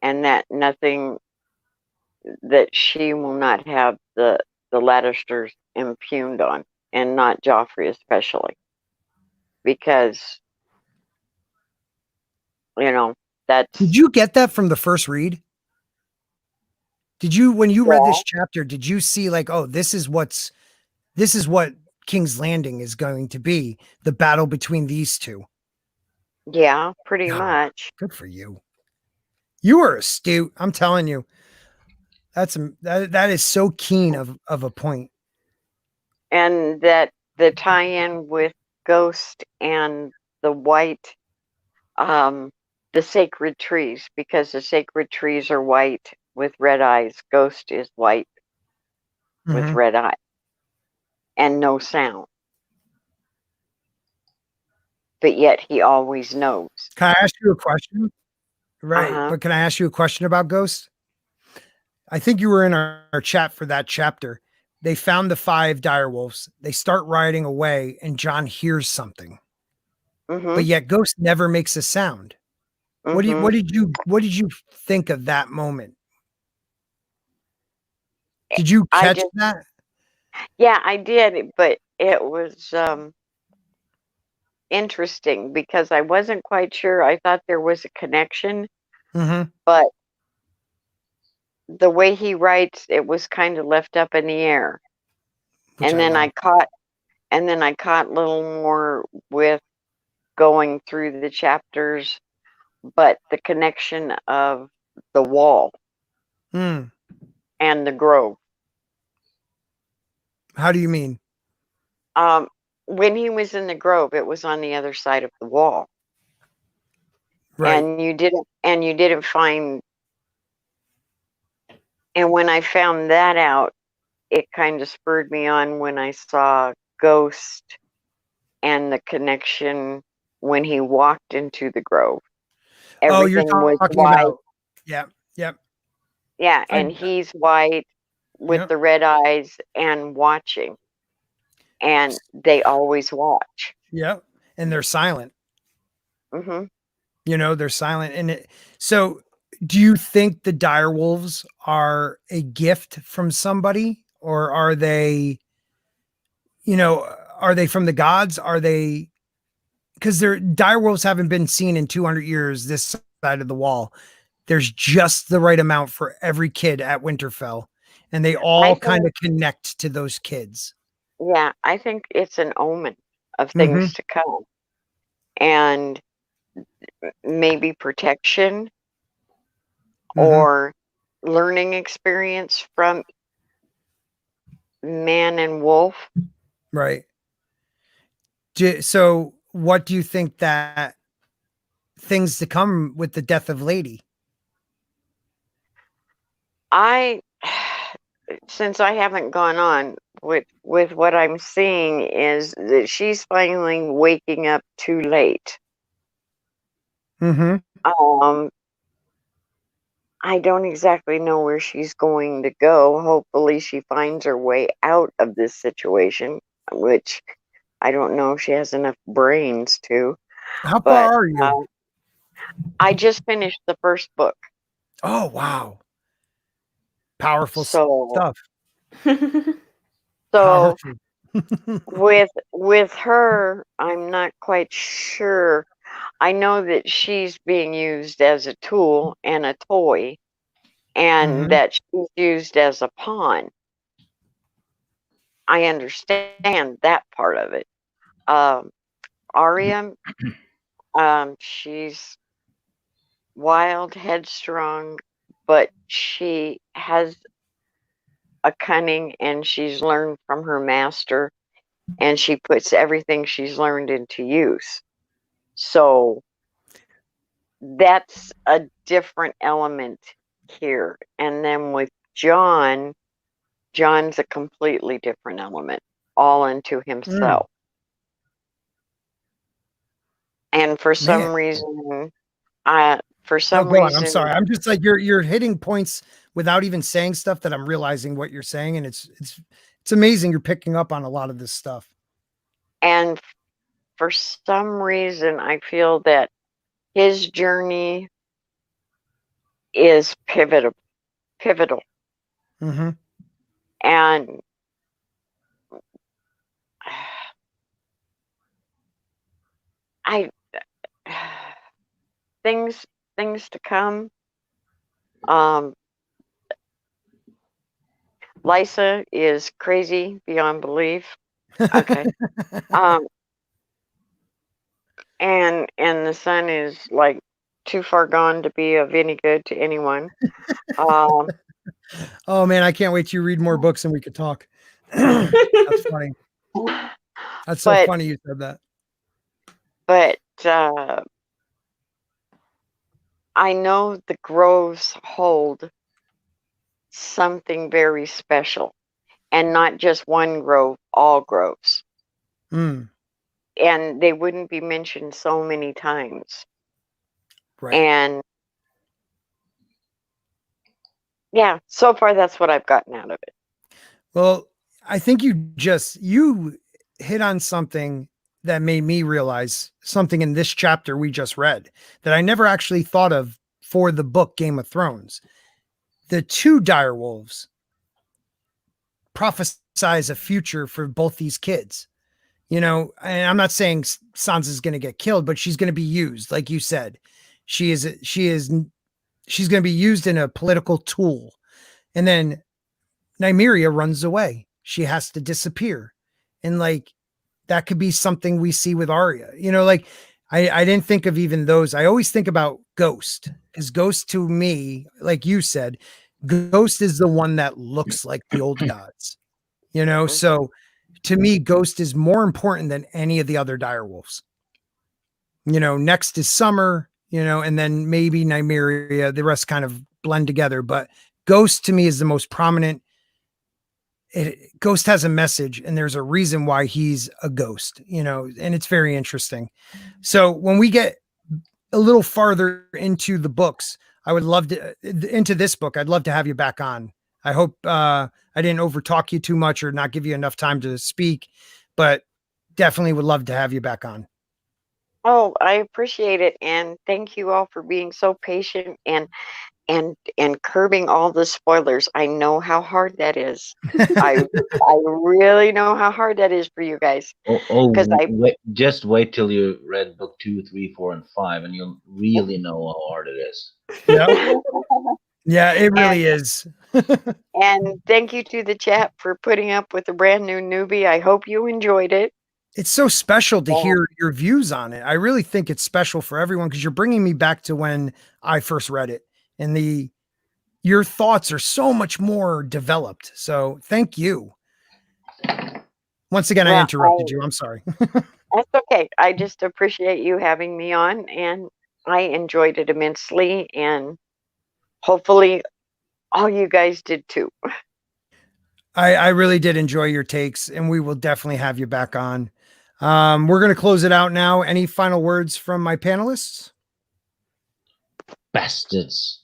and that nothing that she will not have the Lannisters impugned on, and not Joffrey especially, because that's Did you get that from the first read? Did you, when you read this chapter, did you see like, oh, this is what King's Landing is going to be, the battle between these two? yeah, pretty Oh, much. good for you. You are astute. I'm telling you. That is so keen of a point. And that the tie-in with Ghost and the white, the sacred trees, because the sacred trees are white with red eyes. Ghost is white with red eyes and no sound. But yet he always knows. Can I ask you a question? Right. Uh-huh. But can I ask you a question about Ghost? I think you were in our chat for that chapter. They found the 5 direwolves. They start riding away, and John hears something. But yet Ghost never makes a sound. What did you think of that moment? Did you catch that? Yeah, I did, but it was interesting because I wasn't quite sure. I thought there was a connection, but the way he writes, it was kind of left up in the air. And then I caught a little more with going through the chapters, but the connection of the wall and the grove. How do you mean? When he was in the grove, it was on the other side of the wall. Right. And you didn't find, and when I found that out, it kind of spurred me on when I saw Ghost and the connection when he walked into the grove. Everything was white. Yep. Yeah, and he's white with the red eyes and watching. And they always watch. Yep. And they're silent. Mm-hmm. They're silent. And so do you think the direwolves are a gift from somebody, or are they, are they from the gods? Are they, because their direwolves haven't been seen in 200 years this side of the wall. There's just the right amount for every kid at Winterfell, and they all kind of connect to those kids. Yeah, I think it's an omen of things to come, and maybe protection or learning experience from man and wolf. Right. So what do you think that things to come with the death of Lady? Since I haven't gone on with what I'm seeing is that she's finally waking up too late. I don't exactly know where she's going to go. Hopefully she finds her way out of this situation, which I don't know if she has enough brains to. How far are you? I just finished the first book. Oh, wow. Powerful stuff. So with her, I'm not quite sure. I know that she's being used as a tool and a toy, and that she's used as a pawn. I understand that part of it. Arya, she's wild, headstrong, but she has a cunning, and she's learned from her master, and she puts everything she's learned into use. So that's a different element here. And then with John's a completely different element, all into himself. And for some reason, for some go on. reason, I'm sorry. I'm just like you're hitting points without even saying stuff that I'm realizing what you're saying, and it's amazing you're picking up on a lot of this stuff. And for some reason, I feel that his journey is pivotal. Mm-hmm. And I things to come. Lysa is crazy beyond belief. Okay. And the son is like too far gone to be of any good to anyone. Oh man, I can't wait till you read more books and we could talk. That's funny. That's so funny you said that. But I know the groves hold something very special, and not just one grove, all groves. Mm. And they wouldn't be mentioned so many times. Right. And yeah, so far that's what I've gotten out of it. Well, I think you hit on something that made me realize something in this chapter we just read that I never actually thought of for the book Game of Thrones. The two direwolves prophesize a future for both these kids. You know, and I'm not saying Sansa's going to get killed, but she's going to be used, like you said. She's going to be used in a political tool. And then Nymeria runs away. She has to disappear. And like, that could be something we see with Arya. You know, like I didn't think of even those. I always think about Ghost, because Ghost to me, like you said, Ghost is the one that looks like the old gods, you know? So to me, Ghost is more important than any of the other direwolves. You know, next is Summer, you know, and then maybe Nymeria, the rest kind of blend together. But Ghost to me is the most prominent. Ghost has a message, and there's a reason why he's a ghost, you know, and it's very interesting. So when we get a little farther into the books, I would love to into this book. I'd love to have you back on. I hope I didn't overtalk you too much or not give you enough time to speak, but definitely would love to have you back on. Oh, I appreciate it. And thank you all for being so patient and curbing all the spoilers. I know how hard that is. I really know how hard that is for you guys. Just wait till you read book 2, 3, 4, and 5, and you'll really know how hard it is. Yeah, yeah, it really is. And thank you to the chat for putting up with a brand new newbie. I hope you enjoyed it. It's so special to hear your views on it. I really think it's special for everyone because you're bringing me back to when I first read it, and your thoughts are so much more developed. So thank you. Once again, I interrupted you. I'm sorry. That's okay. I just appreciate you having me on, and I enjoyed it immensely, and hopefully all you guys did too. I really did enjoy your takes, and we will definitely have you back on. We're going to close it out now. Any final words from my panelists? Bastards.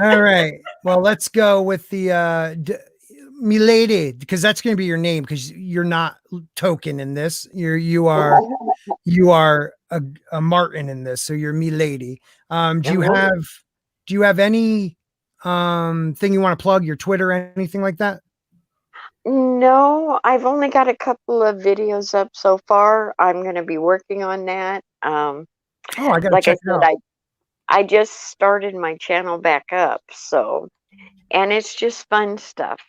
All right. Well, let's go with the Milady, because that's going to be your name, because you're not token in this. You are a Martin in this, so you're Milady. Do you have any thing you want to plug, your Twitter, anything like that? No, I've only got a couple of videos up so far. I'm going to be working on that. I got to like check I said, it out. I just started my channel back up, so, and it's just fun stuff.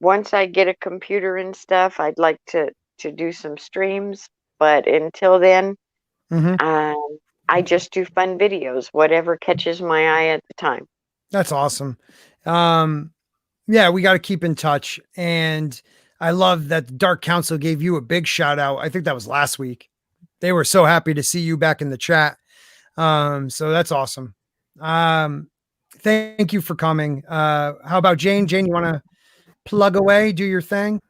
Once I get a computer and stuff, I'd like to do some streams, but until then, I just do fun videos, whatever catches my eye at the time. That's awesome. Yeah, we got to keep in touch. And I love that Dark Council gave you a big shout out. I think that was last week. They were so happy to see you back in the chat. So that's awesome. Thank you for coming. How about Jane? Jane, you want to plug away, do your thing?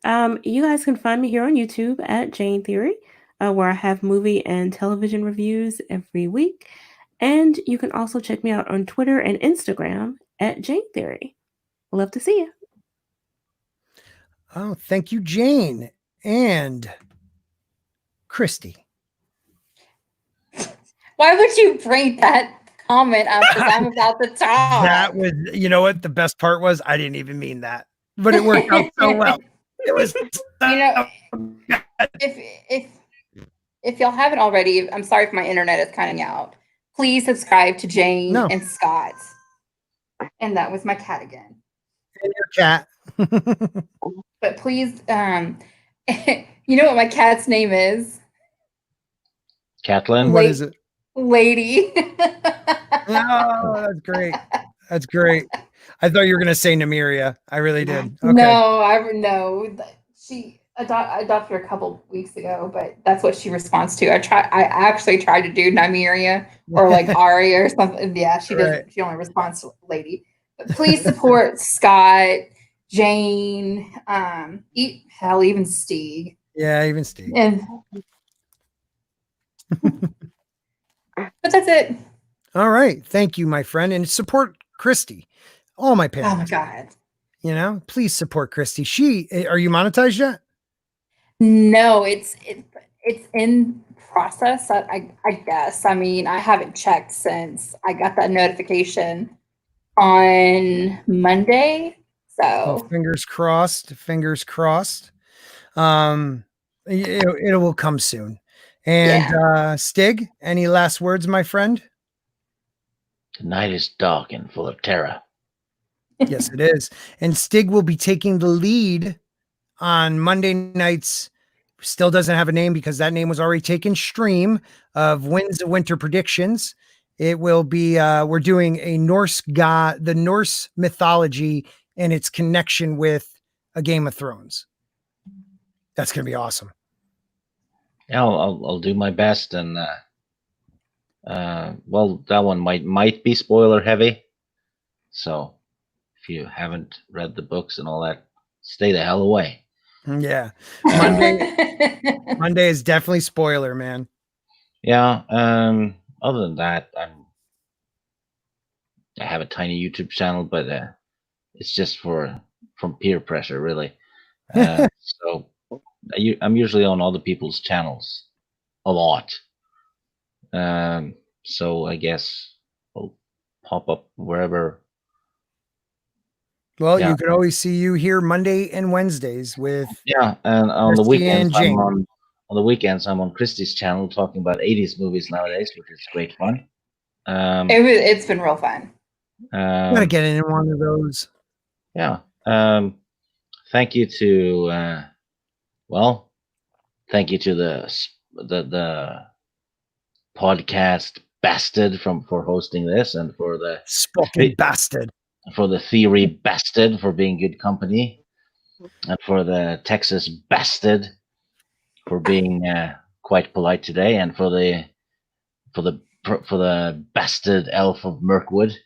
You guys can find me here on YouTube at Jane Theory, where I have movie and television reviews every week. And you can also check me out on Twitter and Instagram at Jane Theory. Love to see you. Oh, thank you, Jane. And Christy. Why would you bring that comment up as I'm about to talk? That was, you know what? The best part was I didn't even mean that, but it worked out so well. It was, You know, if y'all haven't already, I'm sorry if my internet is cutting out. Please subscribe to Jane and Scott. And that was my cat again. And your cat. But please, you know what my cat's name is? Catlin? What is it? Lady. Oh, that's great. That's great. I thought you were going to say Namiria. I really did. Okay. No, she adopted her a couple weeks ago, but that's what she responds to. I actually tried to do Nymeria or like Aria or something. Yeah, she doesn't. Right. She only responds to Lady. But please support Scott, Jane, even Stieg. Yeah, even Stieg. And but that's it. All right. Thank you, my friend. And support Christy. All my parents. Oh my God. You know, please support Christy. Are you monetized yet? No, it's in process. I guess. I mean, I haven't checked since I got that notification on Monday. So fingers crossed. Fingers crossed. It will come soon. And Stig, any last words, my friend? The night is dark and full of terror. Yes, it is. And Stig will be taking the lead on Monday nights. Still doesn't have a name because that name was already taken. Stream of Winds of Winter Predictions. It will be we're doing a Norse god, the Norse mythology and its connection with a Game of Thrones. That's gonna be awesome. Yeah, I'll do my best, and well, that one might be spoiler heavy. So if you haven't read the books and all that, stay the hell away. Yeah, Monday is definitely spoiler, man. Yeah. Other than that, I have a tiny YouTube channel, but it's just from peer pressure, really. So I'm usually on other people's channels a lot. So I guess I'll pop up wherever. Well, you can always see you here Monday and Wednesdays with and on the weekends on the weekends I'm on Christy's channel talking about 80s movies nowadays, which is great fun. It's been real fun. Gotta get in one of those. Yeah. Thank you to thank you to the podcast bastard for hosting this, and for the spoken bastard, for the theory bastard for being good company, and for the Texas bastard for being quite polite today, and for the bastard elf of Mirkwood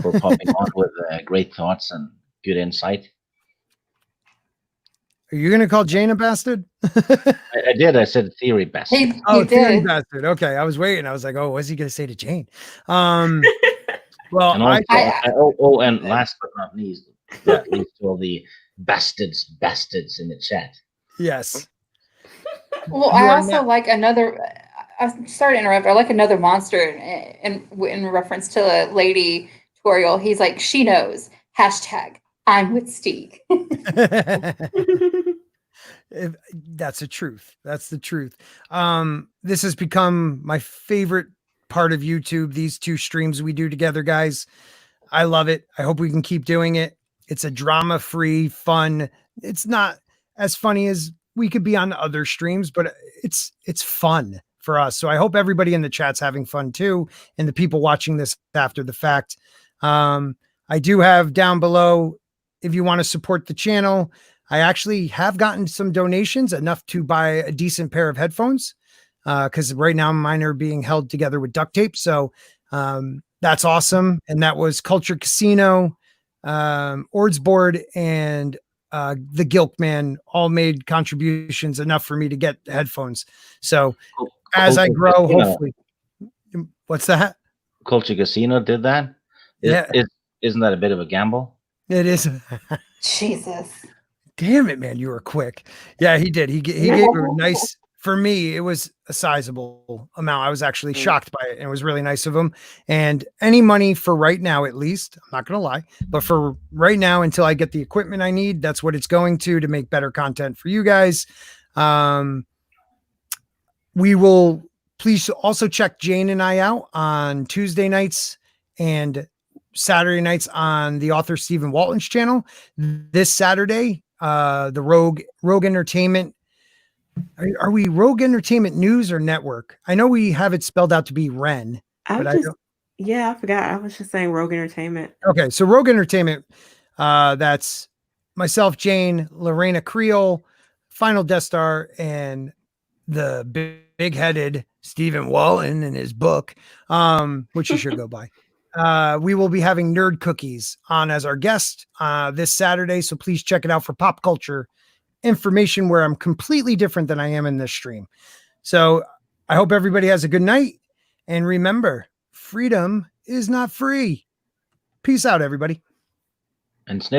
for popping on with great thoughts and good insight. Are you going to call Jane a bastard? I did. I said theory bastard. He theory did. Bastard. Okay, I was waiting. I was like, oh, what's he going to say to Jane? Well, and also, and last but not least, to all the bastards in the chat. Yes. Well, I also like another. I'm sorry to interrupt. I like another monster in reference to a lady tutorial. He's like, she knows. # I'm with Stieg. That's the truth. That's the truth. This has become my favorite part of YouTube. These two streams we do together, guys. I love it. I hope we can keep doing it. It's a drama-free, fun. It's not as funny as we could be on other streams, but it's fun for us. So I hope everybody in the chat's having fun too, and the people watching this after the fact. I do have down below, if you want to support the channel, I actually have gotten some donations, enough to buy a decent pair of headphones, because right now mine are being held together with duct tape. So That's awesome. And that was Culture Casino, Ords Board, and the Gilk Man all made contributions enough for me to get headphones. So as I grow, hopefully. What's that? Culture Casino did that? Yeah. Isn't that a bit of a gamble? It is. Jesus. Damn it, man. You were quick. Yeah, he did. He gave a nice, for me, it was a sizable amount. I was actually shocked by it, and it was really nice of him. And any money for right now, at least, I'm not going to lie, but for right now, until I get the equipment I need, that's what it's going to make better content for you guys. We will please also check Jane and I out on Tuesday nights and Saturday nights on the author Stephen Walton's channel. This Saturday, the Rogue Entertainment. Are we Rogue Entertainment News or Network? I know we have it spelled out to be Ren. I forgot. I was just saying Rogue Entertainment. Okay, so Rogue Entertainment. That's myself, Jane, Lorena Creole, Final Death Star, and the big-headed Stephen Walton in his book, which you should go buy. We will be having Nerd Cookies on as our guest this Saturday, so please check it out for pop culture information where I'm completely different than I am in this stream. So I hope everybody has a good night, and remember, freedom is not free. Peace out, everybody. And sniff